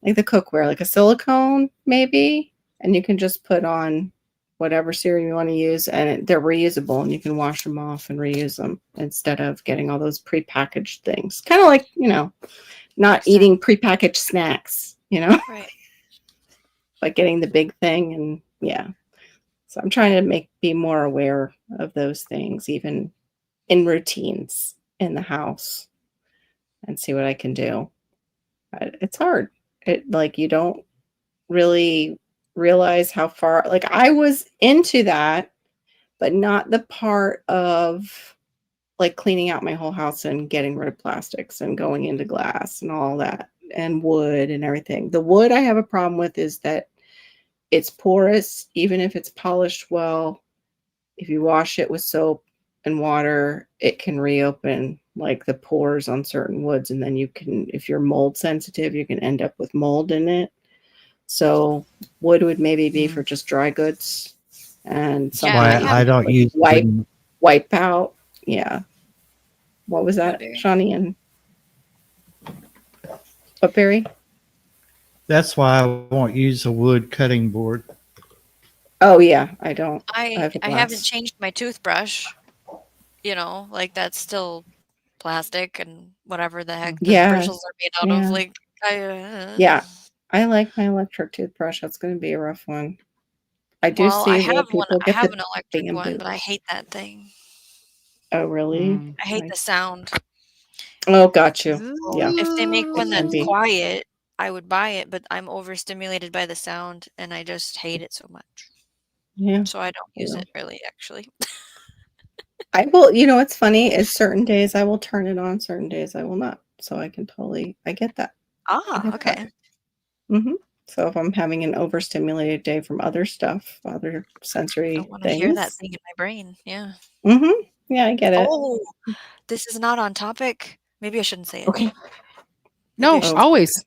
cookware, like a silicone maybe, and you can just put on whatever serum you want to use, and they're reusable, and you can wash them off and reuse them instead of getting all those prepackaged things. Kind of like, not eating prepackaged snacks, Right. but getting the big thing. And yeah, so I'm trying to be more aware of those things, even in routines in the house, and see what I can do. But it's hard. You don't really realize how far, like, I was into that, but not the part of like cleaning out my whole house and getting rid of plastics and going into glass and all that and wood and everything. The wood I have a problem with is that it's porous, even if it's polished well. If you wash it with soap and water, it can reopen like the pores on certain woods, and then if you're mold sensitive, you can end up with mold in it. So wood would maybe be for just dry goods, and something Yeah, Why I don't use wipe out. Yeah. What was that, Shawnee? And what, Barry? That's why I won't use a wood cutting board. Oh yeah, I don't. I have a haven't glass. changed my toothbrush. Like that's still plastic and whatever the heck the Yeah, bristles are made out yeah. of. Like, Yeah, I like my electric toothbrush. That's going to be a rough one. I do Well, see I where have one. people I get have the an electric one, bamboo. but I hate that thing. Oh really? Mm. I hate the sound. Oh, got you. So Yeah. if they make It one can that's be. quiet, I would buy it, but I'm overstimulated by the sound and I just hate it so much. Yeah. So I don't use Yeah. it really, actually. I will. What's funny is certain days I will turn it on, certain days I will not. So I get that. Okay. Mm-hmm. So if I'm having an overstimulated day from other stuff, other sensory I want to hear that things. thing in my brain. Yeah. Mm-hmm. Yeah, I get it. Oh, this is not on topic. Maybe I shouldn't say it. Okay. Maybe I No, shouldn't. always.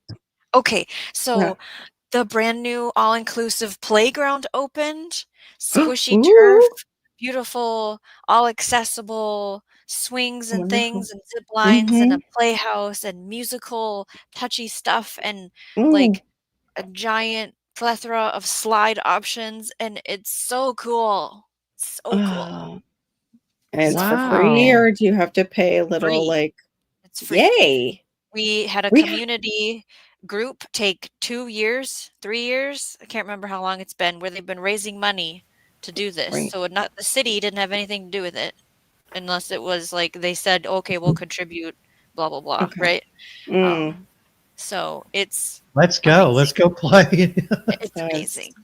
Okay, so Yeah. the brand new all-inclusive playground opened. Squishy Ooh. turf, beautiful, all accessible swings and Wonderful. things and zip lines and a Mhm. playhouse and musical touchy stuff and Ooh. like a giant plethora of slide options, and it's so cool. So cool. Oh. And it's for Wow. free, or do you have to pay a little? Free. Like, It's free. yay! We had a We- community group take 2 years, 3 years, I can't remember how long it's been, where they've been raising money to do this. Right. So the city didn't have anything to do with it, unless it was like they said, okay, we'll contribute, blah blah blah, Okay. right? Mm. So it's Let's go. Let's go play. it's Nice. amazing.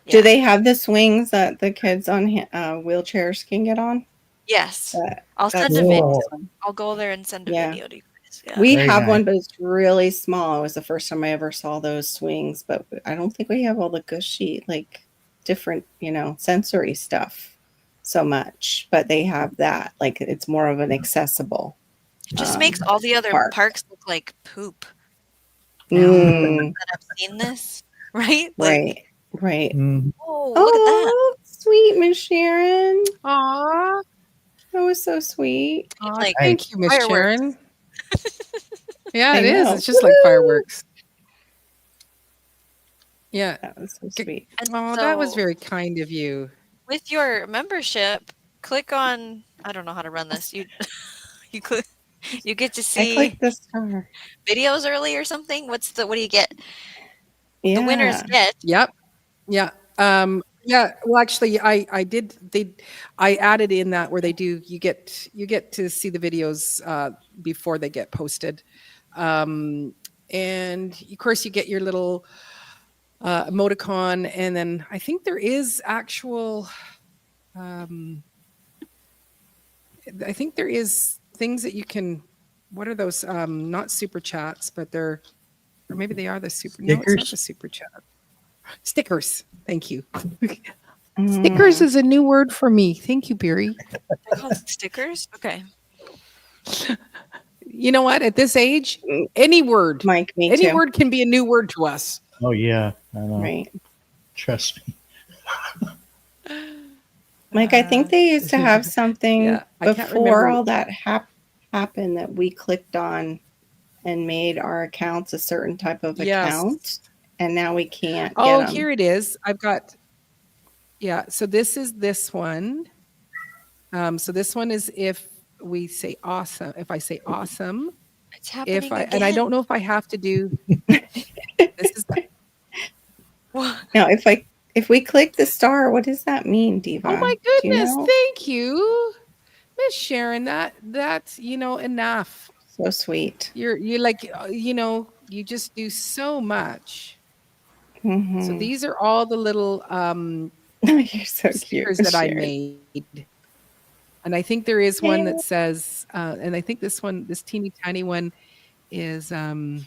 Do Yeah. they have the swings that the kids on wheelchairs can get on? Yes, That- I'll that's send a video. awesome. I'll go there and send a Yeah. video to you guys. Yeah. We Very have nice. one, but it's really small. It was the first time I ever saw those swings, but I don't think we have all the gushy, like different, sensory stuff so much. But they have that. Like it's more of an accessible. It just makes all the other park. parks look like poop. Mm, That I've seen this, right? Like, right. Mm. oh, look at that. Oh, sweet Miss Sharon. Aw. That was so sweet. Aw, like thank you, Miss fireworks. Sharon. Yeah, I it is. know. It's just like Woo! fireworks. Yeah. That was so G- sweet. And Oh, that was so very kind of you. with your membership, click on, I don't know how to run this. You you get to I see clicked the star. videos early or something. What do you get? Yeah. The winners get. Yep. Yeah. Yeah. Well, actually, I added in that where you get to see the videos before they get posted, and of course you get your little emoticon, and then I think there is actual. I think there is things that you can. What are those? Not super chats, but they're, or maybe they are the super. No, it's not Stickers? the super chat. Stickers. Thank you. Mm. Stickers is a new word for me. Thank you, Barry. They're called stickers. Okay. You know what? At this age, any word, Mike, me any too. word can be a new word to us. Oh yeah, I know. Right. Trust me. Like, I think they used to have something Yeah, I can't before remember. all that happened that we clicked on and made our accounts a certain type of Yes. account, and now we can't get Oh, them. here it is. I've got, yeah. So this is this one. So this one is if we say awesome. If I say awesome, It's happening if I again. and I don't know if I have to do. This is the, What? Now, if we click the star, what does that mean, Diva? oh my Do you goodness! know? Thank you, Miss Sharon. That's enough. So sweet. You like you just do so much. So Mhm. these are all the little You're so cute, stickers that I Sharon. made. And I think there is one Yeah. that says, and I think this teeny tiny one is I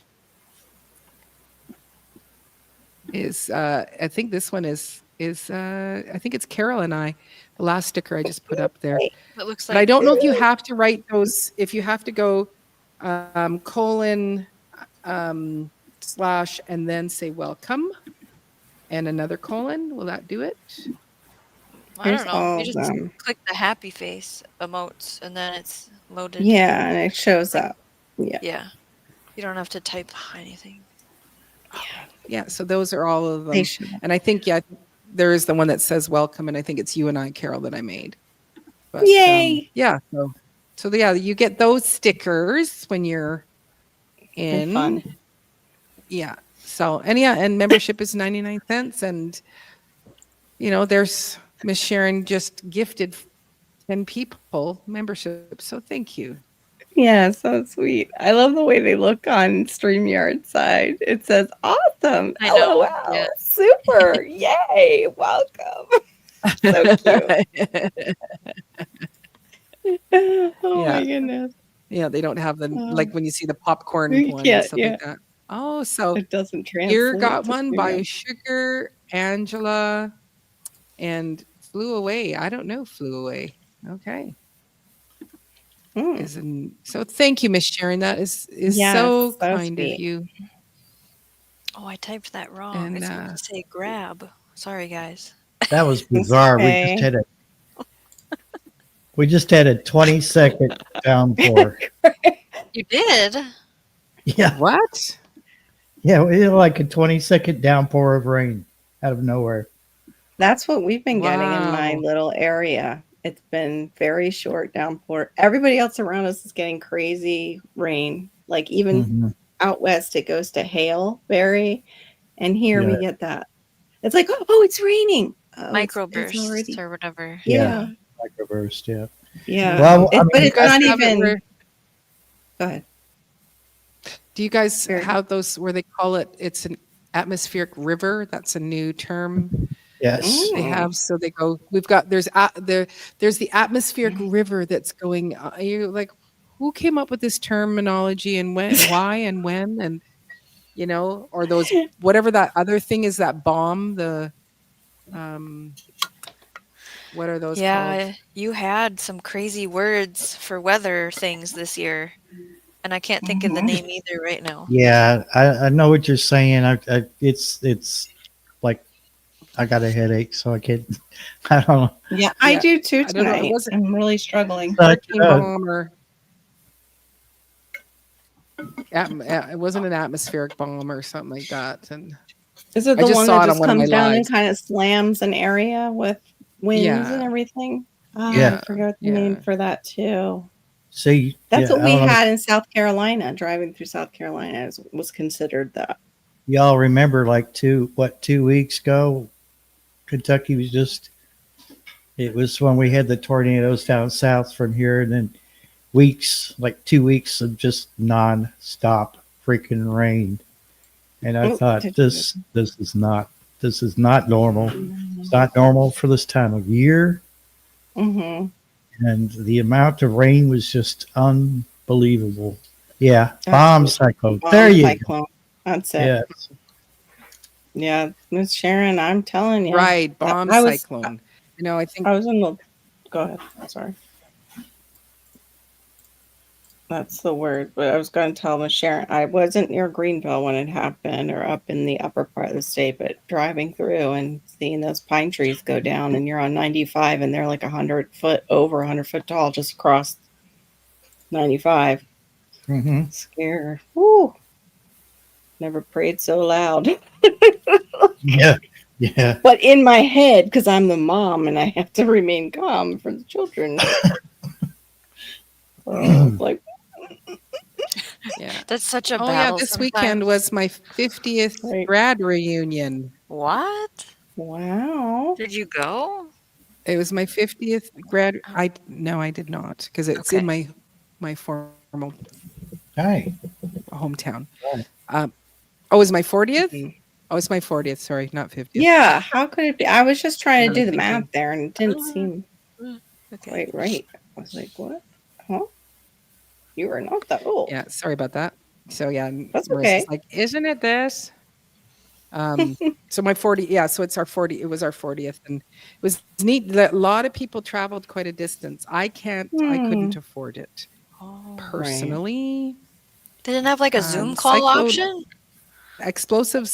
think this one is I think it's Carol and I, the last sticker I just put up there. It looks But I like don't know if you have to write those, if you have to go colon slash and then say welcome and another colon. Will that do it? I Here's don't know. all You of just them. click the happy face emotes and then it's loaded. Yeah, and it shows up. Yeah. Yeah. You don't have to type anything. Yeah, so those are all of They them. should. And I think, yeah, there is the one that says welcome, and I think it's you and I, Carol, that I made. But Yay! yeah, so yeah, you get those stickers when you're They're in. fun. Yeah. So and membership is 99 cents, and there's Miss Sharon just gifted 10 people membership. So thank you. Yeah, so sweet. I love the way they look on StreamYard side. It says awesome. I know, LOL. yeah. Super. Yay. Welcome. So cute. Oh my Yeah. goodness. Yeah, they don't have the Oh. like when you see the popcorn You one and can't, stuff yeah. like that. Oh, so It doesn't translate. here got to one by StreamYard. Sugar, Angela, and Flew Away. I don't know Flew Away. Okay. Mm. So thank you, Miss Sharon. That is Yes, so so kind of sweet. you. Oh, I typed that wrong. And, It's supposed to say grab. Sorry, guys. That was bizarre. Okay. We just had a 20-second downpour. You did? Yeah, What? yeah, we had like a 20-second downpour of rain out of nowhere. That's what we've been getting in my Wow. little area. It's been very short downpour. Everybody else around us is getting crazy rain. Like even Mhm. out west, it goes to hail very, and here we Yeah. get that. It's like, oh, it's raining. Oh, it's Microbursts already. or whatever. Yeah, Microburst, yeah. yeah. Well, I But mean, it's You guys not have it even. where- Go ahead. Do you guys Very- have those where they call it? It's an atmospheric river. That's a new term yes. they Mm. have. So they go. There's the atmospheric river that's going. You're like, who came up with this terminology and when, why, and when, and or those whatever that other thing is, that bomb. The what are those called? Yeah, you had some crazy words for weather things this year. And I can't think of the name either right now. Yeah, I know what you're saying. It's like I got a headache, so I can't. I don't know. Yeah, I Yeah. do too I don't know, it tonight. wasn't- I'm really struggling. Hurricane Uh, bomb or it wasn't an atmospheric bomb or something like that. And Is it I the just one saw that it on just one of comes my down lives. and kind of slams an area with winds Yeah. and everything? Oh, Yeah. I forgot the Yeah. name for that too. See, That's yeah, what we I don't know. had in South Carolina. Driving through South Carolina was considered that. Y'all remember like 2 weeks ago, Kentucky was just. It was when we had the tornadoes down south from here, and then like 2 weeks of just non-stop freaking rain. And I Oh, thought did- this is not normal. It's not normal for this time of year. Mm-hmm. And the amount of rain was just unbelievable. Yeah, bomb cyclone. There you go. Cyclone. That's it. Yeah, Yeah, Miss Sharon, I'm telling you. right, bomb I was- cyclone. I think I was in the. Go ahead. I'm sorry. That's the word. But I was going to tell Miss Sharon, I wasn't near Greenville when it happened, or up in the upper part of the state, but driving through and seeing those pine trees go down, and you're on 95, and they're like 100 foot over 100 foot tall, just across 95. Mm-hmm. Scare. Woo. Never prayed so loud. Yeah. Yeah. But in my head, because I'm the mom and I have to remain calm for the children. Like, Yeah. That's such a Oh yeah, battle. this weekend was my 50th Right. grad reunion. What? wow. Did you go? It was my 50th grad. No, I did not, because it's Okay. in my formal Hey. hometown. Right. Oh, is my 40th? Mhm. Oh, it's my 40th. Sorry, not 50th. Yeah, how could it be? I was just trying to do the Thinking. math there and it didn't seem Okay. quite right. I was like, what? Huh? You are not that old. Yeah, sorry about that. So yeah, That's Marissa's okay. like, isn't it this? So my 40, yeah, so it's our 40, it was our 40th, and it was neat that a lot of people traveled quite a distance. I couldn't afford it Oh. personally. They didn't have like a Zoom call Cyclo- option? Explosive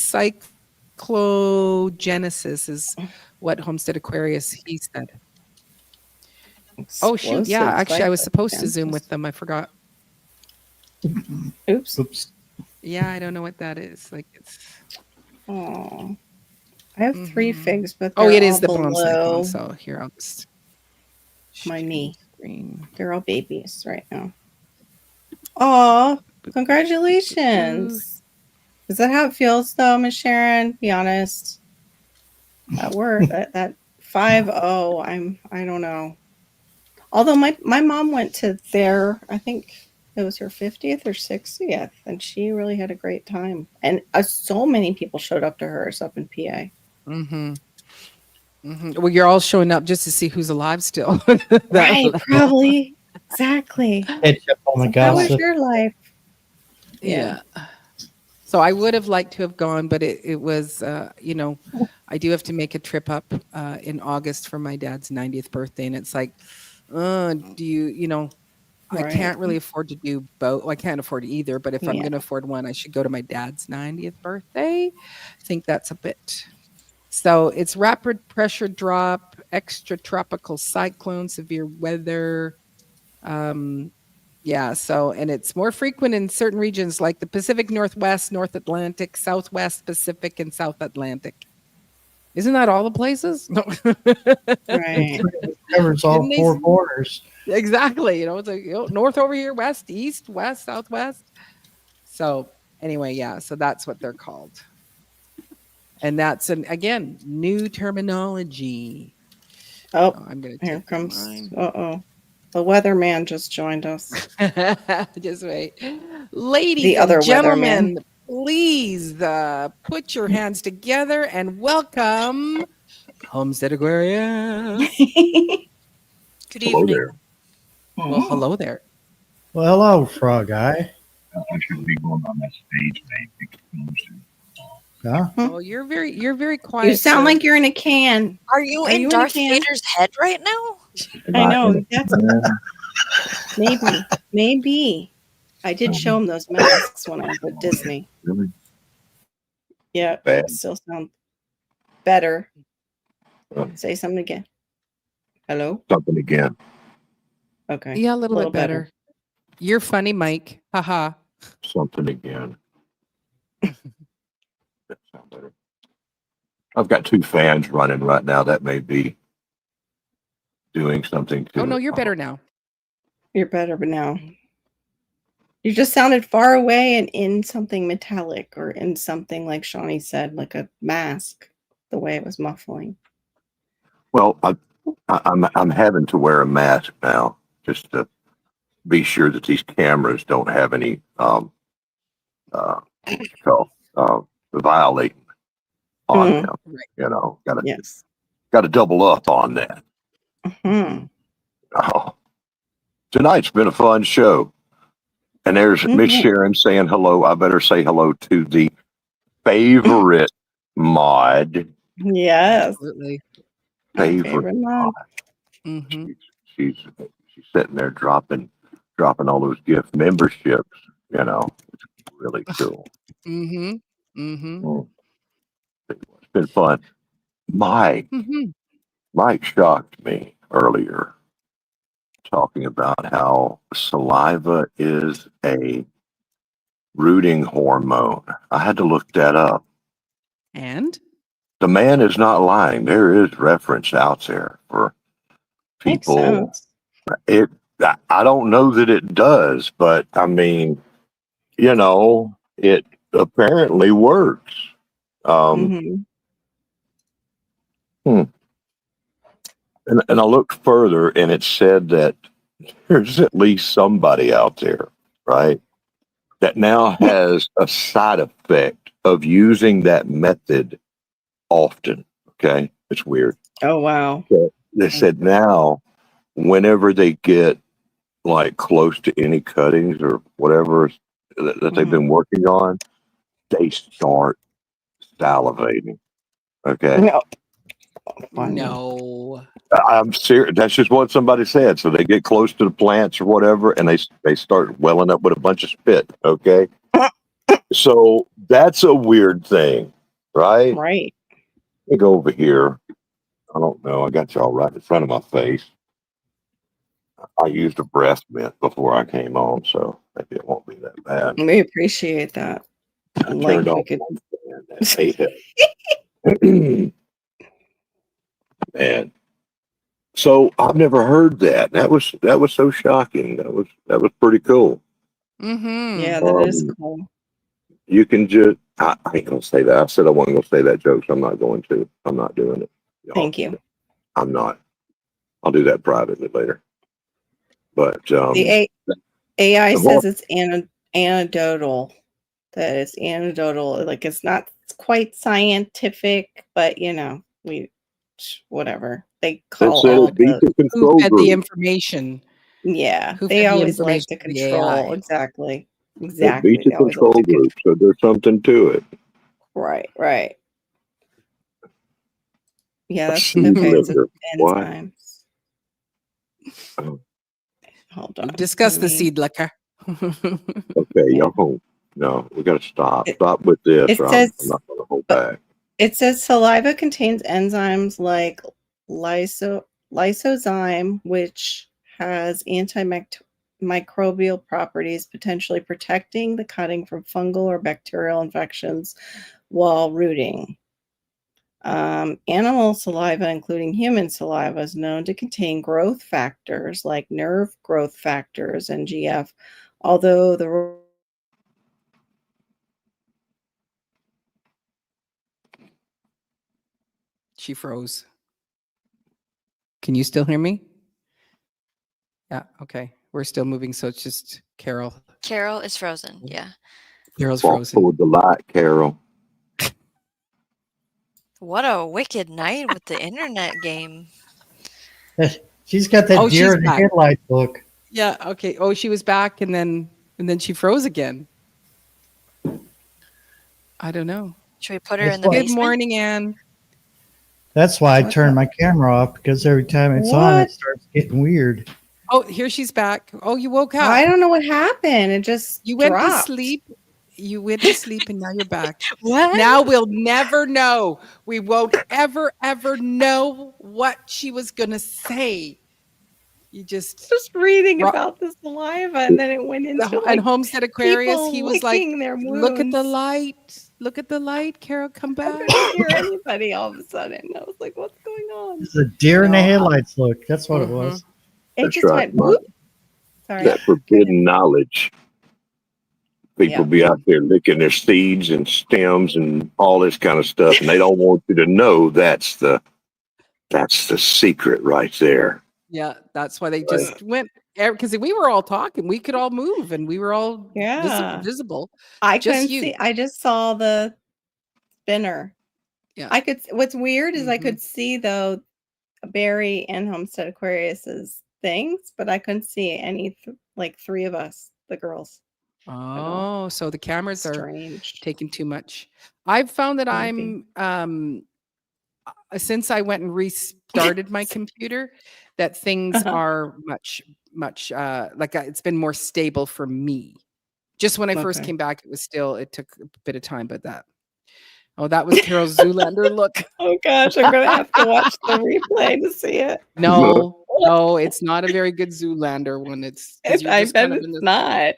cyclogenesis is what Homestead Aquarius he said. Oh shoot, yeah, Explosive actually I was supposed to cyclogenesis. Zoom with them. I forgot. Oops. Oops. Yeah, I don't know what that is. Like it's Oh. I have 3 figs, but oh, they're it is all the bomb below cyclone. So here I'll just my knee. screen. They're all babies right now. Aw, congratulations. Is that how it feels though, Miss Sharon? Be honest. That word, that 5-0, I don't know. Although my mom went to their, I think it was her 50th or 60th, and she really had a great time. And so many people showed up to hers up in PA. Mm-hmm. Mm-hmm. Well, you're all showing up just to see who's alive still. Right, probably. Exactly. Catch up on the How was gossip. your life? Yeah. So I would have liked to have gone, but it was, I do have to make a trip up in August for my dad's 90th birthday. And it's like, do you, I Right. can't really afford to do both. Well, I can't afford either, but if I'm Yeah. going to afford one, I should go to my dad's 90th birthday. I think that's a bit. So it's rapid pressure drop, extratropical cyclone, severe weather. Yeah, so, and it's more frequent in certain regions like the Pacific Northwest, North Atlantic, Southwest Pacific, and South Atlantic. Isn't that all the places? No. Right. It covers all Didn't they 4 say- borders. Exactly. It's like north over here, west, east, west, southwest. So anyway, yeah, so that's what they're called. And that's again new terminology. Oh, I'm gonna here take comes. mine. The weatherman just joined us. Just wait. Ladies The and other gentlemen, please put your hands together and welcome Homestead Aquarius. Good Hello evening. there. Well, hello there. Well, hello, Frog Eye. I should be going on that stage name because Huh? Oh, you're very quiet. You sound sir. like you're in a can. Are you Are in you in a Darth can? Vader's head right now? I know. That's maybe. I did show him those masks when I was at Disney. really Yeah, bad. still sound better. Oh. Say something again. Hello. Something again. Okay. Yeah, a little Little bit better. You're funny, Mike. Haha. Something again. That sound better. I've got 2 fans running right now. That may be doing something to Oh no, it. you're better now. You're better, but now you just sounded far away and in something metallic or in something like Shawnee said, like a mask. The way it was muffling. Well, I'm having to wear a mask now just to be sure that these cameras don't have any violating on Mhm. them. Right. You know, Yes. got to double up on that. Mhm. Oh, tonight's been a fun show. And there's Miss Mhm. Sharon saying hello. I better say hello to the favorite mod. Yes. Absolutely. Favorite Favorite mom. mod. Hmm. She's sitting there dropping dropping all those gift memberships. You know, it's really cool. Mm-hmm. Mm-hmm. Mm. It's been fun. Mike, Mm-hmm. Mike shocked me earlier talking about how saliva is a rooting hormone. I had to look that up. And The man is not lying. There is reference out there for Makes people. sense. It. I don't know that it does, but I mean, you know, it apparently works. Mhm. And I looked further, and it said that there's at least somebody out there, right, that now has a side effect of using that method often. Okay, it's weird. Oh wow. So they said now, whenever they get like close to any cuttings or whatever that they've been working on, they start salivating. Okay, No. Funny. no. I'm serious. That's just what somebody said. So they get close to the plants or whatever, and they start welling up with a bunch of spit. Okay, so that's a weird thing, right? Right. Let me go over here. I don't know. I got y'all right in front of my face. I used a breath mint before I came on, so maybe it won't be that bad. We appreciate that. I Like turned we off could. one fan that ate it. Man. So I've never heard that. That was so shocking. That was pretty cool. Mm-hmm. Yeah, that is Um, cool. You can just I ain't gonna say that. I said I wasn't gonna say that joke, so I'm not going to. I'm not doing it. Y'all Thank do you. that. I'm not. I'll do that privately later. But The AI the says more- it's anecdotal. That it's anecdotal. Like it's not quite scientific, but you know, whatever. They that call said all it beat the the Who control fed the group. information? yeah. Who They fed the always like information to to the control. AI? Exactly. It Exactly. beat the They always like control to control. group, so there's something to it. Right. Right. Yeah. A That's seed okay. It's licker. What? enzymes. Oh, Hold on. Discuss Let the me. seed liquor. okay, Yeah. y'all. No, we got to stop. It, Stop with this, it or I'm says, not going to hold but back. it says saliva contains enzymes like lysozyme, which has antimicrobial properties, potentially protecting the cutting from fungal or bacterial infections while rooting. Animal saliva, including human saliva, is known to contain growth factors like nerve growth factors, NGF, although the She froze. Can you still hear me? Yeah. Okay. We're still moving, so it's just Carol. Carol is frozen. Yeah. Carol's Walk frozen. toward the light, Carol. What a wicked night with the internet game. She's got that Oh, deer she's in the back. headlight look. Yeah. Okay. Oh, she was back, and then she froze again. I don't know. Should we put her That's in the why- Good basement? morning, Anne. That's why I What's turned up? my camera off, because every time it's on, What? it starts getting weird. Oh, here she's back. Oh, you woke up. I don't know what happened. It just You went dropped. to sleep. You went to sleep, and now you're back. What? Now we'll never know. We won't ever know what she was gonna say. You just Reading Ro- about the saliva, and then it went into and like Homestead Aquarius. people He was like, licking their "Look at the wounds." light. Look at the light, Carol. Come I back." couldn't hear anybody all of a sudden. I was like, "What's going on?" It's a deer in the No, headlights look. That's what it was. It That's just right, went Mike. whoop. Sorry. That forbidden knowledge. People Yeah. be out there licking their seeds and stems and all this kind of stuff, and they don't want you to know that's the secret right there. Yeah, that's why they just went because we were all talking. We could all move, and we were all Yeah. visible. I Just couldn't you. see. I just saw the spinner. Yeah. I could. What's weird is I Mhm. could see though Barry and Homestead Aquarius's things, but I couldn't see any like three of us, the girls. Oh, so the cameras are Strange. taking too much. I've found that Maybe. since I went and restarted my computer, that things Uh-huh. are much it's been more stable for me. Just when I first Okay. came back, it took a bit of time, but that was Carol's Zoolander look. Oh gosh, I'm gonna have to watch the replay to see it. No, it's not a very good Zoolander one. It's because you're I just bet kind of it's in this. not.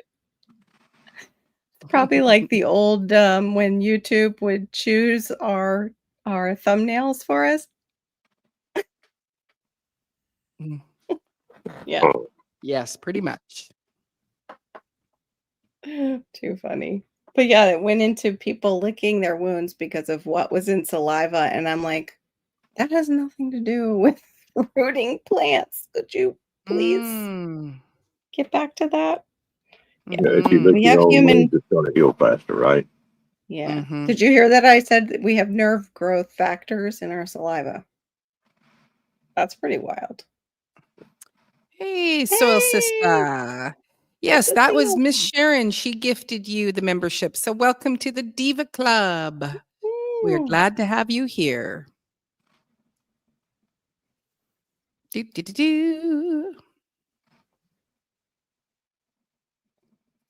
Probably like the old when YouTube would choose our thumbnails for us. Mm. Yeah. Oh, Yes, pretty much. Too funny. But yeah, it went into people licking their wounds because of what was in saliva. And I'm like, that has nothing to do with rooting plants. Could you please Mm. get back to that? Yeah. yeah, if you Mhm. lick We your have own human. wounds, it's going to heal faster, right? Yeah. Mhm. Did you hear that I said that we have nerve growth factors in our saliva? That's pretty wild. Hey, Soil Hey, Sister. good Yes, to that see was you. Miss Sharon. She gifted you the membership. So welcome to the Diva Club. We're Mm. glad to have you here. Do, do, do, do.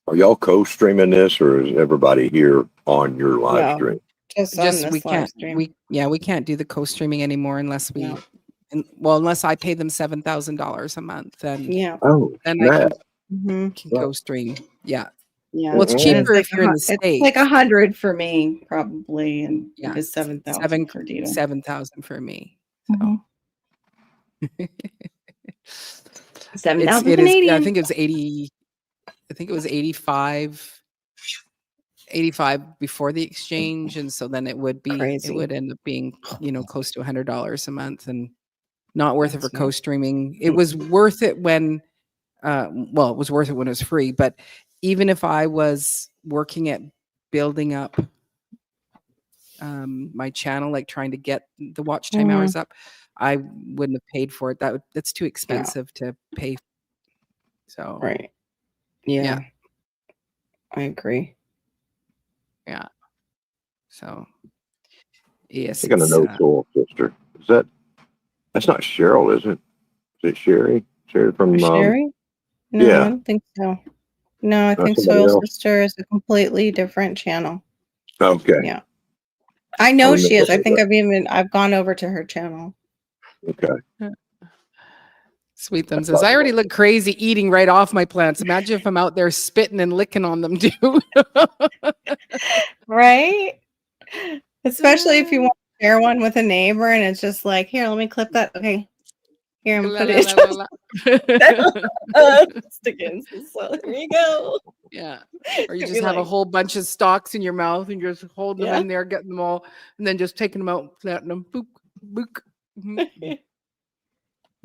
Are y'all co-streaming this, or is everybody here on your live No, stream? just on Just this we live can't stream. we can't do the co-streaming anymore unless we No. unless I pay them $7,000 a month, then Yeah. Oh, then I snap. Hmm. can Right. co-stream. Yeah. Yeah. Well, it's Mhm. And cheaper it's like if you're in the it's like States. 100 for me probably, and Yeah. it's 7,000 Seven for Dita. 7,000 for me. So Mhm. it's 7,000 it is I Canadian. think it was 80 I think it was 85 before the exchange, and so then it would Crazy. end up being, close to $100 a month, and not worth it for That's nuts. co-streaming. It was worth it when it was worth it when it was free, but even if I was working at building up my channel, like trying to get the watch time Mhm. hours up, I wouldn't have paid for it. That's too expensive to pay. So Right. yeah. Yeah. I agree. Yeah. So yes, I got to it's know Soul Sister. That's not Cheryl, is it? Is it Sherry? Sherry from Sherry? No, I yeah, don't think so. No, I not think somebody Soil else. Sister is a completely different channel. Okay. Yeah. I I know she is. I remember think I've gone over to her channel. that. Okay. Sweet Thumb says, I already look crazy eating right off my plants. Imagine if I'm out there spitting and licking on them too. Right? Especially if you want to share one with a neighbor and it's just like, here, let me clip that. Okay. Here, I'm La, put la, it. la, la, la. Stick it in. So here you go. Yeah. Or you You'd just be have a like, whole bunch of stalks in your mouth and you're just holding them yeah. in there, getting them all, and then just taking them out, planting them. Boop, boop.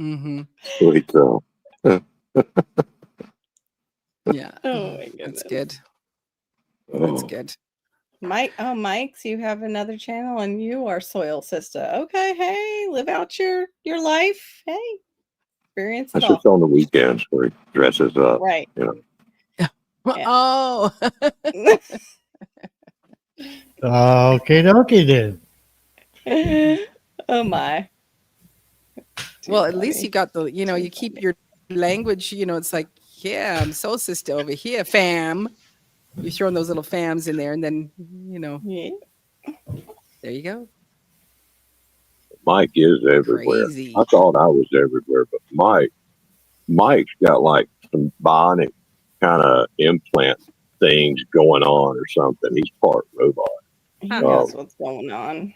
Mm-hmm. Sweet. Yeah. Oh my That's goodness. good. That's Oh, good. Mike's, you have another channel and you are Soil Sister. Okay, hey, live out your life. Hey, experience it that's all. just on the weekends where he dresses up. Right. You know. Yeah. Oh. Okay, dokie then. Oh my. Too Well, at least funny. you got the, you keep your language, it's like, yeah, I'm Soul Sister over here, fam. You're throwing those little fams in there, and then, Yeah. there you go. Mike is everywhere. Crazy. I thought I was everywhere, but Mike's got like some bionic kind of implant things going on or something. He's part robot. He Huh. knows what's going on.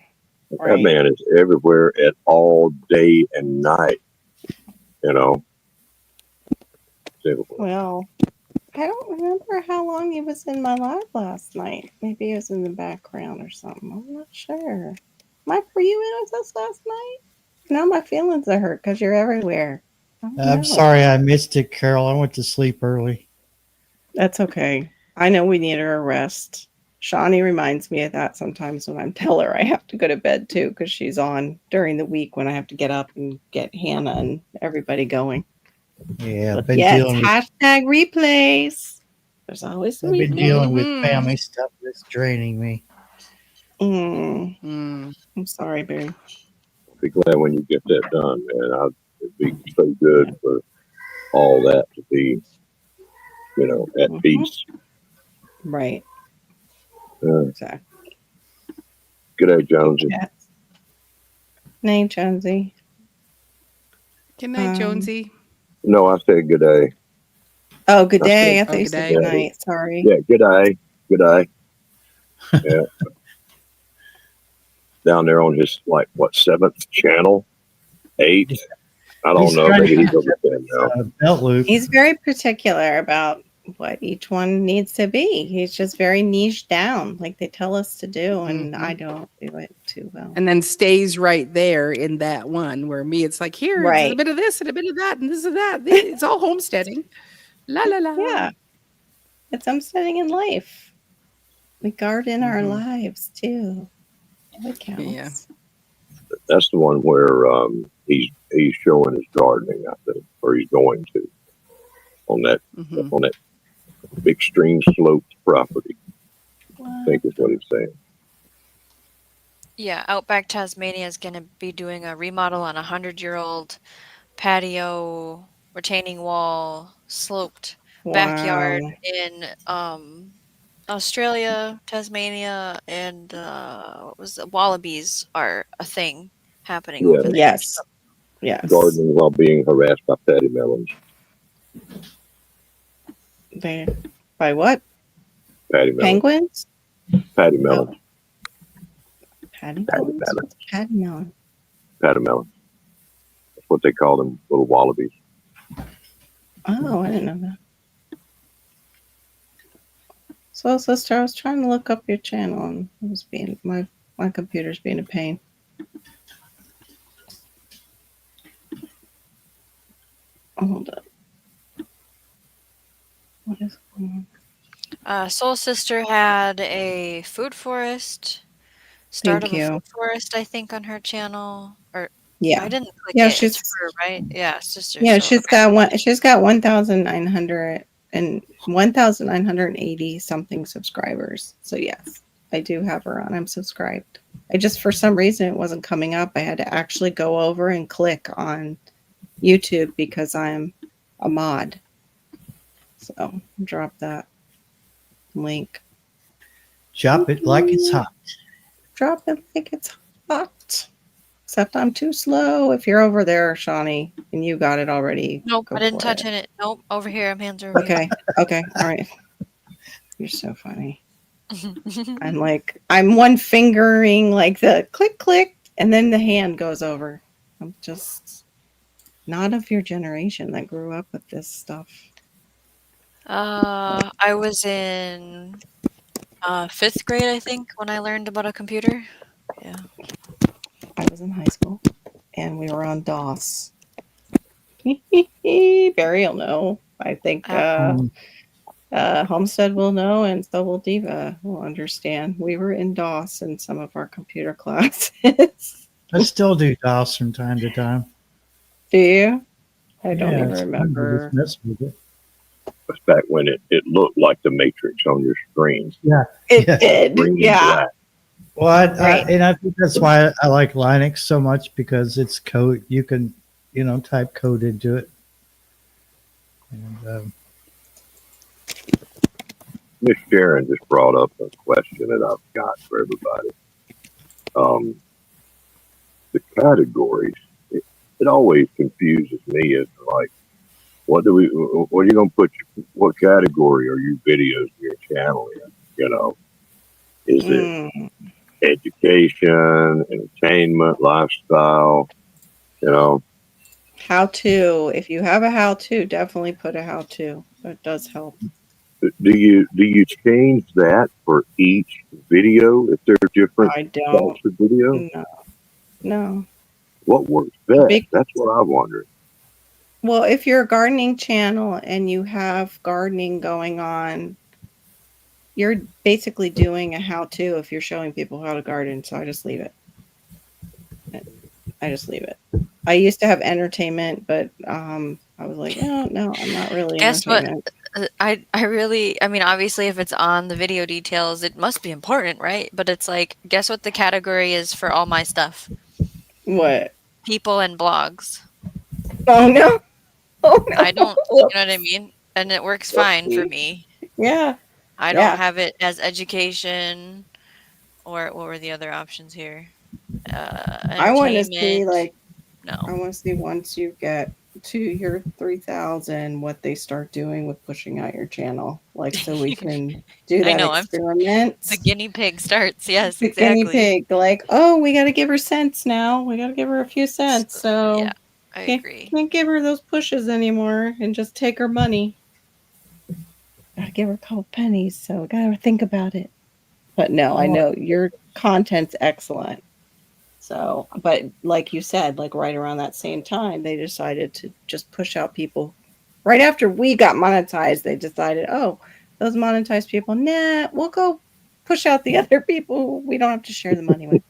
That Right. man is everywhere at all day and night. You know. It's everywhere. Well, I don't remember how long he was in my live last night. Maybe he was in the background or something. I'm not sure. Mike, were you in with us last night? Now my feelings are hurt because you're everywhere. I don't know. I'm sorry I missed it, Carol. I went to sleep early. That's okay. I know we need her a rest. Shawnee reminds me of that sometimes when I tell her I have to go to bed too, because she's on during the week when I have to get up and get Hannah and everybody going. Yeah, I've But been yeah, it's dealing with hashtag replays. There's always a I've been replay. dealing with Mhm. family stuff that's draining me. Mm, Mm. I'm sorry, Barry. be glad when you get that done, man. It'd be so good for all that to be, at Mhm. peace. Right. Uh, Exactly. good day, Jonesy. Yes. Name Jonesy. Good night, Um, Jonesy. No, I said good day. Oh, good I said, day. I thought Oh, you good said day. good night. Sorry. yeah, good day. Good day. Yeah. Down there on his, seventh channel? 8? I don't He's know. trying Maybe to he's over 10 now. belt loop. He's very particular about what each one needs to be. He's just very niche down, like they tell us to do, and I don't do it too well. And then stays right there in that one where me, it's like, here, it's a Right. bit of this and a bit of that and this and that. It's all homesteading. La la la. Yeah. It's homesteading in life. We garden our Mhm. lives too. It counts. Yeah. That's the one where he's showing his gardening, I think, or he's going to on that Mhm. on that extreme sloped property. I think is what he's saying. Yeah, Outback Tasmania is going to be doing a remodel on a 100-year-old patio, retaining wall, sloped backyard Wow. in Australia, Tasmania, and what was it? Wallabies are a thing happening Yeah. over there. Yes. Yes. Gardening while being harassed by patty melons. By what? Patty melons. Penguins? Patty melons. Patty Patty melons? melon. What's patty melon? Patty melons. That's what they call them, little wallabies. Oh, I didn't know that. So, sister, I was trying to look up your channel, and it was being my computer's being a pain. Hold up. What is going on? Soul Sister had a food forest, start Thank of a you. food forest, I think, on her channel. Or I Yeah, didn't click yeah, it. she's It's her, right? Yeah, sister. yeah, So she's got one. She's got 1,900 and 1,980 something subscribers. So yes, I do have her on. I'm subscribed. I just for some reason it wasn't coming up. I had to actually go over and click on YouTube because I'm a mod. So drop that link. Chop it like it's hot. Drop it like it's hot. Except I'm too slow. If you're over there, Shawnee, and you got it already. nope, go I didn't for touch it. it. Nope, over here. Hands are over Okay. Okay. All right. You're so funny. I'm one fingering like the click, click, and then the hand goes over. I'm just not of your generation that grew up with this stuff. I was in 5th grade, I think, when I learned about a computer. Yeah. I was in high school and we were on DOS. Barry will know. I think Homestead will know, and so will Diva will understand. We were in DOS in some of our computer classes. I still do DOS from time to time. Do you? I don't Yeah, even it's fun to remember. just mess with it. That's back when it looked like the Matrix on your screen. It Yeah. did. Green and Yeah. black. Well, Right. and I think that's why I like Linux so much, because it's code. You can, type code into it. And Miss Sharon just brought up a question that I've got for everybody. The categories, it always confuses me as to, like, what are you going to put, what category are your videos, your channel in? Is it education, entertainment, lifestyle, How to. If you have a how to, definitely put a how to. That does help. do you change that for each video if they're different I don't. types of video? No. What works best? Big- That's what I wondered. Well, if you're a gardening channel and you have gardening going on, you're basically doing a how to if you're showing people how to garden. So I just leave it. I used to have entertainment, but I was like, no, I'm not really Guess what? entertainment. I mean, obviously, if it's on the video details, it must be important, right? But it's like, guess what the category is for all my stuff? What? People and blogs. Oh no! Oh no! I don't, you know what I mean? And it works fine for me. Yeah. I Yeah. don't have it as education, or what were the other options here? I want to see Entertainment. I No. want to see once you get to your 3,000 what they start doing with pushing out your channel, like so we can do I that know, experiment. the guinea pig starts. Yes, The guinea exactly. pig, like, oh, we got to give her cents now. We got to give her a few cents. So Yeah, I agree. can't give her those pushes anymore and just take her money. Got to give her a couple pennies. So got to think about it. But no, I know your content's excellent. So, but like you said, like right around that same time, they decided to just push out people. Right after we got monetized, they decided, oh, those monetized people, nah, we'll go push out the other people we don't have to share the money with.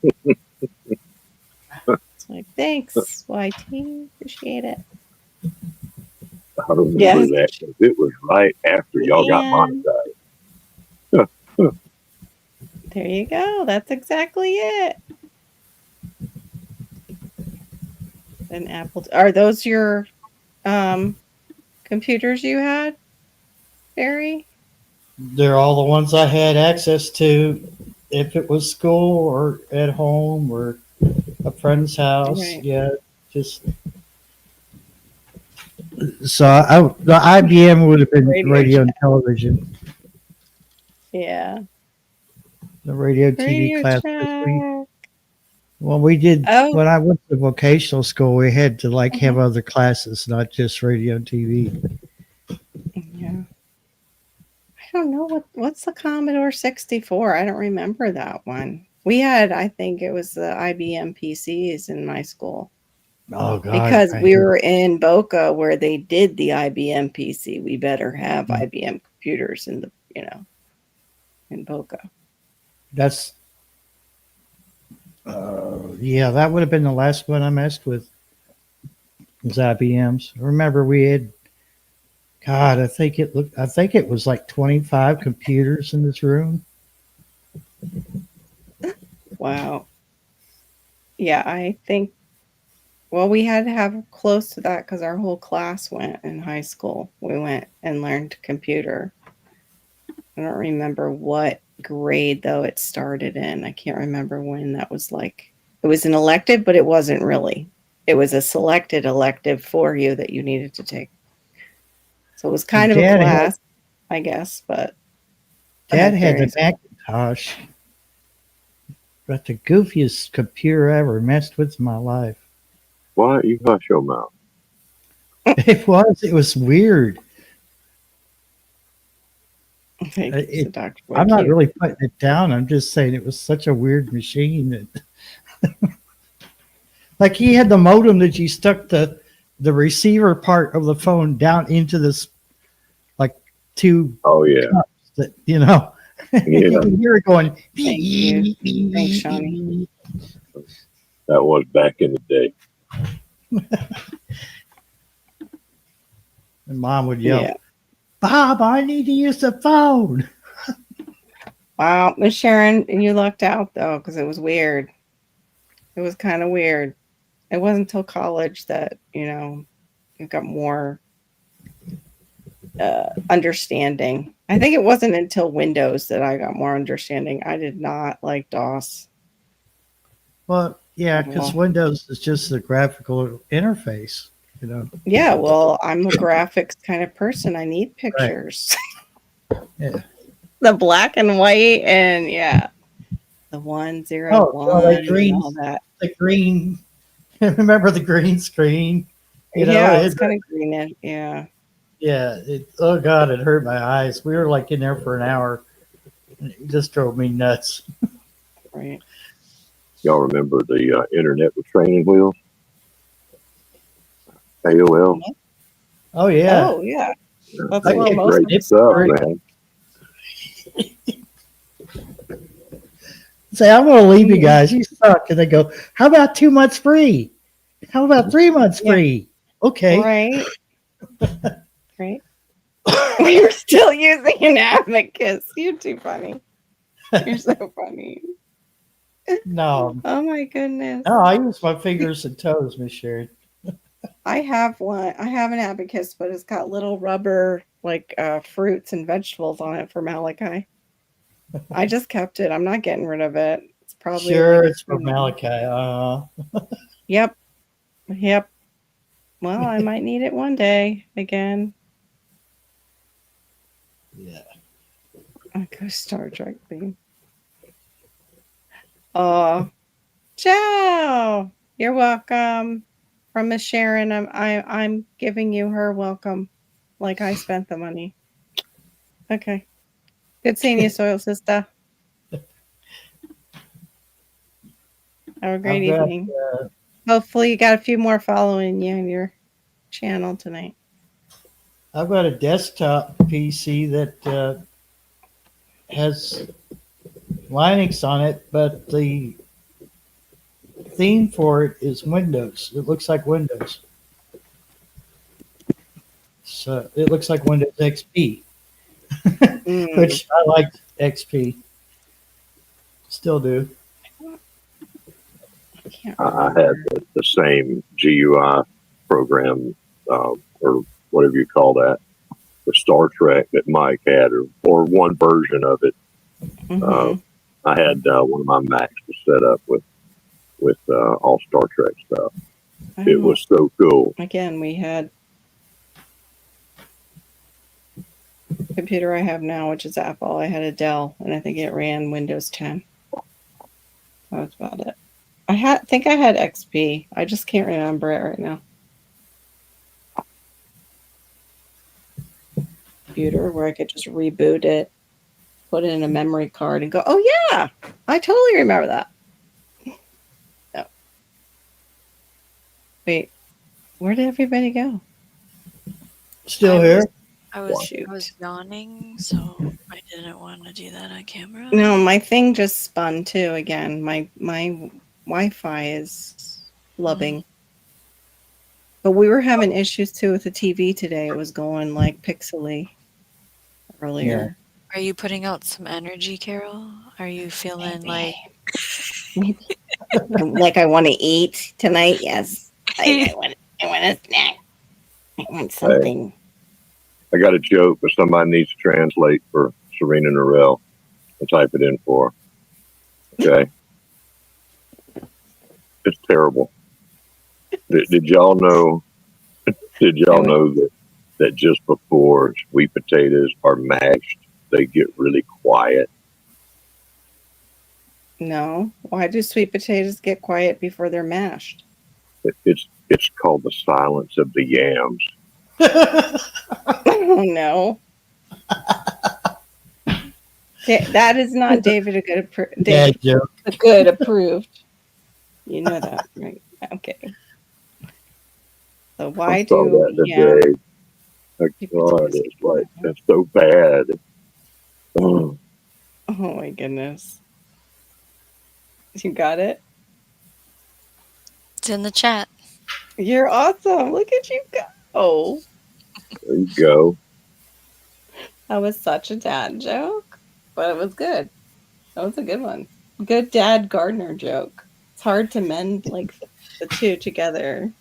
It's like, thanks, YT. Appreciate it. I remember Yes. that 'cause it was right after y'all got monetized. There you go. That's exactly it. And Apple, are those your computers you had, Barry? They're all the ones I had access to, if it was school or at home or a friend's house. Right. Yeah, just so the IBM would have been radio and television. Yeah. The radio TV Radio class. Shack. Well, we did Oh. when I went to vocational school. We had to like have Mhm. other classes, not just radio and TV. Yeah. I don't know what's the Commodore 64. I don't remember that one. We had, I think it was the IBM PCs in my school. Oh God! Because we were in Boca where they did the IBM PC. We better have IBM computers in in Boca. That's yeah, that would have been the last one I messed with. Was IBM's. Remember we had, God, I think it was like 25 computers in this room. Wow. Yeah, I think, well, we had to have close to that because our whole class went in high school. We went and learned computer. I don't remember what grade, though, it started in. I can't remember when that was like. It was an elective, but it wasn't really. It was a selected elective for you that you needed to take. So it was kind of a class, I guess, but. Dad had the Macintosh. But the goofiest computer I ever messed with in my life. Why don't you hush your mouth? It was weird. I'm not really putting it down. I'm just saying it was such a weird machine that like he had the modem that you stuck the receiver part of the phone down into this like two cups that you can hear it going. Thanks, Shawnee. That was back in the day. And Mom would yell, Bob, I need to use the phone. Wow, Miss Sharon, you lucked out though, because it was weird. It was kind of weird. It wasn't until college that, you got more understanding. I think it wasn't until Windows that I got more understanding. I did not like DOS. Well, yeah, because Windows is just the graphical interface. Yeah, well, I'm a graphics kind of person. I need pictures. Right. Yeah. The black and white and the 1, 0, 1 and all that. The green. Remember the green screen? It's kind of green. Yeah. Yeah. Oh God, it hurt my eyes. We were like in there for an hour. And it just drove me nuts. Right. Y'all remember the internet with training wheels? AOL. Oh yeah. yeah. That's where most great stuff, man. Say, I'm going to leave you guys. You suck. And they go, how about 2 months free? How about 3 months free? Okay. Right. Right. We were still using an Abacus. You're too funny. You're so funny. No, Oh my goodness. no, I use my fingers and toes, Miss Sherry. I have one. I have an abacus, but it's got little rubber like fruits and vegetables on it for Malachi. I just kept it. I'm not getting rid of it. It's probably Sure, like it's for Malachi. Yep. Yep. Well, I might need it one day again. Yeah. I go Star Trek theme. Oh, ciao. You're welcome. From Miss Sharon, I'm giving you her welcome, like I spent the money. Okay. Good seeing you, Soil Sister. Have a great I've got, evening. Hopefully, you got a few more following you on your channel tonight. I've got a desktop PC that has Linux on it, but the theme for it is Windows. It looks like Windows. So it looks like Windows XP, which I like XP. Still do. I can't I remember. had the same GUI program, or whatever you call that, the Star Trek that Mike had, or one version of it. Mhm. I had one of my Macs was set up with all Star Trek stuff. It was so cool. Again, we had the computer I have now, which is Apple. I had a Dell, and I think it ran Windows 10. That's about it. think I had XP. I just can't remember it right now. Computer where I could just reboot it, put in a memory card, and go, oh yeah, I totally remember that. No. Wait, where did everybody go? Still here? I was yawning, so I didn't want to do that on camera. No, my thing just spun too again. My Wi-Fi is loving. But we were having issues too with the TV today. It was going like pixely earlier. Are you putting out some energy, Carol? Are you feeling like Maybe. Like I want to eat tonight? Yes. I want a snack. I want something. I got a joke, but somebody needs to translate for Serena Norell and type it in for her. Okay. It's terrible. Did y'all know? Did y'all know that just before sweet potatoes are mashed, they get really quiet? No. Why do sweet potatoes get quiet before they're mashed? It's called the silence of the yams. Oh no. That is not David Dad joke. a good approved. You know that, right? Okay. So why I saw that today. My God, it's like that's so bad. Oh. Oh my goodness. You got it? it's in the chat? You're awesome. Look at you go. There you go. That was such a dad joke, but it was good. That was a good one. Good dad Gardner joke. It's hard to mend like the two together.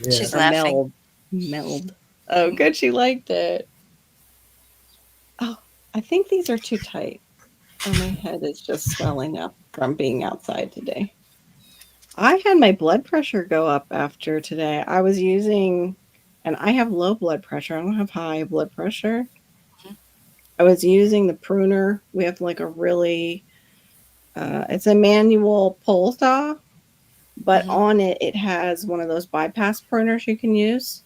Yeah. She's Or laughing. meld. Oh, good. She liked it. Oh, I think these are too tight. Oh, my head is just swelling up from being outside today. I had my blood pressure go up after today. I was using, and I have low blood pressure. I don't have high blood pressure. I was using the pruner. We have like a really, it's a manual pole saw, but on it, it has one of those bypass pruners you can use.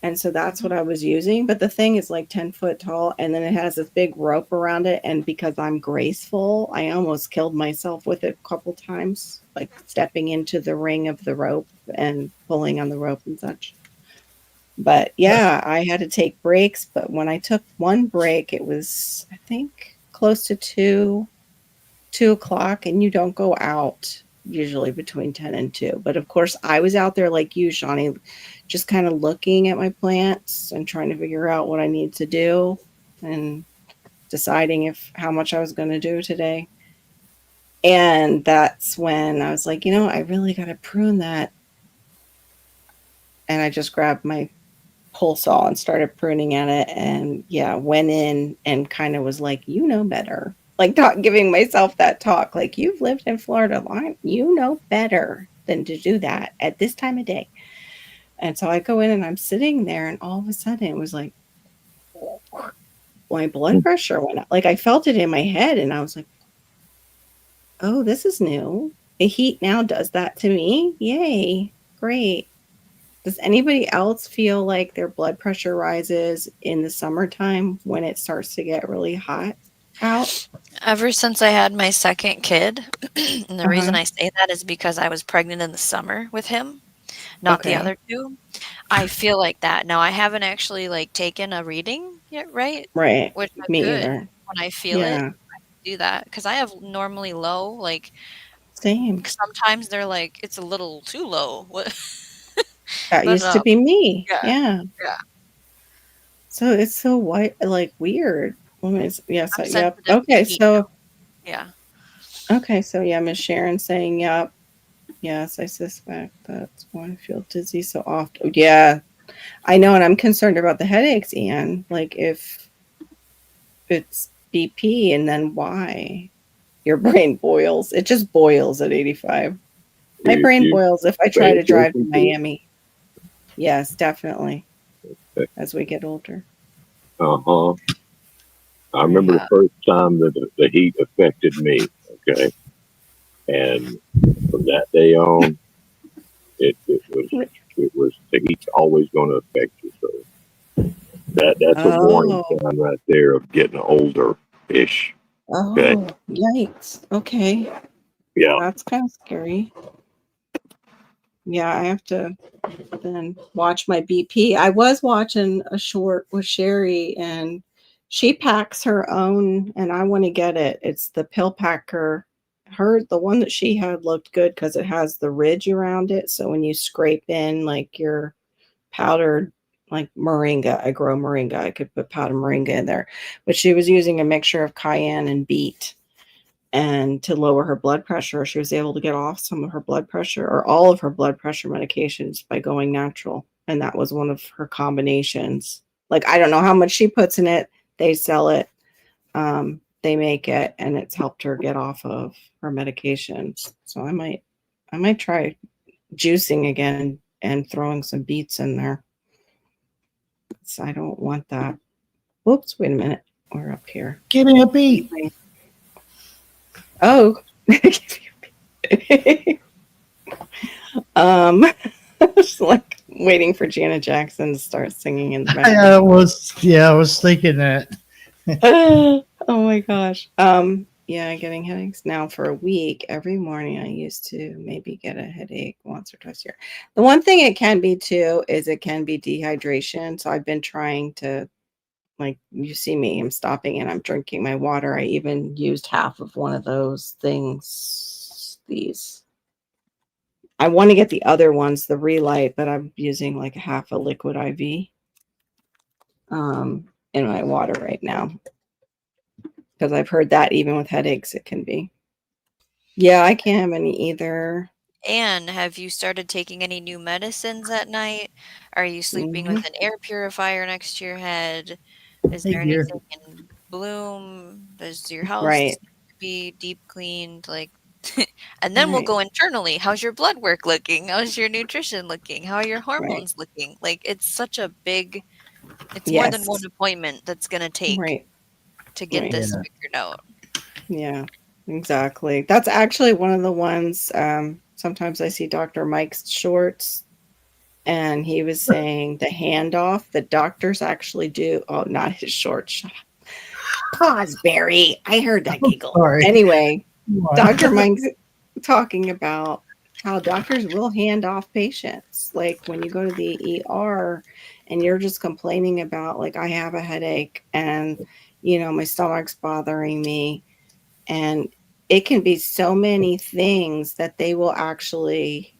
And so that's what I was using. But the thing is like 10 foot tall, and then it has this big rope around it. And because I'm graceful, I almost killed myself with it a couple times, like stepping into the ring of the rope and pulling on the rope and such. But yeah, I had to take breaks. But when I took one break, it was, I think, close to 2 o'clock, and you don't go out usually between 10 and 2. But of course, I was out there like you, Shawnee, just kind of looking at my plants and trying to figure out what I need to do and deciding how much I was going to do today. And that's when I was like, I really got to prune that. And I just grabbed my pole saw and started pruning at it. And yeah, went in and kind of was like, better. Like giving myself that talk, like, you've lived in Florida long, you know better than to do that at this time of day. And so I go in and I'm sitting there, and all of a sudden it was like, my blood pressure went up. Like I felt it in my head, and I was like, oh, this is new. The heat now does that to me. Yay. Great. Does anybody else feel like their blood pressure rises in the summertime when it starts to get really hot out? Ever since I had my second kid, and the reason I say that is because I was pregnant in the summer with him, not the other two. I feel like that. Now I haven't actually like taken a reading yet, right? Right. Which I Me could either. when I feel it. I do that because I have normally low. Like Same. sometimes they're like it's a little too low. What? That But, used to be me. yeah. So it's so like weird. I'm Yep. sensitive to Okay. heat So now. Yeah. okay. So yeah, Miss Sharon saying, yep. Yes, I suspect that's why I feel dizzy so often. Yeah, I know, and I'm concerned about the headaches, Ian. Like if it's BP, and then why? Your brain boils. It just boils at 85. My brain boils if I try to drive to Miami. Yes, definitely. As we get older. I remember the first time that the heat affected me. Okay, and from that day on, it was the heat's always going to affect you. So that's a warning sign right there of getting older ish. Oh, okay. Yikes. Okay. Yeah. That's kind of scary. Yeah, I have to then watch my BP. I was watching a short with Sherry, and she packs her own, and I want to get it. It's the pill packer. The one that she had looked good because it has the ridge around it. So when you scrape in like your powdered, like moringa, I grow moringa. I could put powdered moringa in there, but she was using a mixture of cayenne and beet. And to lower her blood pressure, she was able to get off some of her blood pressure or all of her blood pressure medications by going natural. And that was one of her combinations. Like, I don't know how much she puts in it. They sell it. They make it, and it's helped her get off of her medications. So I might try juicing again and throwing some beets in there. So I don't want that. Whoops, wait a minute. We're up here. Give me a beat. Oh. Just like waiting for Janet Jackson to start singing in the background. I was thinking that. Oh my gosh. Yeah, getting headaches now for a week. Every morning I used to maybe get a headache once or twice a year. The one thing it can be too is it can be dehydration. So I've been trying to, like, you see me, I'm stopping and I'm drinking my water. I even used half of one of those things. I want to get the other ones, the Relight, but I'm using like half a liquid IV in my water right now. Because I've heard that even with headaches, it can be. Yeah, I can't have any either. And have you started taking any new medicines at night? Are you sleeping with an air purifier next to your head? Is there anything in bloom? Does your house need to be deep cleaned? Like, and then we'll go internally. How's your blood work looking? How's your nutrition looking? How are your hormones looking? Like, it's such a big, it's more than one appointment that's going to take to get this figured out. Yeah, exactly. That's actually one of the ones. Sometimes I see Dr. Mike's shorts, and he was saying the handoff that doctors actually do. Oh, not his shorts. Shut up. Pause, Barry. I heard that giggle. Anyway, Dr. Mike's talking about how doctors will hand off patients. Like when you go to the ER and you're just complaining about, like, I have a headache and, my stomach's bothering me. And it can be so many things that they will actually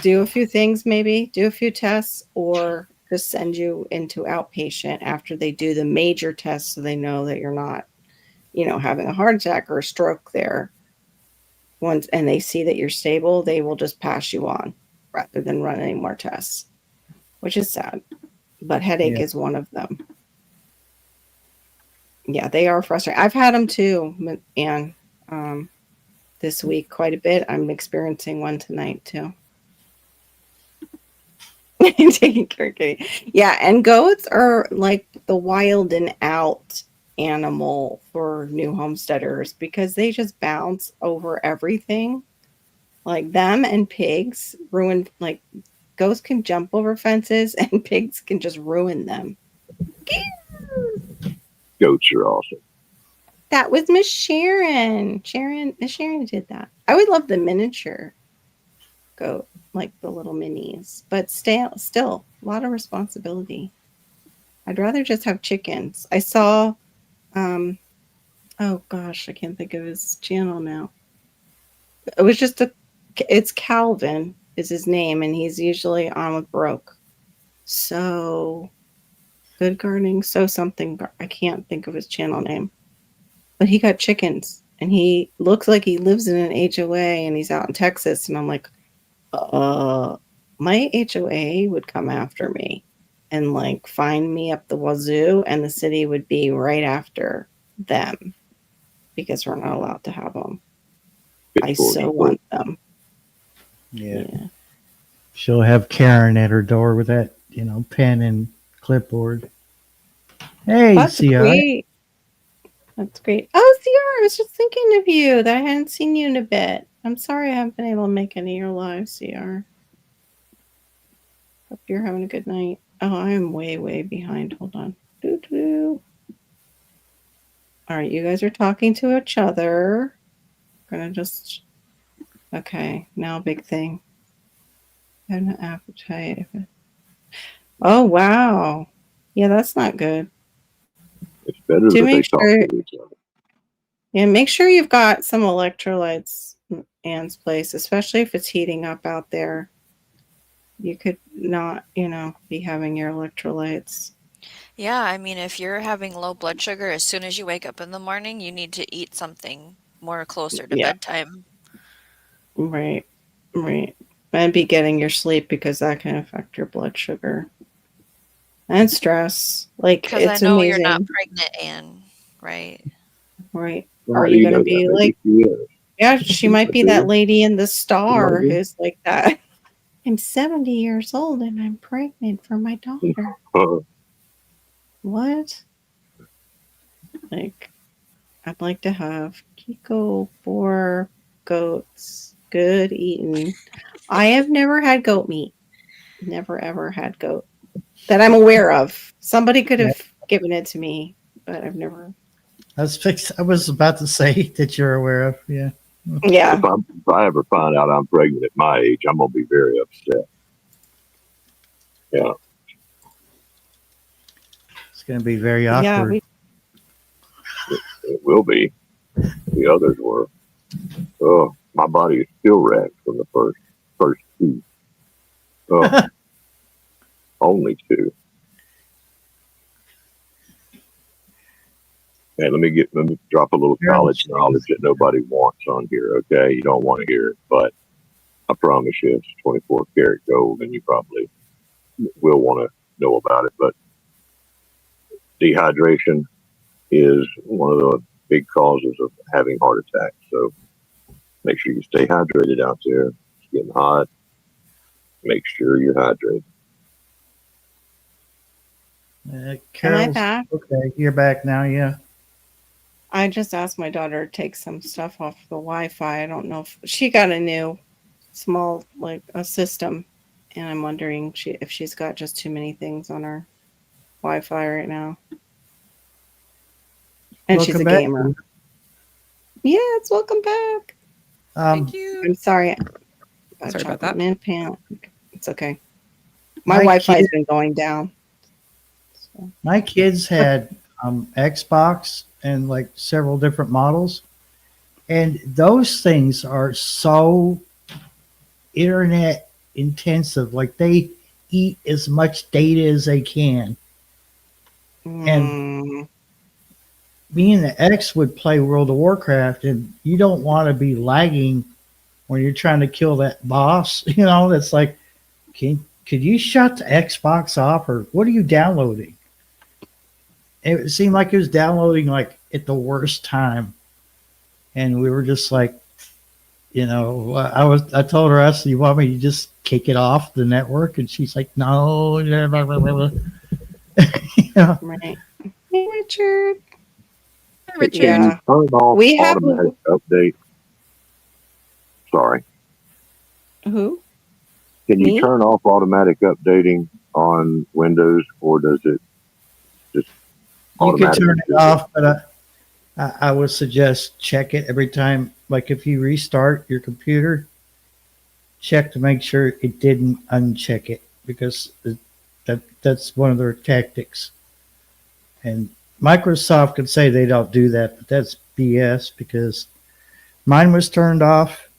do a few things, maybe do a few tests, or just send you into outpatient after they do the major tests so they know that you're not, having a heart attack or a stroke there. once and they see that you're stable, they will just pass you on rather than run any more tests, which is sad. But headache Yeah. is one of them. Yeah, they are frustrating. I've had them too, and this week quite a bit. I'm experiencing one tonight too. Taking care of Kitty. Yeah, and goats are like the wild and out animal for new homesteaders because they just bounce over everything. Like them and pigs ruin, like goats can jump over fences and pigs can just ruin them. Goats are awesome. That was Miss Sharon. Miss Sharon did that. I would love the miniature goat, like the little minis, but still a lot of responsibility. I'd rather just have chickens. I saw, oh gosh, I can't think of his channel now. It was just it's Calvin is his name, and he's usually on with Broke. So good gardening, so something. I can't think of his channel name, but he got chickens, and he looks like he lives in an HOA, and he's out in Texas, and I'm like, my HOA would come after me and like find me up the wazoo, and the city would be right after them because we're not allowed to have them. I so want them. Yeah. She'll have Karen at her door with that, pen and clipboard. Hey, That's CR. great. That's great. Oh, CR, I was just thinking of you that I hadn't seen you in a bit. I'm sorry I haven't been able to make any of your lives, CR. Hope you're having a good night. Oh, I'm way, way behind. Hold on. Doo-doo. All right, you guys are talking to each other. Gonna just... Okay, now big thing. Have an appetite. Oh, wow. Yeah, that's not good. It's better that they talk to each other. Yeah, make sure you've got some electrolytes in Anne's place, especially if it's heating up out there. You could not, be having your electrolytes. Yeah, I mean, if you're having low blood sugar, as soon as you wake up in the morning, you need to eat something more closer to bedtime. Right. And be getting your sleep because that can affect your blood sugar. And stress. Like, Because it's I know amazing. you're not pregnant, Anne, right? Right. How Are do you know going to that? be Maybe like, she is. yeah, she might be that lady in The Star Maybe. who's like that. I'm 70 years old and I'm pregnant for my daughter. What? Like, I'd like to have Kiko 4 goats. Good eating. I have never had goat meat. Never ever had goat that I'm aware of. Somebody could have given it to me, but I've never. I was about to say that you're aware of. Yeah. Yeah. If I ever find out I'm pregnant at my age, I'm gonna be very upset. Yeah. It's going to be very awkward. It will be. The others were. Oh, my body is still wrecked from the first two. Oh, only two. And let me drop a little college knowledge that nobody wants on here. Okay, you don't want to hear it, but I promise you, it's 24 karat gold, and you probably will want to know about it. But dehydration is one of the big causes of having heart attacks. So make sure you stay hydrated out there. It's getting hot. Make sure you're hydrated. Am I Carol's back? okay. You're back now. Yeah. I just asked my daughter to take some stuff off the Wi-Fi. I don't know if she got a new small, like a system, and I'm wondering if she's got just too many things on her Wi-Fi right now. And she's a Welcome back. gamer. Yes, welcome back. Thank you. I'm sorry. Sorry about that. Mint pan. It's okay. My My Wi-Fi has kid- been going down. So. My kids had Xbox and like several different models, and those things are so internet intensive. Like they eat as much data as they can. And me and the ex would play World of Warcraft, and you don't want to be lagging when you're trying to kill that boss. You know, that's like, could you shut the Xbox off, or what are you downloading? It seemed like it was downloading like at the worst time, and we were just like, you know, I told her, I said, you want me to just kick it off the network? And she's like, no. You know? Right. Hey, Richard. Richard. Yeah. Turn off We have- automatic update. Sorry. Who? Can you Me? turn off automatic updating on Windows, or does it just You could automatically turn it do it? off, but I would suggest check it every time. Like if you restart your computer, check to make sure it didn't uncheck it, because that's one of their tactics. And Microsoft could say they don't do that, but that's BS, because mine was turned off,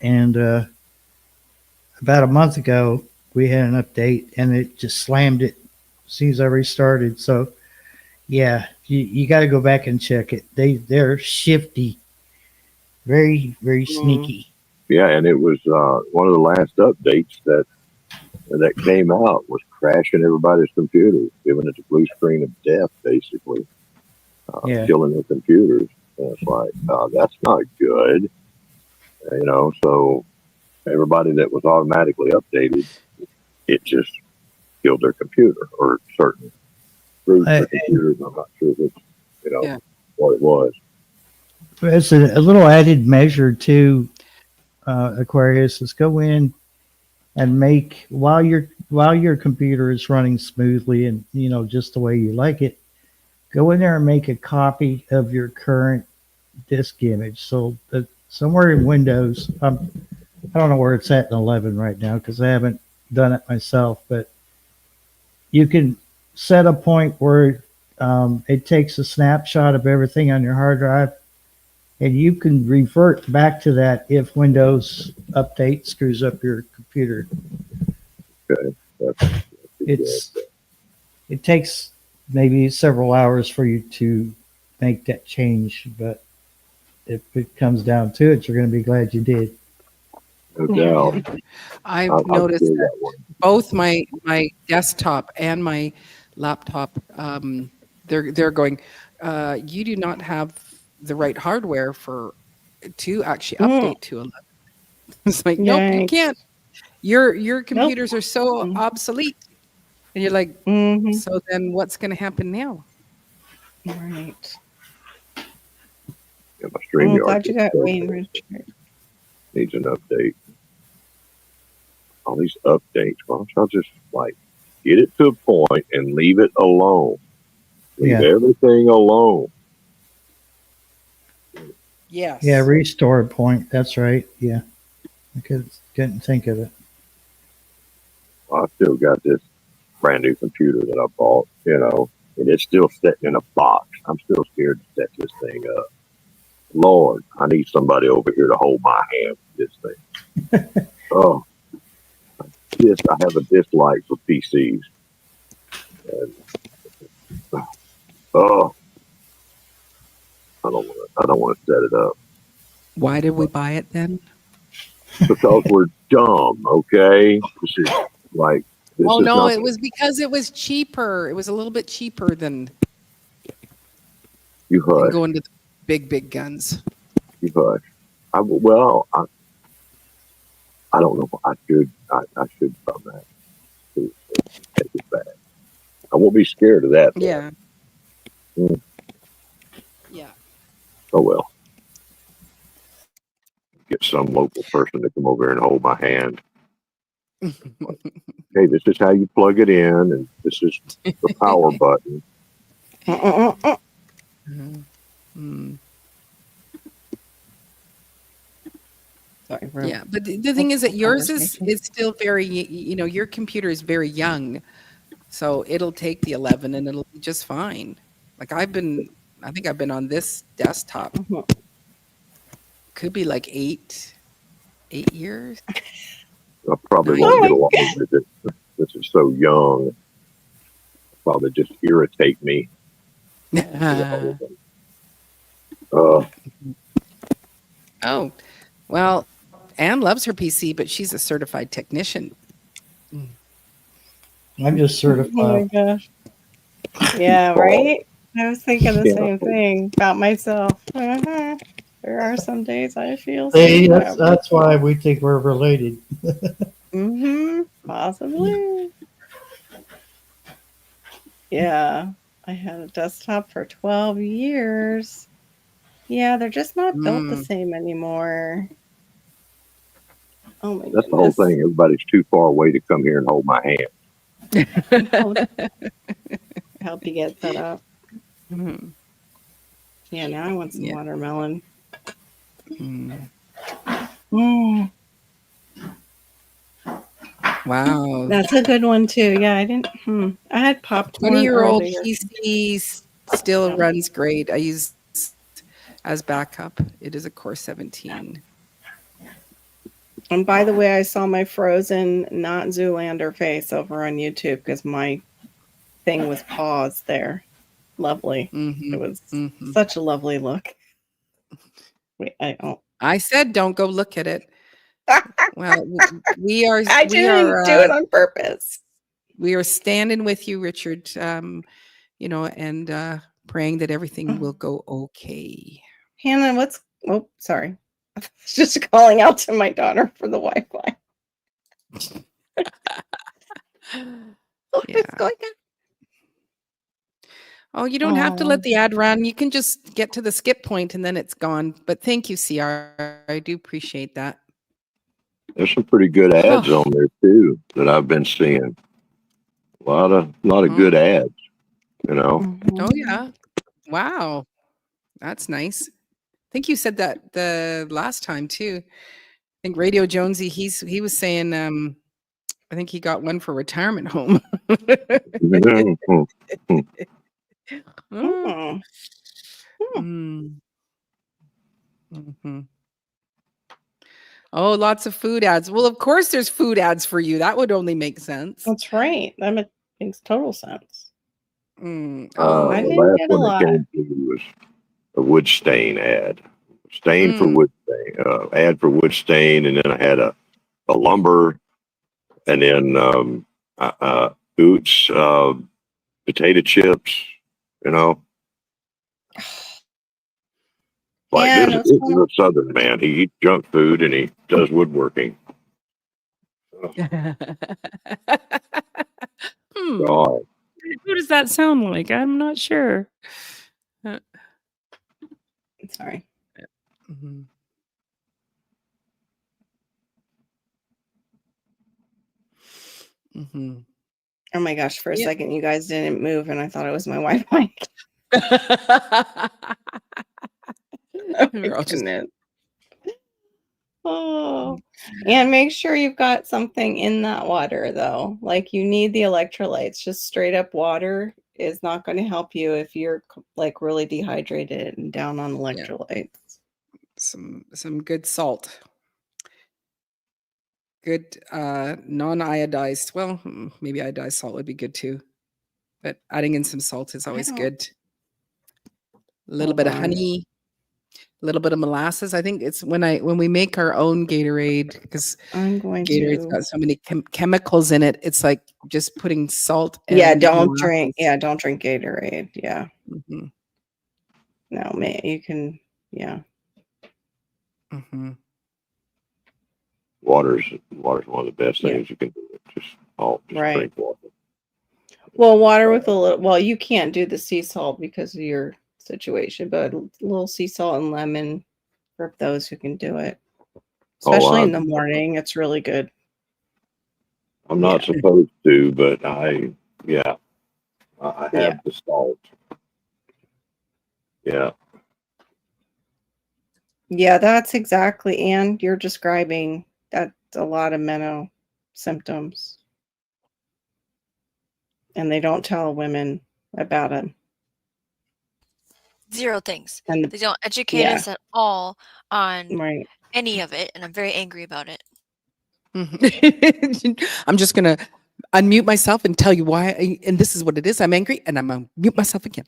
and about a month ago we had an update and it just slammed it as soon as I restarted. So yeah, you got to go back and check it. They're shifty, very sneaky. Yeah, and it was one of the last updates that came out was crashing everybody's computers, giving it the blue screen of death, basically, Yeah. killing their computers. And it's like, that's not good, you know. So everybody that was automatically updated, it just killed their computer or certain groups of computers. I'm not sure if it's, you know, Yeah. what it was. As a little added measure to Aquarius is go in and make while your computer is running smoothly and you know just the way you like it, go in there and make a copy of your current disk image. So that somewhere in Windows, I don't know where it's at in 11 right now because I haven't done it myself, but you can set a point where it takes a snapshot of everything on your hard drive, and you can revert back to that if Windows update screws up your computer. It takes maybe several hours for you to make that change, but if it comes down to it, you're going to be glad you did. No doubt. I've I'll noticed do that that one. both my desktop and my laptop, they're going, you do not have the right hardware to actually update to 11. It's like, nope, you Yikes. can't. Your computers are so Mm. obsolete. And you're like, Mhm. so then what's going to happen now? Right. Yeah, my I'm StreamYard glad you got just Wayne, Richard. needs an update. All these updates, why don't y'all just like get it to a point and leave it alone? Leave Yeah. everything alone. Yes. Yeah, restore point. That's right. Yeah. I couldn't think of it. I still got this brand new computer that I bought, you know, and it's still sitting in a box. I'm still scared to set this thing up. Lord, I need somebody over here to hold my hand with this thing. Oh, I have a dislike for PCs. And, oh, I don't want to set it up Why did we buy it then? because we're dumb. Okay, this is like. This Oh is no, not- it was because it was cheaper. It was a little bit cheaper than You hush. going to the big guns. You hush. I don't know. I should from that. Take it back. I won't be scared of that. Though. Yeah. Mm. Yeah. Oh well. Get some local person to come over here and hold my hand. Okay, this is how you plug it in, and this is the power button. Mm. Sorry, Ro. Yeah, but the thing is that yours is still very, your computer is very young, so it'll take the 11 and it'll be just fine. Like I think I've been on this desktop. Mhm. Could be like 8 years. I probably Oh won't get along with it. This is so young. Probably just irritate me. Oh, well, Anne loves her PC, but she's a certified technician. I'm just Oh my certified. gosh. Yeah, right? I was thinking the Yeah. same thing about myself. There are some days I feel See, so that's why we think we're related. possibly. Yeah. I had a desktop for 12 years. Yeah, they're just not built the Mm. same anymore. Oh my That's the whole goodness. thing. Everybody's too far away to come here and hold my hand. Help you get set up. Mm. Yeah, now I want some Yeah. watermelon. Mm. Mm, Wow. that's a good one too. Yeah, I didn't. I had popcorn 20-year-old earlier. PC still Yeah. runs great. I use as backup. It is a Core 17. And by the way, I saw my Frozen, not Zoolander face over on YouTube because my thing was paused there. Lovely. Mhm. It was Mhm. such a lovely look. Wait, I said don't go look at it. Well, we are I we didn't are do it on purpose. we are standing with you, Richard. You know, and praying that everything will go okay. Hannah, oh, sorry. I was just calling out to my daughter for the Wi-Fi. What is Yeah. going on? Oh, you don't have to let Oh. the ad run. You can just get to the skip point and then it's gone. But thank you, CR. I do appreciate that. There's some pretty good ads on there too that I've been seeing. A lot of good ads, you know. Oh yeah. Wow. That's nice. I think you said that the last time too. I think Radio Jonesy, he was saying I think he got one for retirement home. Oh. Mm. Mhm. Oh, lots of food ads. Well, of course there's food ads for you. That would only make sense. That's right. That makes total sense. Mm. I Oh, The didn't last get a one that lot. came through was a wood stain ad. Stain for Mm. wood stain, ad for wood stain, and then I had a lumber, and then Oots potato chips, you know. Like Yeah, this is a Southern man. He eats junk food and he does woodworking. God. Who does that sound like? I'm not sure. Sorry. Mhm. Mhm. Oh my gosh, for a Yeah. second you guys didn't move and I thought it was my Wi-Fi. Oh my We're all just goodness. Oh. And make sure you've got something in that water though. Like you need the electrolytes. Just straight up water is not going to help you if you're like really dehydrated and down on electrolytes. some good salt. Good non-iodized. Well, maybe iodized salt would be good too. But adding in some salt is always don't- good. A little Hold bit of on. honey, a little bit of molasses. I think it's when we make our own Gatorade, because I'm going Gatorade's to got so many chemicals in it. It's like just putting salt and Yeah, don't drink. molasses. Yeah, don't drink Gatorade. Yeah. Mhm. No, you can yeah. Mhm. Water's one of the best Yeah. things you can do. Just Right. drink water. Well, water with a little, well, you can't do the sea salt because of your situation, but a little sea salt and lemon for those who can do it. Especially in the morning. It's really good. I'm not supposed to, but I have the salt. Yeah. Yeah, that's exactly. And you're describing that's a lot of mental symptoms. And they don't tell women about them. Zero things. And They don't educate us at all on right. any of it, and I'm very angry about it. I'm just gonna unmute myself and tell you why. And this is what it is. I'm angry, and I'm gonna mute myself again.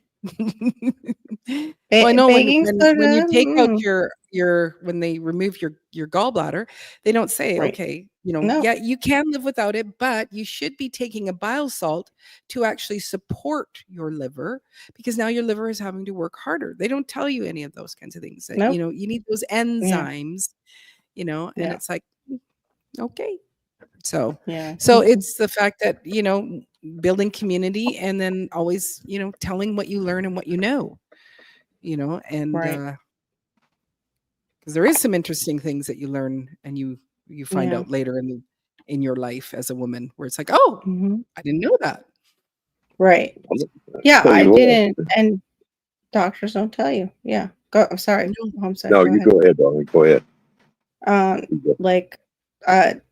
Well, I know when Baking when you soda. take out your when they remove your gallbladder, they don't say, Right. okay, No. yeah, you can live without it, but you should be taking a bile salt to actually support your liver, because now your liver is having to work harder. They don't tell you any of those kinds of things. Nope. You need those Yeah. enzymes, and Yeah. it's like, okay. So Yeah. it's the fact that, building community, and then always, telling what you learn and what and Right. because there is some interesting things that you learn and you find Yeah. out later in your life as a woman, where it's like, oh, Mhm. I didn't know that. Right. Yeah, Tell I you what. didn't, and doctors don't tell you. Yeah. Go. I'm sorry. No. I'm sorry. No, Go you ahead. go ahead, darling. Go ahead. Like,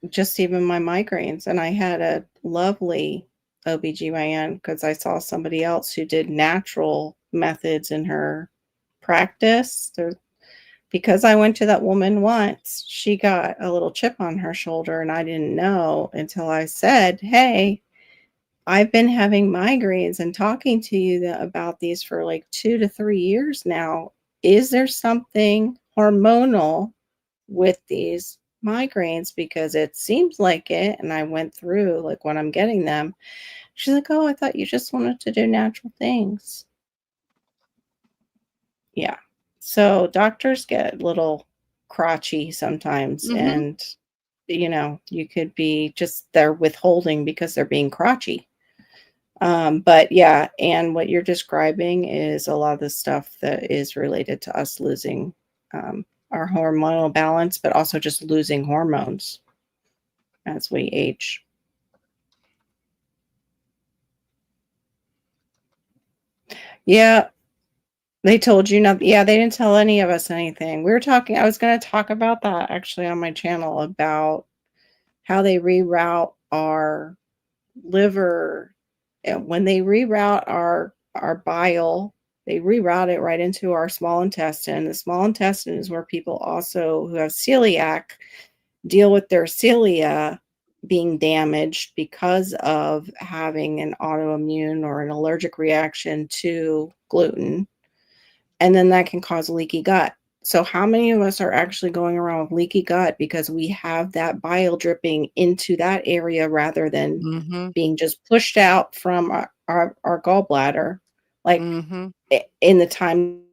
just even my migraines, and I had a lovely OBGYN because I saw somebody else who did natural methods in her practice. Because I went to that woman once, she got a little chip on her shoulder, and I didn't know until I said, "Hey, I've been having migraines and talking to you about these for like 2 to 3 years now. Is there something hormonal with these migraines? Because it seems like it." And I went through like when I'm getting them. She's like, "Oh, I thought you just wanted to do natural things." Yeah. So doctors get a little crotchy sometimes, Mhm. and you could be just they're withholding because they're being crotchy. But yeah, and what you're describing is a lot of the stuff that is related to us losing our hormonal balance, but also just losing hormones as we age. Yeah, they told you nothing. Yeah, they didn't tell any of us anything. I was going to talk about that actually on my channel about how they reroute our liver. And when they reroute our bile, they reroute it right into our small intestine. The small intestine is where people also who have celiac deal with their cilia being damaged because of having an autoimmune or an allergic reaction to gluten. And then that can cause leaky gut. So how many of us are actually going around with leaky gut because we have that bile dripping into that area rather than Mhm. being just pushed out from our gallbladder, like Mhm. in the time.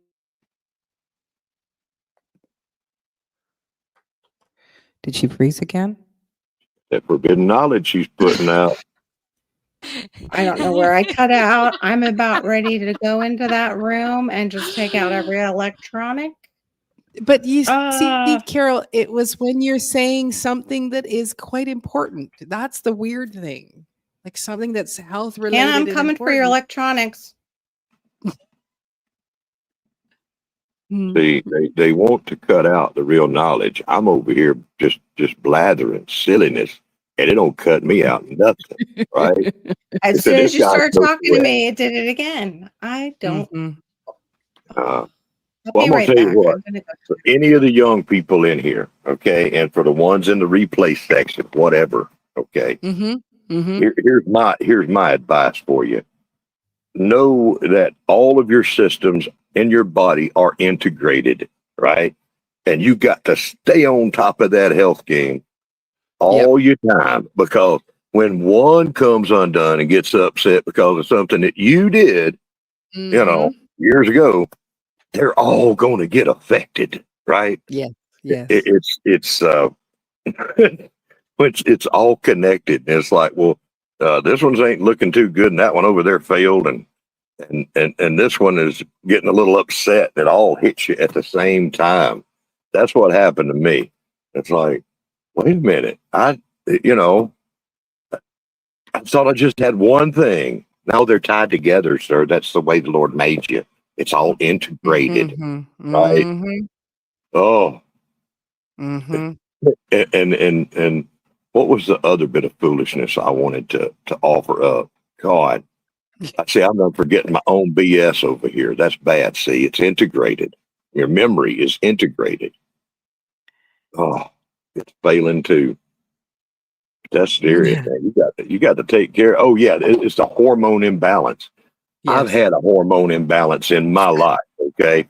Did she freeze again? That forbidden knowledge she's putting out. I don't know where I cut out. I'm about ready to go into that room and just take out every electronic. But you see, Uh, Carol, it was when you're saying something that is quite important. That's the weird thing. Like something that's health related. Hannah, I'm and coming for your important. electronics. See, they want to cut out the real knowledge. I'm over here just blathering silliness, and it don't cut me out nothing, right? As So soon this as you guy's started no talking to sweat. me, it did it again. I don't. Mhm. I'll Well, be I'm gonna right tell you back. what. I'm gonna go. For any of the young people in here, okay, and for the ones in the replay section, whatever, okay. Mhm. Mhm. Here's my advice for you. Know that all of your systems in your body are integrated, right? And you got to stay on top of that health game all your time, because when one comes undone and gets upset because of something that you did, Mhm. years ago, they're all going to get affected, right? Yes. Yes. It's all connected. And it's like, well, this one's ain't looking too good, and that one over there failed, and this one is getting a little upset. It all hits you at the same time. That's what happened to me. It's like, wait a minute, I thought I just had one thing. Now they're tied together, sir. That's the way the Lord made you. It's all integrated, Mhm. right? Mhm. Oh, Mhm. and what was the other bit of foolishness I wanted to offer up? God, I see I'm not forgetting my own BS over here. That's bad. See, it's integrated. Your memory is integrated. Oh, it's failing too. That's serious, man. You got to take care. Oh yeah, it's the hormone imbalance. I've Yes. had a hormone imbalance in my life. Okay,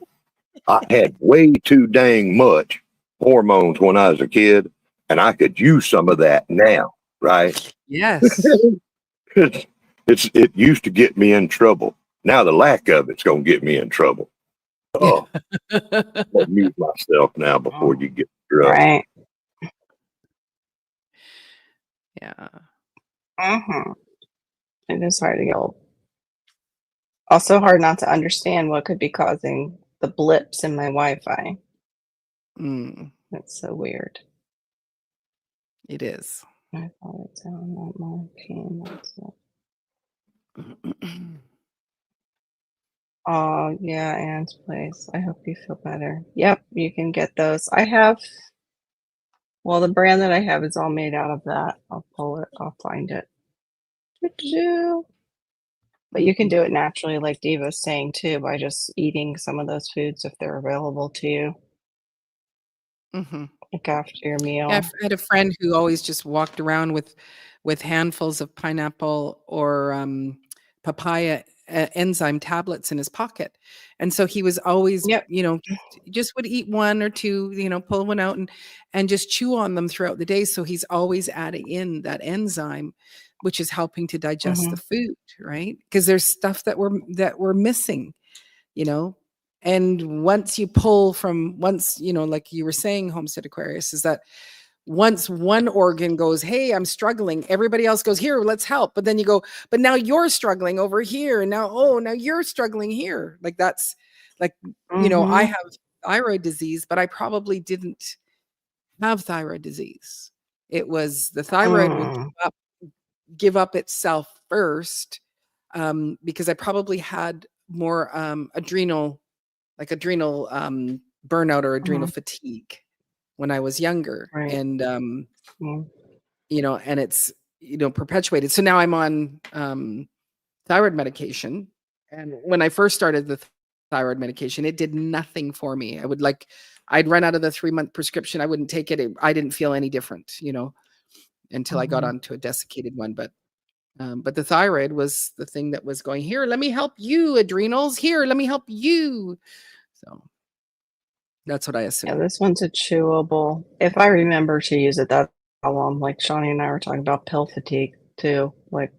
I had way too dang much hormones when I was a kid, and I could use some of that now. Right? Yes. It used to get me in trouble. Now the lack of it's going to get me in trouble. Oh, I'll mute myself now before you get drugged. Right. Yeah. It is hard to get old. Also hard not to understand what could be causing the blips in my Wi-Fi. Mm, That's so weird. it is. I thought it's on that marking. Oh yeah, Anne's place. I hope you feel better. Yep, you can get those. I have. Well, the brand that I have is all made out of that. I'll pull it. I'll find it. Doo-doo. But you can do it naturally, like Diva's saying too, by just eating some of those foods if they're available to you, Mhm. like after your meal. Yeah, I had a friend who always just walked around with handfuls of pineapple or papaya enzyme tablets in his pocket, and so he was always, Yep. just would eat one or two, pull one out and just chew on them throughout the day. So he's always adding in that enzyme, which is helping to digest the food, right? Because there's stuff that we're missing, you know. And once, like you were saying, Homestead Aquarius, is that once one organ goes, hey, I'm struggling, everybody else goes, here, let's help. But then you go, but now you're struggling over here. And now you're struggling here. Like that's like, I have thyroid disease, but I probably didn't have thyroid disease. It was the thyroid would give up itself first, because I probably had more adrenal burnout or adrenal fatigue when I was younger. Right. And and it's perpetuated. So now I'm on thyroid medication, and when I first started the thyroid medication, it did nothing for me. I'd run out of the 3-month prescription. I wouldn't take it. I didn't feel any different, until I got onto a desiccated one. But the thyroid was the thing that was going, here, let me help you, adrenals. Here, let me help you. So that's what I assume. Yeah, this one's a chewable. If I remember to use it, that's how long. Like Shawnee and I were talking about pill fatigue too. Like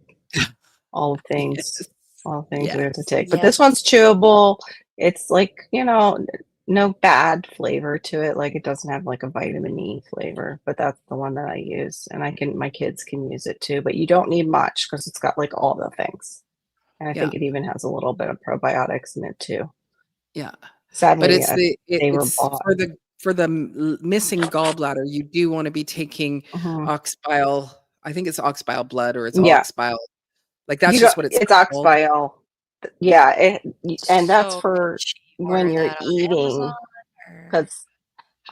all things we have to take. But this one's chewable. It's like, no bad flavor to it. Like it doesn't have like a vitamin E flavor, but that's the one that I use. And my kids can use it too, but you don't need much because it's got like all the things. And I think it even has a little bit of probiotics in it too. Yeah. Sadly, but it's bought. for the missing gallbladder. You do want to be taking oxbile. I think it's oxbile blood, or it's oxbile. Like that's just what it's called. Oxbile. Yeah, and that's for when you're eating, because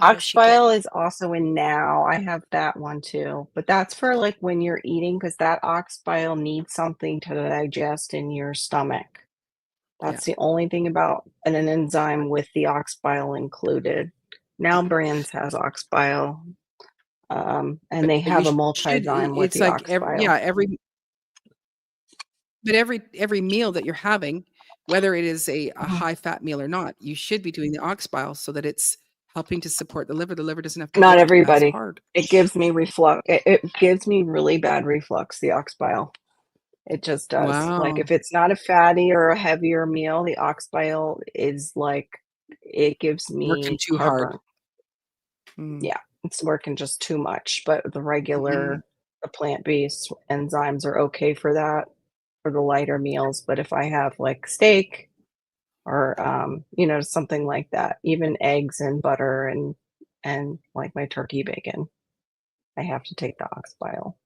oxbile is also in Now. I have that one too, but that's for like when you're eating, because that oxbile needs something to digest in your stomach. That's the only thing about an enzyme with the oxbile included. Now Brands has oxbile, and they have a multi-zyme with the oxbile. Every meal that you're having, whether it is a high-fat meal or not, you should be doing the oxbile so that it's helping to support the liver. The liver doesn't have to Not work everybody. as hard. It gives me reflux. It gives me really bad reflux, the oxbile. It just does. Wow. Like if it's not a fatty or a heavier meal, the oxbile is like, it gives me working too heartburn. hard. Yeah, it's working just too much. But the regular, the plant-based enzymes are okay for that, for the lighter meals. But if I have like steak or something like that, even eggs and butter and like my turkey bacon, I have to take the oxbile,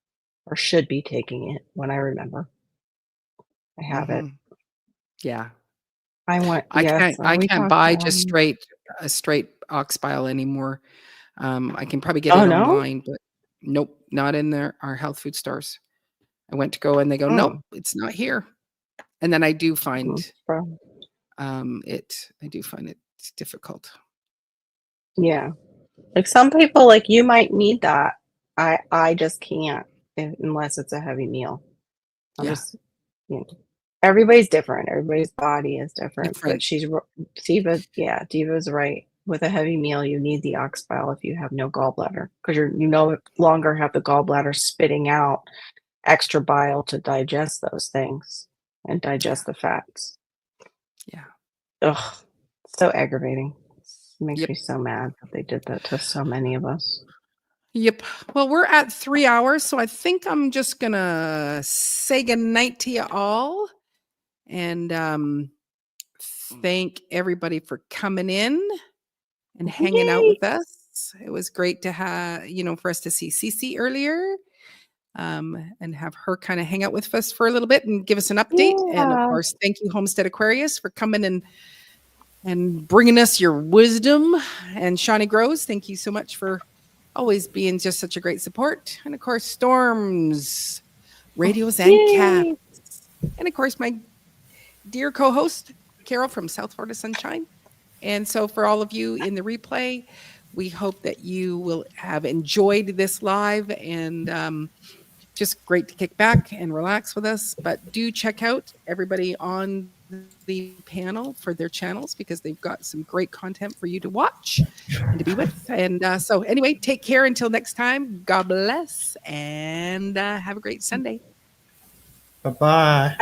or should be taking it when I remember. I have it. Yeah. I can't buy just straight oxbile anymore. I can probably get it online, but nope, not in our health food stores. I went to go and they go, nope, it's not here. And then I do find it's difficult. Yeah. Like some people, like you might need that. I just can't. unless it's a heavy meal. I'm Yeah. just, you know, everybody's different. Everybody's body is different. Different. But Diva's right. With a heavy meal, you need the ox bile if you have no gallbladder, because you no longer have the gallbladder spitting out extra bile to digest those things and digest the fats. Yeah. Ugh, so aggravating. Makes Yep. me so mad that they did that to so many of us. Yep. Well, we're at 3 hours, so I think I'm just gonna say goodnight to you all, and thank everybody for coming in and hanging out with us. It was great to have, for us to see Cece earlier, and have her kind of hang out with us for a little bit and give us an update. And of Yeah. course, thank you, Homestead Aquarius, for coming and bringing us your wisdom. And Shawnee Grows, thank you so much for always being just such a great support. And of course, Storms, Radios, and Cats. And of course, my dear co-host, Carol from South Florida Sunshine. And so for all of you in the replay, we hope that you will have enjoyed this live, and just great to kick back and relax with us. But do check out everybody on the panel for their channels, because they've got some great content for you to watch and to be with. And so anyway, take care until next time. God bless, and have a great Sunday. Bye-bye.